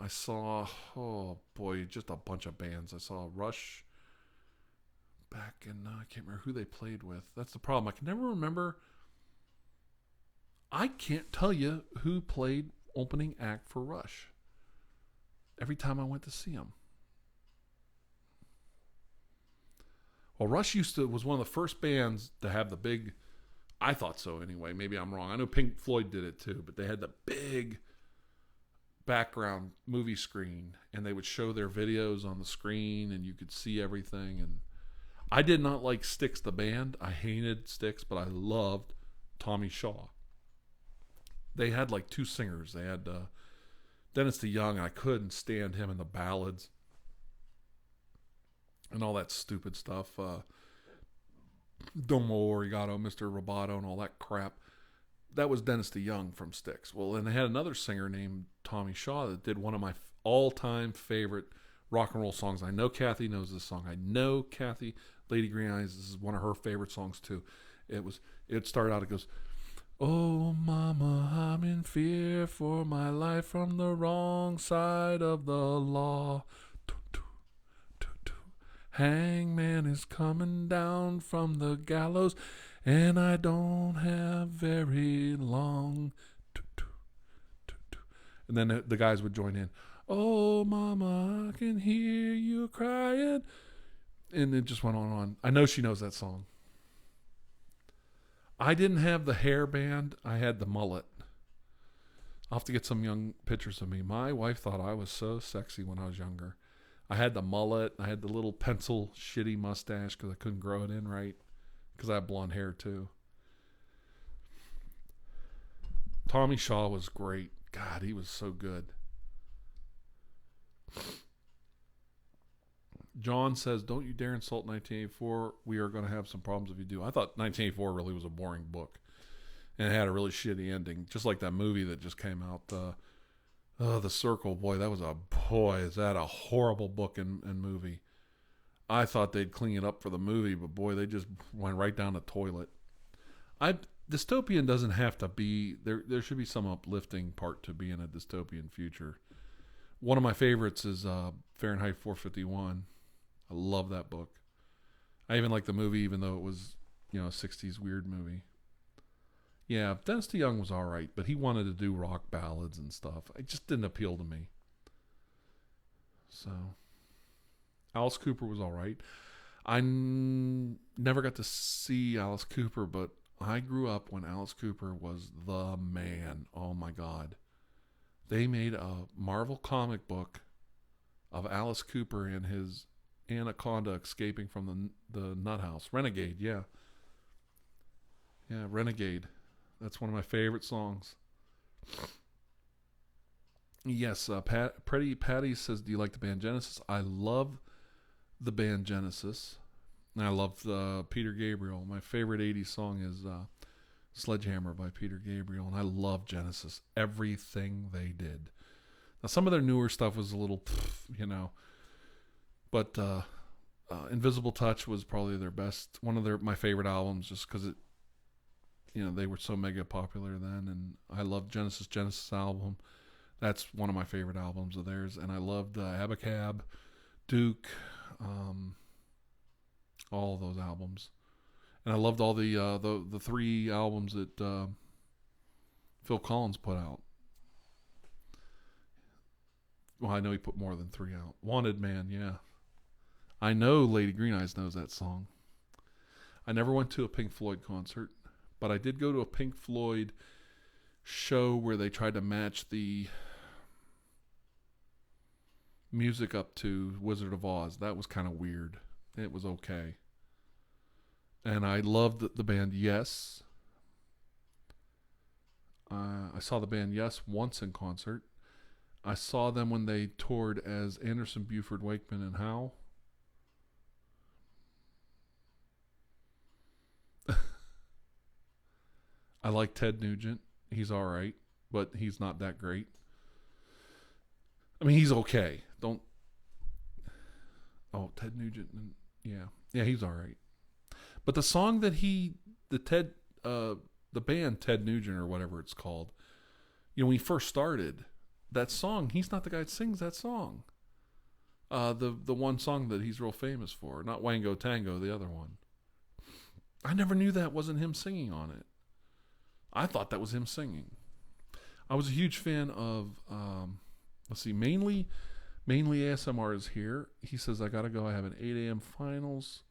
I saw, oh boy, just a bunch of bands. I saw Rush back in, I can't remember who they played with. That's the problem. I can never remember. I can't tell you who played opening act for Rush every time I went to see them. Well, Rush was one of the first bands to have the big, I thought so anyway, maybe I'm wrong. I know Pink Floyd did it too, but they had the big background movie screen, and they would show their videos on the screen, and you could see everything. And I did not like Styx the band. I hated Styx, but I loved Tommy Shaw. They had like 2 singers. They had Dennis DeYoung, and I couldn't stand him in the ballads and all that stupid stuff. Domo Arigato, Mr. Roboto, and all that crap. That was Dennis DeYoung from Styx. Well, and they had another singer named Tommy Shaw that did one of my all-time favorite rock and roll songs. I know Kathy knows this song. I know Kathy, Lady Green Eyes, this is one of her favorite songs too. It started out, it goes, oh, mama, I'm in fear for my life from the wrong side of the law. Hangman is coming down from the gallows, and I don't have very long. And then the guys would join in. Oh, mama, I can hear you crying. And it just went on and on. I know she knows that song. I didn't have the hair band. I had the mullet. I'll have to get some young pictures of me. My wife thought I was so sexy when I was younger. I had the mullet. I had the little pencil shitty mustache because I couldn't grow it in right because I have blonde hair too. Tommy Shaw was great. God, he was so good. John says, don't you dare insult 1984. We are going to have some problems if you do. I thought 1984 really was a boring book. And it had a really shitty ending. Just like that movie that just came out. The Circle. Boy, is that a horrible book and movie. I thought they'd clean it up for the movie, but boy, they just went right down the toilet. Dystopian doesn't have to be... There should be some uplifting part to being a dystopian future. One of my favorites is Fahrenheit 451. I love that book. I even like the movie, even though it was, a 60s weird movie. Yeah, Dennis DeYoung was all right, but he wanted to do rock ballads and stuff. It just didn't appeal to me. So, Alice Cooper was all right. I never got to see Alice Cooper, but I grew up when Alice Cooper was the man. Oh my God. They made a Marvel comic book of Alice Cooper and his anaconda escaping from the nut house. Renegade, yeah. Yeah, Renegade. That's one of my favorite songs. Yes, Pretty Patty says, do you like the band Genesis? I love the band Genesis. And I love Peter Gabriel. My favorite 80s song is Sledgehammer by Peter Gabriel. And I love Genesis. Everything they did. Now, some of their newer stuff was a little, But Invisible Touch was probably their best, one of my favorite albums, just because they were so mega popular then, and I loved Genesis album. That's one of my favorite albums of theirs, and I loved Abacab, Duke, all of those albums, and I loved all the 3 albums that Phil Collins put out. Well, I know he put more than 3 out. Wanted Man, yeah. I know Lady Green Eyes knows that song. I never went to a Pink Floyd concert, but I did go to a Pink Floyd show where they tried to match the music up to Wizard of Oz. That was kind of weird. It was okay. And I loved the band Yes. I saw the band Yes once in concert. I saw them when they toured as Anderson, Buford, Wakeman, and Howe. I like Ted Nugent. He's all right, but he's not that great. I mean, he's okay. Ted Nugent. Yeah, he's all right. But the song that the band Ted Nugent or whatever it's called, when he first started, that song, he's not the guy that sings that song. The one song that he's real famous for, not Wango Tango, the other one. I never knew that wasn't him singing on it. I thought that was him singing. I was a huge fan of, mainly ASMR is here. He says, I gotta go. I have an 8 a.m. finals.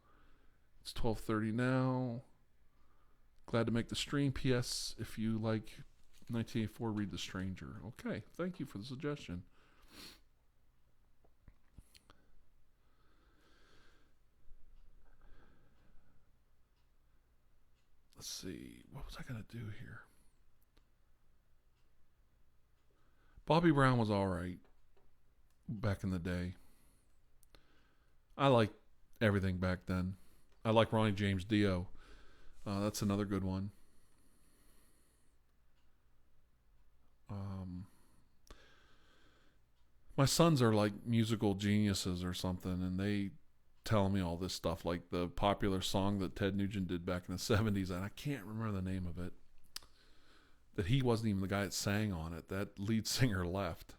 It's 12:30 now. Glad to make the stream. P.S. If you like 1984, read The Stranger. Okay, thank you for the suggestion. Let's see. What was I going to do here? Bobby Brown was all right back in the day. I liked everything back then. I like Ronnie James Dio. That's another good one. My sons are like musical geniuses or something, and they tell me all this stuff, like the popular song that Ted Nugent did back in the 70s, and I can't remember the name of it, that he wasn't even the guy that sang on it. That lead singer left.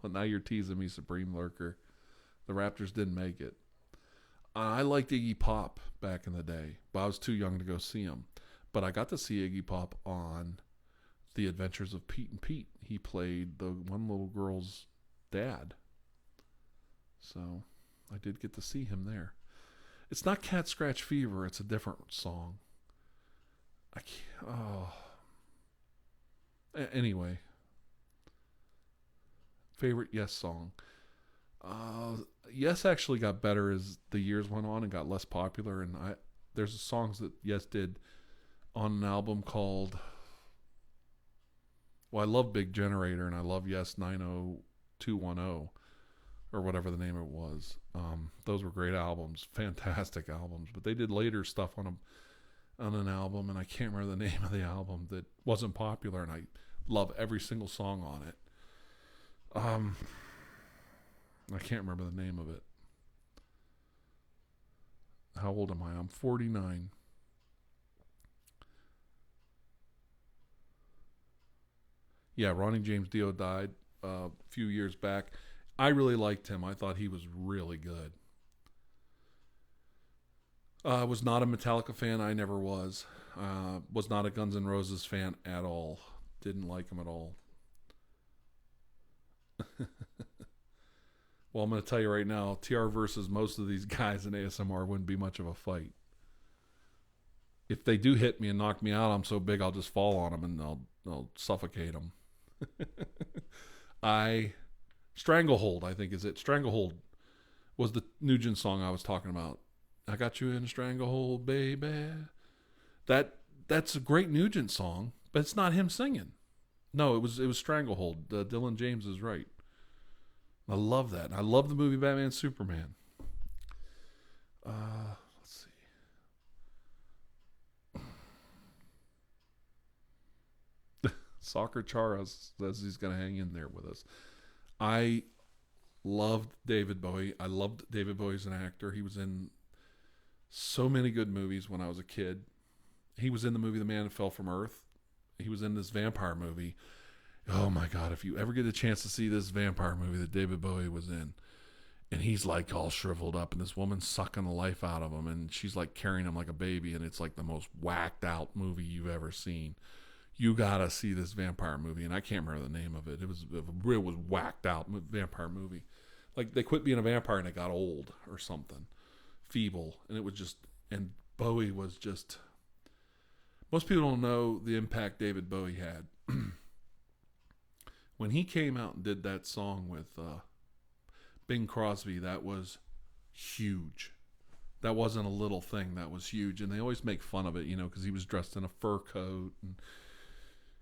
Now you're teasing me, Supreme Lurker. The Raptors didn't make it. I liked Iggy Pop back in the day, but I was too young to go see him. But I got to see Iggy Pop on The Adventures of Pete and Pete. He played the one little girl's dad. So I did get to see him there. It's not Cat Scratch Fever. It's a different song. I can't. Oh. Anyway. Favorite Yes song. Yes actually got better as the years went on and got less popular, and there's songs that Yes did on an album called. Well, I love Big Generator and I love Yes 90210 or whatever the name of it was. Those were great albums, fantastic albums. But they did later stuff on an album, and I can't remember the name of the album that wasn't popular, and I love every single song on it. I can't remember the name of it. How old am I? I'm 49. Yeah, Ronnie James Dio died a few years back. I really liked him. I thought he was really good. I was not a Metallica fan. I never was. Was not a Guns N' Roses fan at all. Didn't like him at all. Well, I'm going to tell you right now, TR versus most of these guys in ASMR wouldn't be much of a fight. If they do hit me and knock me out, I'm so big I'll just fall on them and I'll suffocate them. Stranglehold, I think is it. Stranglehold was the Nugent song I was talking about. I got you in a stranglehold, baby. That's a great Nugent song, but it's not him singing. No, it was Stranglehold. Dylan James is right. I love that. I love the movie Batman Superman. Let's see. Soccer Chara says he's going to hang in there with us. I loved David Bowie. I loved David Bowie as an actor. He was in so many good movies when I was a kid. He was in the movie The Man Who Fell from Earth. He was in this vampire movie. Oh my God, if you ever get a chance to see this vampire movie that David Bowie was in, and he's like all shriveled up, and this woman's sucking the life out of him, and she's like carrying him like a baby, and it's like the most whacked out movie you've ever seen. You gotta see this vampire movie, and I can't remember the name of it. It was whacked out vampire movie. Like they quit being a vampire and it got old or something, feeble, and it was just. And Bowie was just. Most people don't know the impact David Bowie had. When he came out and did that song with Bing Crosby, that was huge. That wasn't a little thing. That was huge. And they always make fun of it, because he was dressed in a fur coat and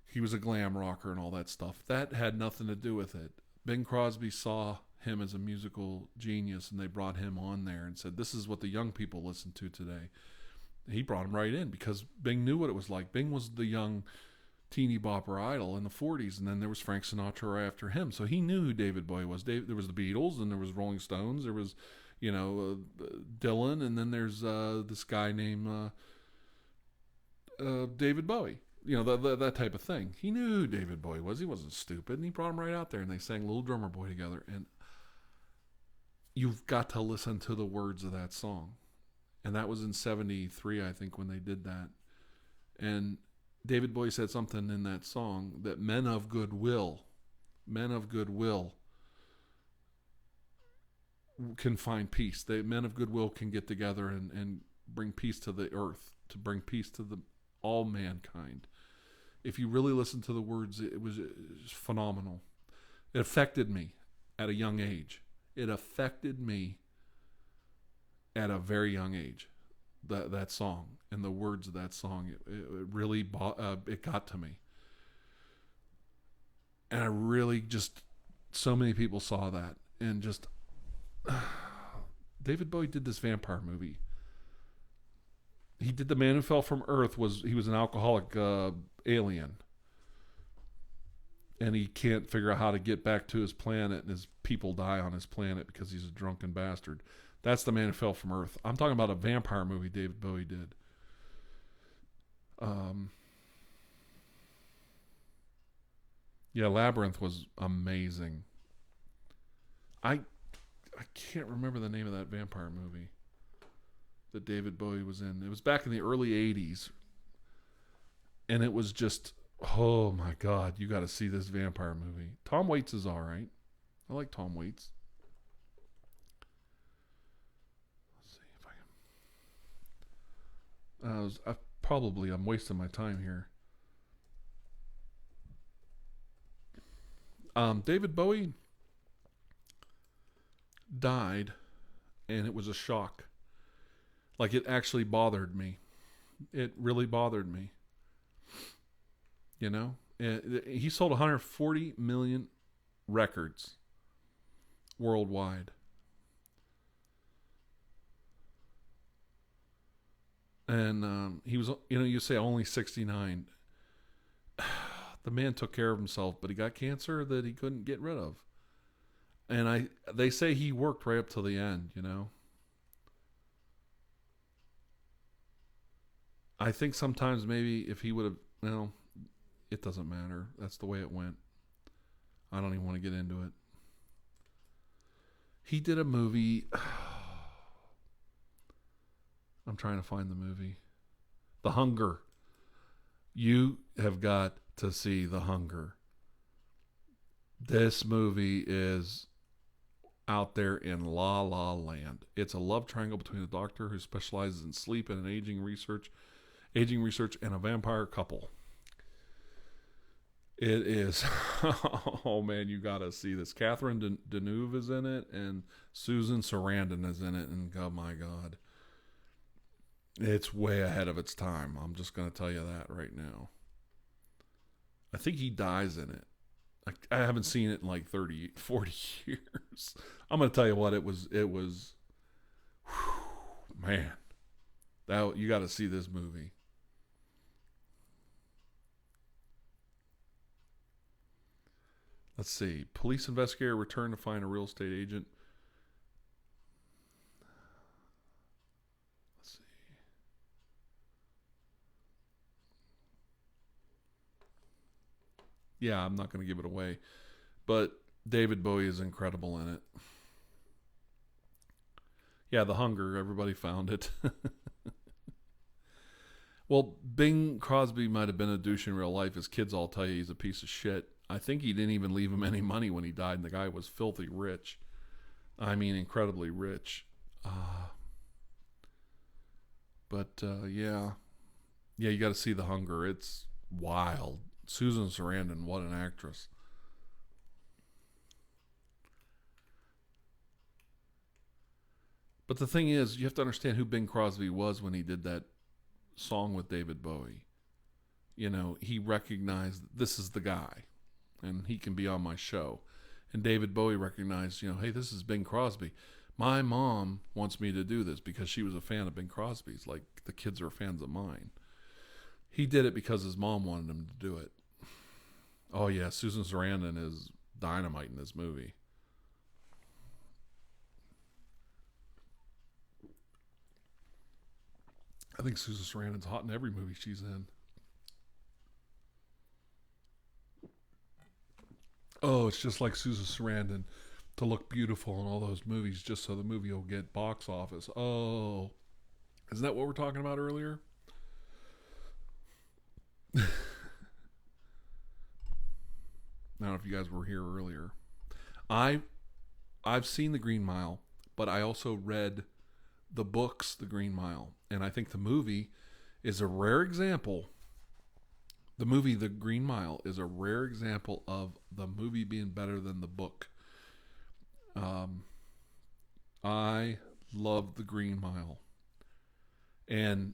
he was a glam rocker and all that stuff. That had nothing to do with it. Bing Crosby saw him as a musical genius, and they brought him on there and said, this is what the young people listen to today. He brought him right in because Bing knew what it was like. Bing was the young teeny bopper idol in the 40s, and then there was Frank Sinatra right after him. So he knew who David Bowie was. There was the Beatles, and there was Rolling Stones. There was, Dylan, and then there's this guy named David Bowie. That type of thing. He knew who David Bowie was. He wasn't stupid, and he brought him right out there, and they sang Little Drummer Boy together. And you've got to listen to the words of that song. And that was in 73, I think, when they did that. And David Bowie said something in that song that men of goodwill can find peace. Men of goodwill can get together and bring peace to the earth, to bring peace to all mankind. If you really listen to the words, it was phenomenal. It affected me at a young age. It affected me at a very young age. That song and the words of that song, it really it got to me. And I really just, so many people saw that, and just David Bowie did this vampire movie. He did The Man Who Fell from Earth. He was an alcoholic alien, and he can't figure out how to get back to his planet, and his people die on his planet because he's a drunken bastard. That's The Man Who Fell from Earth. I'm talking about a vampire movie David Bowie did. Labyrinth was amazing. I can't remember the name of that vampire movie that David Bowie was in. It was back in the early 80s. And it was just, oh my God, you got to see this vampire movie. Tom Waits is all right. I like Tom Waits. I'm wasting my time here. David Bowie died, and it was a shock. Like, it actually bothered me. It really bothered me. You know? He sold 140 million records worldwide. And he was, you say only 69. The man took care of himself, but he got cancer that he couldn't get rid of. And they say he worked right up till the end, I think sometimes maybe if he would have, it doesn't matter. That's the way it went. I don't even want to get into it. He did a movie. I'm trying to find the movie. The Hunger. You have got to see The Hunger. This movie is out there in La La Land. It's a love triangle between a doctor who specializes in sleep and aging research, and a vampire couple. It is. Oh man, you gotta see this. Catherine Deneuve is in it, and Susan Sarandon is in it, and oh my god, it's way ahead of its time. I'm just gonna tell you that right now. I think he dies in it. I haven't seen it in like 30, 40 years. I'm gonna tell you what, it was. Man, that you got to see this movie. Let's see. Police investigator returned to find a real estate agent. Let's see. Yeah, I'm not going to give it away. But David Bowie is incredible in it. Yeah, The Hunger. Everybody found it. Well, Bing Crosby might have been a douche in real life. His kids all tell you he's a piece of shit. I think he didn't even leave him any money when he died, and the guy was filthy rich. I mean, incredibly rich. Yeah, you got to see The Hunger. It's wild. Susan Sarandon, what an actress. But the thing is, you have to understand who Bing Crosby was when he did that song with David Bowie. He recognized this is the guy, and he can be on my show. And David Bowie recognized, hey, this is Bing Crosby. My mom wants me to do this because she was a fan of Bing Crosby's. Like, the kids are fans of mine. He did it because his mom wanted him to do it. Oh, yeah, Susan Sarandon is dynamite in this movie. I think Susan Sarandon's hot in every movie she's in. Oh, it's just like Susan Sarandon to look beautiful in all those movies just so the movie will get box office. Oh, isn't that what we're talking about earlier? I don't know if you guys were here earlier. I've seen The Green Mile, but I also read the books, The Green Mile, and I think the movie is a rare example. The movie The Green Mile is a rare example of the movie being better than the book. I love The Green Mile. And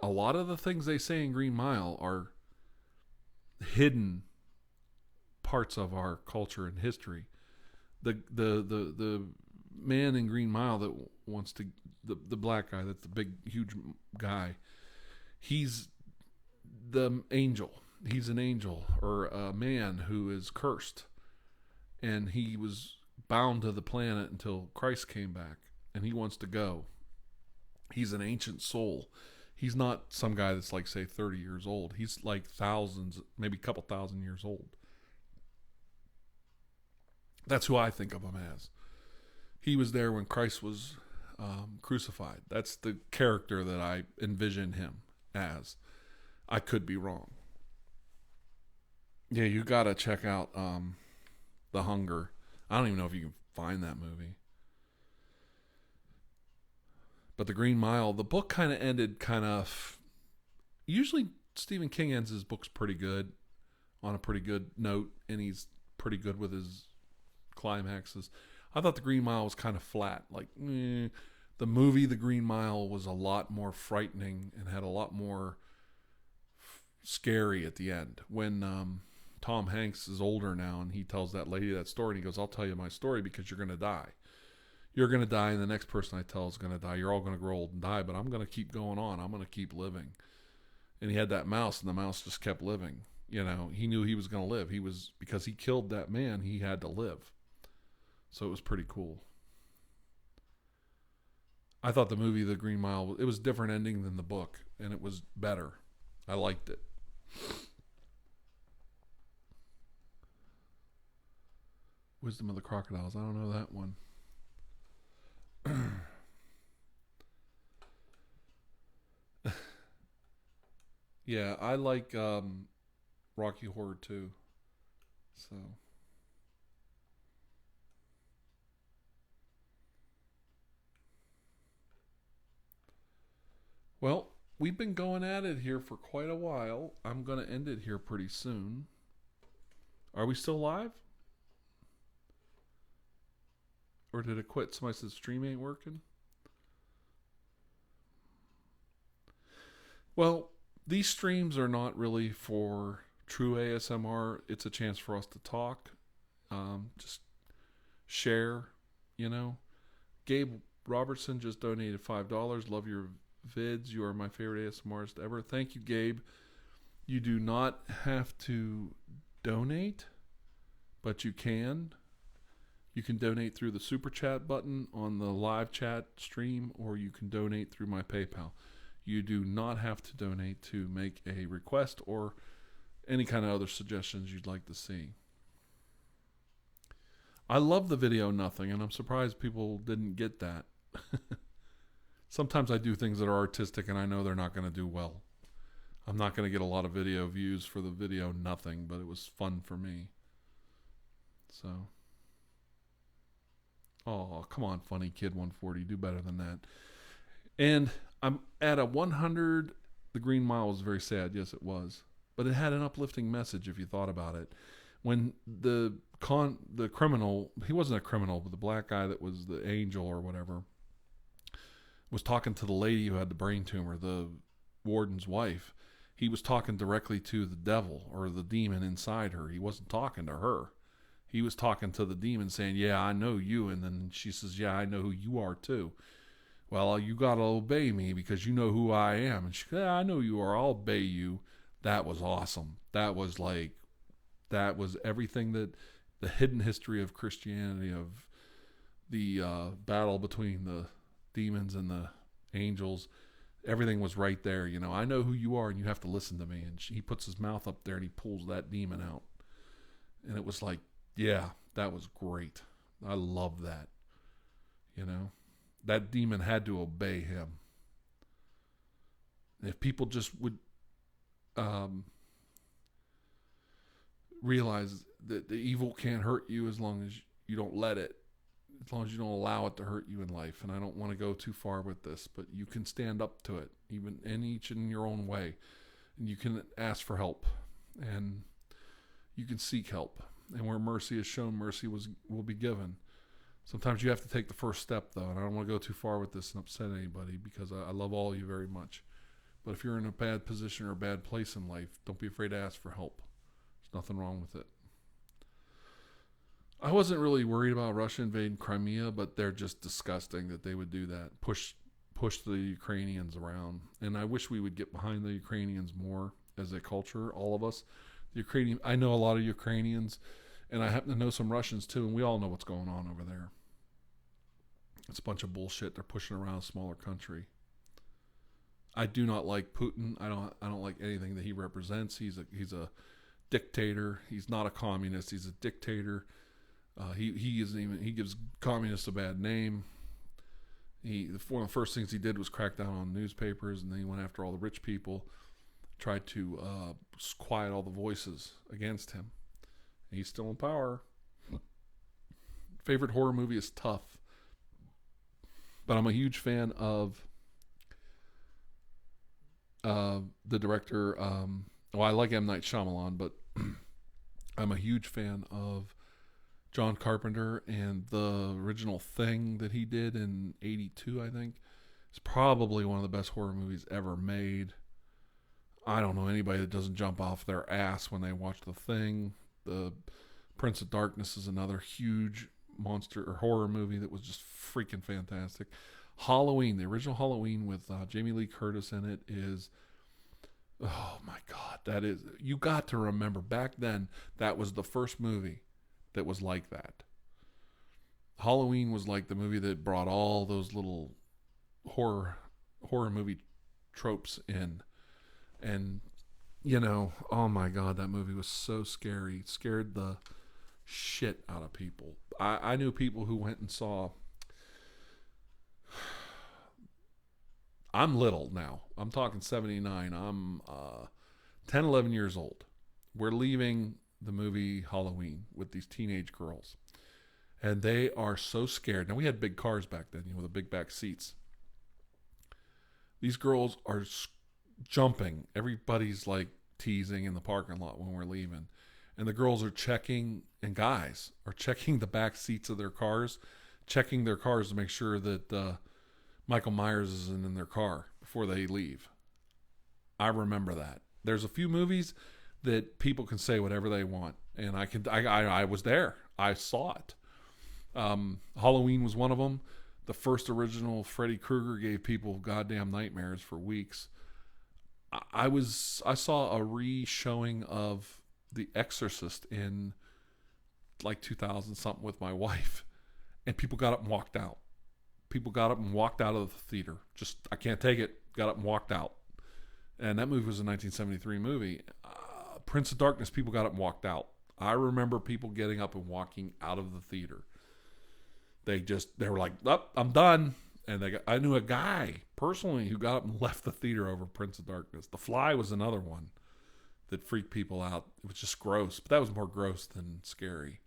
a lot of the things they say in Green Mile are hidden parts of our culture and history. The man in Green Mile that wants to, the black guy, that's the big, huge guy, he's the angel. He's an angel, or a man who is cursed. And he was bound to the planet until Christ came back. And he wants to go. He's an ancient soul. He's not some guy that's like, say, 30 years old. He's like thousands, maybe a couple thousand years old. That's who I think of him as. He was there when Christ was crucified. That's the character that I envision him as. I could be wrong. Yeah, you got to check out The Hunger. I don't even know if you can find that movie. But The Green Mile, the book kind of ended usually Stephen King ends his books pretty good, on a pretty good note, and he's pretty good with his climaxes. I thought The Green Mile was kind of flat. Like, The movie The Green Mile was a lot more frightening and had a lot more scary at the end. When Tom Hanks is older now and he tells that lady that story and he goes, I'll tell you my story because you're going to die. You're going to die and the next person I tell is going to die. You're all going to grow old and die, but I'm going to keep going on. I'm going to keep living. And he had that mouse and the mouse just kept living. You know, he knew he was going to live. Because he killed that man, he had to live. So it was pretty cool. I thought the movie The Green Mile, it was a different ending than the book, and it was better. I liked it. Wisdom of the Crocodiles. I don't know that one. Yeah, I like Rocky Horror too. So. Well, we've been going at it here for quite a while. I'm going to end it here pretty soon. Are we still live? Or did it quit? Somebody said stream ain't working. Well, these streams are not really for true ASMR. It's a chance for us to talk. Just share, you know. Gabe Robertson just donated $5. Love your vids. You are my favorite ASMRist ever. Thank you, Gabe. You do not have to donate, but you can. You can donate through the super chat button on the live chat stream, or you can donate through my PayPal. You do not have to donate to make a request or any kind of other suggestions you'd like to see. I love the video nothing, and I'm surprised people didn't get that. Sometimes I do things that are artistic and I know they're not going to do well. I'm not going to get a lot of video views for the video nothing, but it was fun for me. So, oh, come on, funny kid 140, do better than that. And I'm at a 100. The Green Mile was very sad. Yes, it was. But it had an uplifting message if you thought about it. When the criminal, he wasn't a criminal, but the black guy that was the angel or whatever, was talking to the lady who had the brain tumor, the warden's wife. He was talking directly to the devil or the demon inside her. He wasn't talking to her. He was talking to the demon saying, yeah, I know you. And then she says, yeah, I know who you are too. Well, you got to obey me because you know who I am. And she goes, yeah, I know you are. I'll obey you. That was awesome. That was everything that the hidden history of Christianity, of the battle between the demons and the angels, everything was right there. You know, I know who you are and you have to listen to me. And he puts his mouth up there and he pulls that demon out. And it was like, yeah, that was great. I love that. You know, that demon had to obey him. If people just would realize that the evil can't hurt you as long as you don't let it, as long as you don't allow it to hurt you in life. And I don't want to go too far with this, but you can stand up to it, even each in your own way. And you can ask for help, and you can seek help. And where mercy is shown, mercy will be given. Sometimes you have to take the first step, though, and I don't want to go too far with this and upset anybody, because I love all of you very much. But if you're in a bad position or a bad place in life, don't be afraid to ask for help. There's nothing wrong with it. I wasn't really worried about Russia invading Crimea, but they're just disgusting that they would do that. Push the Ukrainians around. And I wish we would get behind the Ukrainians more as a culture, all of us. I know a lot of Ukrainians, and I happen to know some Russians too, and we all know what's going on over there. It's a bunch of bullshit. They're pushing around a smaller country. I do not like Putin. I don't like anything that he represents. He's a dictator. He's not a communist. He's a dictator. He gives communists a bad name. One of the first things he did was crack down on newspapers, and then he went after all the rich people, tried to quiet all the voices against him. He's still in power. Favorite horror movie is tough, but I'm a huge fan of the director. I like M. Night Shyamalan, but I'm a huge fan of John Carpenter, and the original Thing that he did in '82, I think, is probably one of the best horror movies ever made. I don't know anybody that doesn't jump off their ass when they watch The Thing. The Prince of Darkness is another huge monster or horror movie that was just freaking fantastic. Halloween, the original Halloween with Jamie Lee Curtis in it is, oh my God, that is, you got to remember back then that was the first movie that was like that. Halloween was like the movie that brought all those little horror movie tropes in. And, you know, oh my God, that movie was so scary. It scared the shit out of people. I knew people who went and saw. I'm little now. I'm talking 79. I'm 10, 11 years old. We're leaving the movie Halloween with these teenage girls. And they are so scared. Now, we had big cars back then, the big back seats. These girls are jumping. Everybody's like teasing in the parking lot when we're leaving. And the girls are checking, and guys are checking the back seats of their cars, checking their cars to make sure that Michael Myers isn't in their car before they leave. I remember that. There's a few movies that people can say whatever they want, and I was there. I saw it. Halloween was one of them. The first original Freddy Krueger gave people goddamn nightmares for weeks. I saw a re-showing of The Exorcist in like 2000 something with my wife, and people got up and walked out. People got up and walked out of the theater. Just, I can't take it. Got up and walked out. And that movie was a 1973 movie. Prince of Darkness, people got up and walked out. I remember people getting up and walking out of the theater. They were like, oh, I'm done. And I knew a guy personally who got up and left the theater over Prince of Darkness. The Fly was another one that freaked people out. It was just gross, but that was more gross than scary.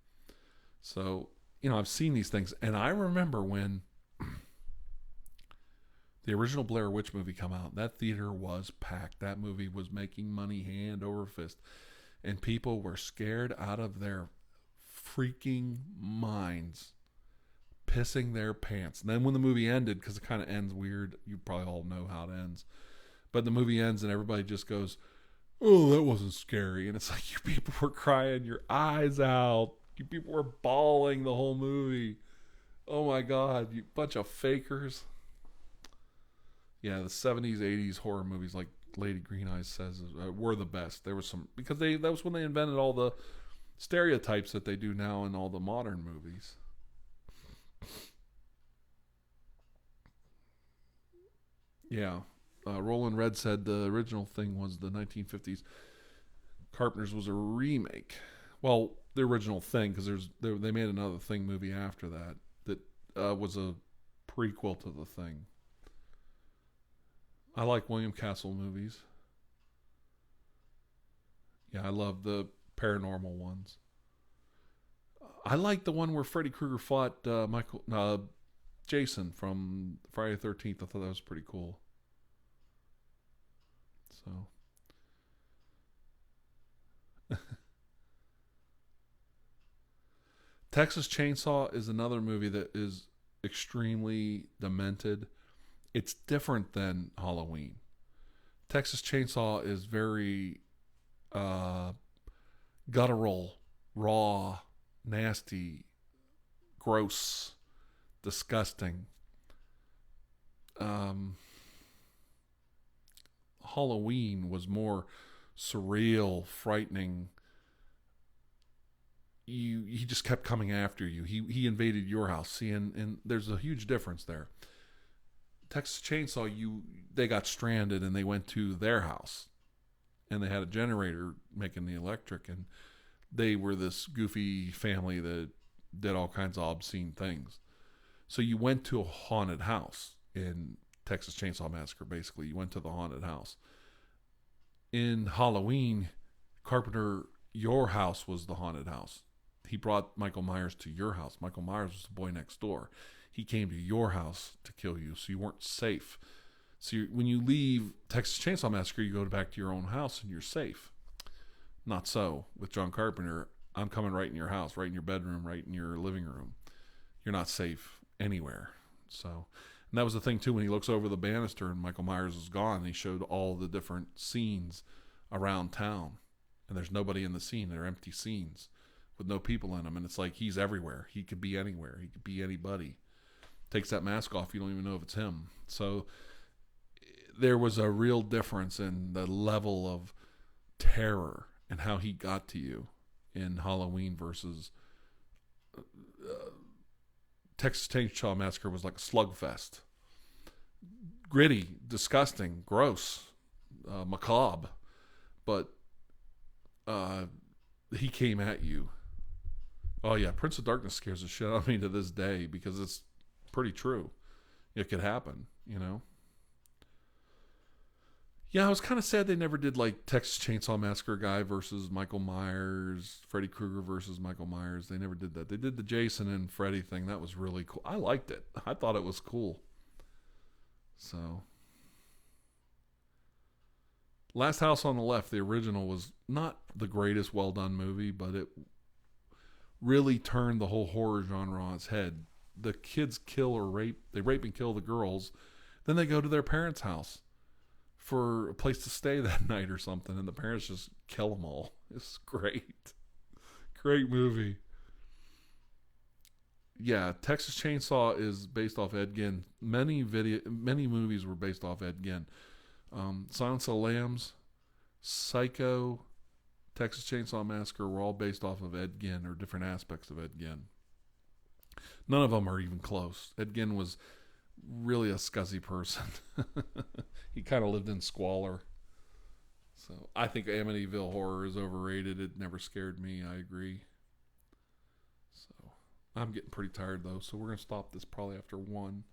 So, I've seen these things, and I remember when the original Blair Witch movie came out, that theater was packed. That movie was making money hand over fist, and people were scared out of their freaking minds, pissing their pants. And then when the movie ended, because it kind of ends weird, you probably all know how it ends, but the movie ends and everybody just goes, oh, that wasn't scary. And it's like, you people were crying your eyes out. You people were bawling the whole movie. Oh my God, you bunch of fakers. Yeah, the 70s, 80s horror movies, like Lady Green Eyes says, were the best. There was some, because that was when they invented all the stereotypes that they do now in all the modern movies. Yeah. Roland Red said the original thing was the 1950s. Carpenter's was a remake. Well, the original Thing, because they made another Thing movie after that was a prequel to the Thing. I like William Castle movies. Yeah, I love the paranormal ones. I like the one where Freddy Krueger fought Jason from Friday the 13th. I thought that was pretty cool. So, Texas Chainsaw is another movie that is extremely demented. It's different than Halloween. Texas Chainsaw is very guttural, raw, nasty, gross, disgusting. Halloween was more surreal, frightening. He just kept coming after you. He invaded your house. See, and there's a huge difference there. Texas Chainsaw, they got stranded and they went to their house, and they had a generator making the electric, and they were this goofy family that did all kinds of obscene things. So you went to a haunted house in Texas Chainsaw Massacre. Basically, you went to the haunted house. In Halloween, Carpenter, your house was the haunted house. He brought Michael Myers to your house. Michael Myers was the boy next door. He came to your house to kill you, so you weren't safe. So when you leave Texas Chainsaw Massacre, you go back to your own house and you're safe. Not so with John Carpenter. I'm coming right in your house, right in your bedroom, right in your living room. You're not safe anywhere. So, and that was the thing too, when he looks over the banister and Michael Myers is gone, they showed all the different scenes around town. And there's nobody in the scene. They're empty scenes with no people in them. And it's like he's everywhere. He could be anywhere. He could be anybody. Takes that mask off, you don't even know if it's him. So there was a real difference in the level of terror and how he got to you in Halloween versus Texas Chainsaw Massacre was like a slugfest. Gritty, disgusting, gross, macabre. But he came at you. Oh yeah, Prince of Darkness scares the shit out of me to this day because it's pretty true. It could happen, you know. Yeah, I was kind of sad they never did like Texas Chainsaw Massacre guy versus Michael Myers, Freddy Krueger versus Michael Myers. They never did that. They did the Jason and Freddy thing. That was really cool. I liked it. I thought it was cool. So, Last House on the Left, the original, was not the greatest well done movie, but it really turned the whole horror genre on its head. The kids kill or rape, they rape and kill the girls, then they go to their parents' house for a place to stay that night or something, and the parents just kill them all. It's great. Great movie. Yeah, Texas Chainsaw is based off Ed Gein. Many movies were based off Ed Gein. Silence of the Lambs, Psycho, Texas Chainsaw Massacre were all based off of Ed Gein or different aspects of Ed Gein. None of them are even close. Ed Gein was really a scuzzy person. He kind of lived in squalor. So I think Amityville Horror is overrated. It never scared me. I agree. So I'm getting pretty tired though. So we're going to stop this probably after 1.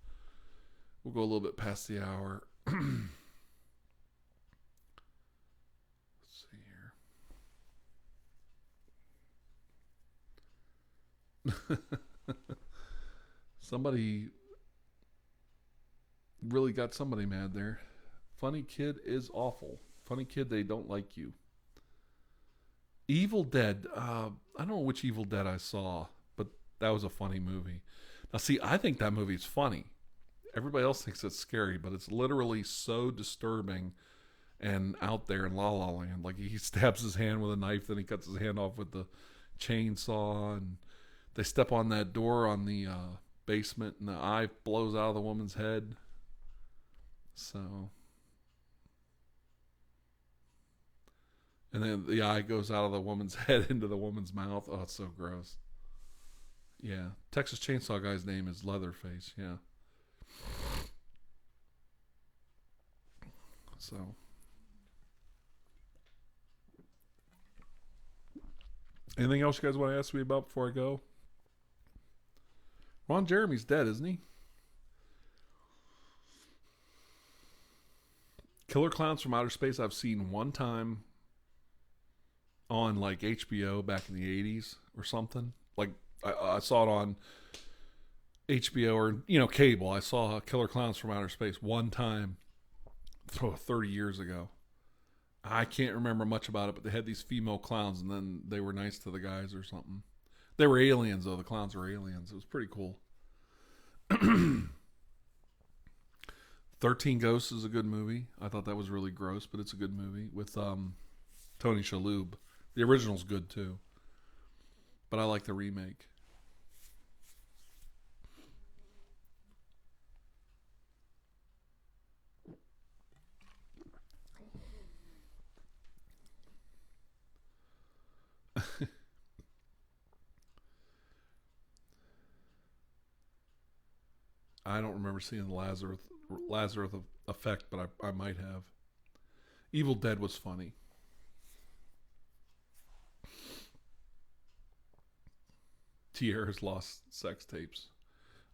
We'll go a little bit past the hour. Let's see here. Somebody really got somebody mad there. Funny Kid is awful. Funny Kid, they don't like you. Evil Dead. I don't know which Evil Dead I saw, but that was a funny movie. Now, see, I think that movie's funny. Everybody else thinks it's scary, but it's literally so disturbing and out there in La La Land. Like, he stabs his hand with a knife, then he cuts his hand off with the chainsaw, and they step on that door on the basement, and the eye blows out of the woman's head. So, and then the eye goes out of the woman's head into the woman's mouth. Oh, it's so gross. Yeah. Texas Chainsaw guy's name is Leatherface. Yeah. So, anything else you guys want to ask me about before I go? Ron Jeremy's dead, isn't he? Killer Clowns from Outer Space I've seen one time on like HBO back in the 80s or something. Like I saw it on HBO or, you know, cable. I saw Killer Clowns from Outer Space one time 30 years ago. I can't remember much about it, but they had these female clowns and then they were nice to the guys or something. They were aliens though. The clowns were aliens. It was pretty cool. 13 Ghosts is a good movie. I thought that was really gross, but it's a good movie with Tony Shalhoub. The original's good too, but I like the remake. I don't remember seeing the Lazarus Effect, but I might have. Evil Dead was funny. Tierra's lost sex tapes.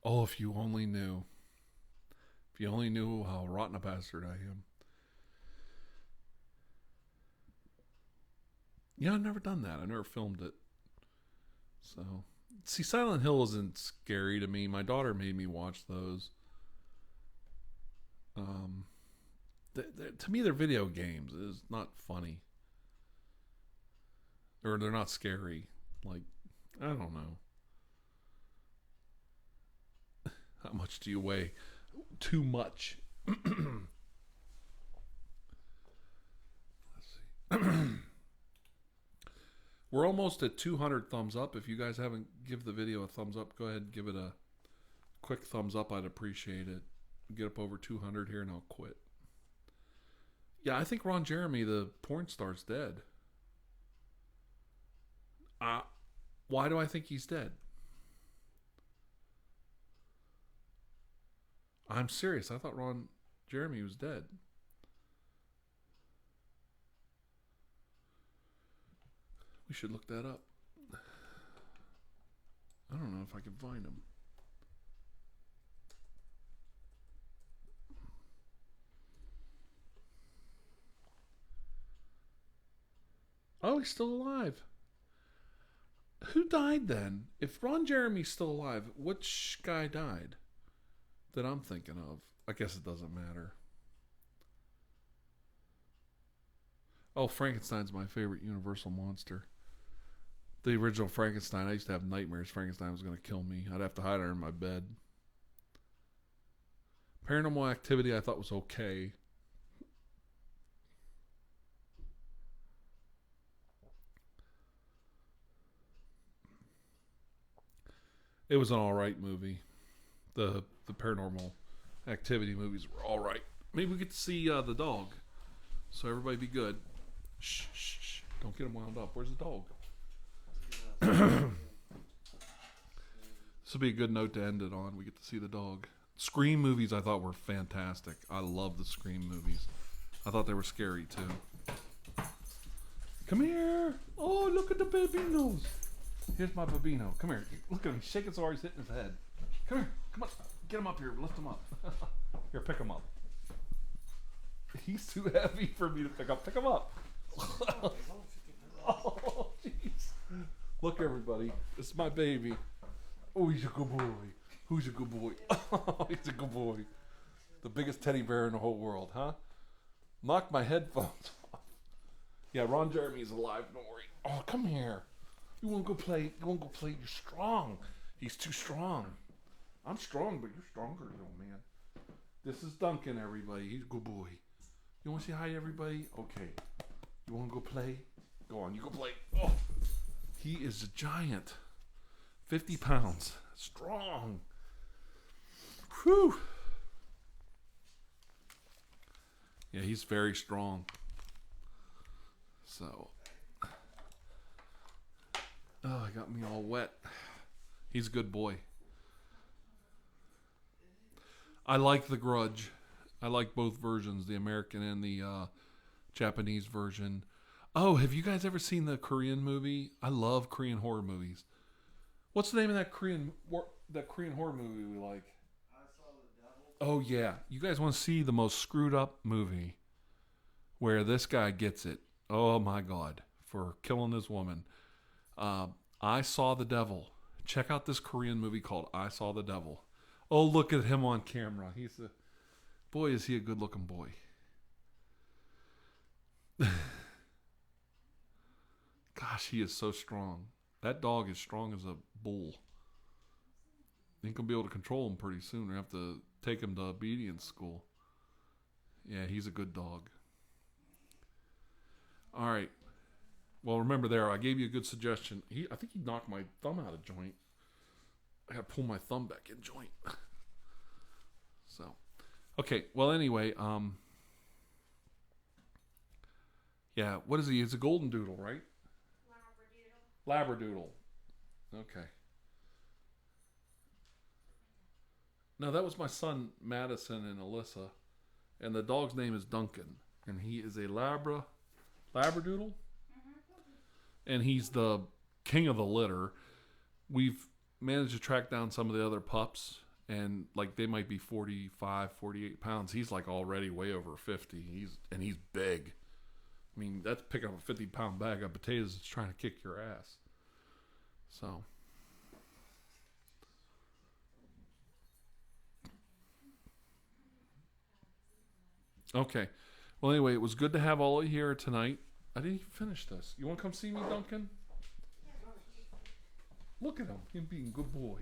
Oh, if you only knew. If you only knew how rotten a bastard I am. Yeah, I've never done that. I never filmed it. So, see, Silent Hill isn't scary to me. My daughter made me watch those. To me, they're video games. It's not funny. Or they're not scary. Like, I don't know. How much do you weigh? Too much. Let's see. We're almost at 200 thumbs up. If you guys haven't give the video a thumbs up, go ahead and give it a quick thumbs up. I'd appreciate it. Get up over 200 here and I'll quit. Yeah, I think Ron Jeremy, the porn star's dead. Why do I think he's dead? I'm serious. I thought Ron Jeremy was dead. We should look that up. I don't know if I can find him. Oh, he's still alive. Who died then? If Ron Jeremy's still alive, which guy died that I'm thinking of? I guess it doesn't matter. Oh, Frankenstein's my favorite Universal monster. The original Frankenstein, I used to have nightmares Frankenstein was going to kill me. I'd have to hide her in my bed. Paranormal Activity I thought was okay. It was an alright movie. The Paranormal Activity movies were alright. Maybe we get to see the dog. So everybody be good. Shh, shh, shh. Don't get him wound up. Where's the dog? This will be a good note to end it on. We get to see the dog. Scream movies I thought were fantastic. I love the Scream movies. I thought they were scary too. Come here. Oh, look at the babinos. Here's my babino. Come here. Look at him. He's shaking so hard he's hitting his head. Come here. Come on. Get him up here. Lift him up. Here, pick him up. He's too heavy for me to pick up. Pick him up. Oh, jeez. Look, everybody. This is my baby. Oh, he's a good boy. Who's a good boy? Oh, he's a good boy. The biggest teddy bear in the whole world, huh? Knocked my headphones off. Yeah, Ron Jeremy's alive. Don't worry. Oh, come here. You want to go play? You want to go play? You're strong. He's too strong. I'm strong, but you're stronger, little man. This is Duncan, everybody. He's a good boy. You want to say hi to everybody? Okay. You want to go play? Go on, you go play. Oh, he is a giant. 50 pounds. Strong. Whew. Yeah, he's very strong. So. Oh, it got me all wet. He's a good boy. I like The Grudge. I like both versions, the American and the Japanese version. Oh, have you guys ever seen the Korean movie? I love Korean horror movies. What's the name of that Korean horror movie we like? I Saw the Devil. Oh, yeah. You guys want to see the most screwed up movie where this guy gets it. Oh, my God. For killing this woman. I Saw the Devil. Check out this Korean movie called I Saw the Devil. Oh, look at him on camera. Boy, is he a good-looking boy. Gosh, he is so strong. That dog is strong as a bull. Ain't gonna be able to control him pretty soon. We have to take him to obedience school. Yeah, he's a good dog. All right. Well, remember there, I gave you a good suggestion. I think he knocked my thumb out of joint. I gotta pull my thumb back in joint. So, okay. Well, anyway, yeah. What is he? It's a golden doodle, right? Labradoodle. Okay. Now that was my son Madison and Alyssa, and the dog's name is Duncan, and he is a Labradoodle, and he's the king of the litter. We've managed to track down some of the other pups, and like they might be 45, 48 pounds. He's like already way over 50. He's big. I mean, that's picking up a 50-pound bag of potatoes that's trying to kick your ass. So. Okay. Well, anyway, it was good to have all of you here tonight. I didn't even finish this. You want to come see me, Duncan? Look at him. Him being a good boy.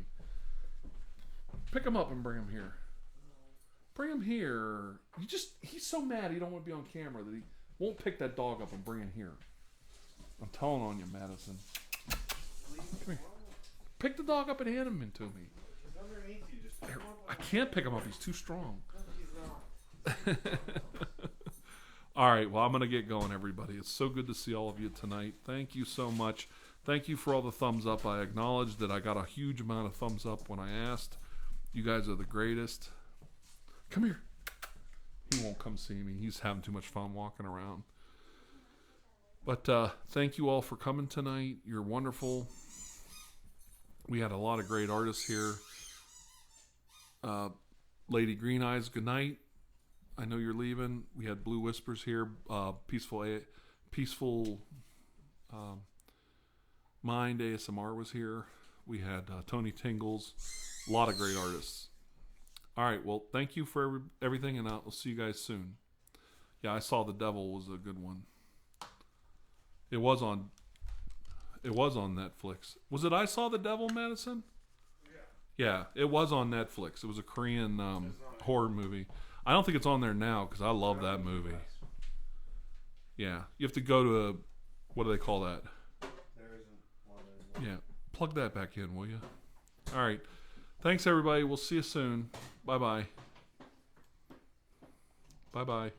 Pick him up and bring him here. Bring him here. He's so mad he don't want to be on camera that he won't pick that dog up and bring him here. I'm telling on you, Madison. Come here. Pick the dog up and hand him to me. He's underneath you. Just pick him up. I can't pick him up. He's too strong. No, he's not. All right, well, I'm going to get going, everybody. It's so good to see all of you tonight. Thank you so much. Thank you for all the thumbs up. I acknowledge that I got a huge amount of thumbs up when I asked. You guys are the greatest. Come here. He won't come see me. He's having too much fun walking around. But thank you all for coming tonight. You're wonderful. We had a lot of great artists here. Lady Green Eyes, good night. I know you're leaving. We had Blue Whispers here. Peaceful Mind ASMR was here. We had Tony Tingles. A lot of great artists. All right. Well, thank you for everything, and I'll see you guys soon. Yeah, I saw The Devil was a good one. It was on Netflix. Was it I Saw the Devil, Madison? Yeah, it was on Netflix. It was a Korean horror movie. I don't think it's on there now because I love that movie. Yeah, you have to go to what do they call that? There isn't one anymore. Yeah, plug that back in, will you? All right. Thanks, everybody. We'll see you soon. Bye-bye. Bye-bye.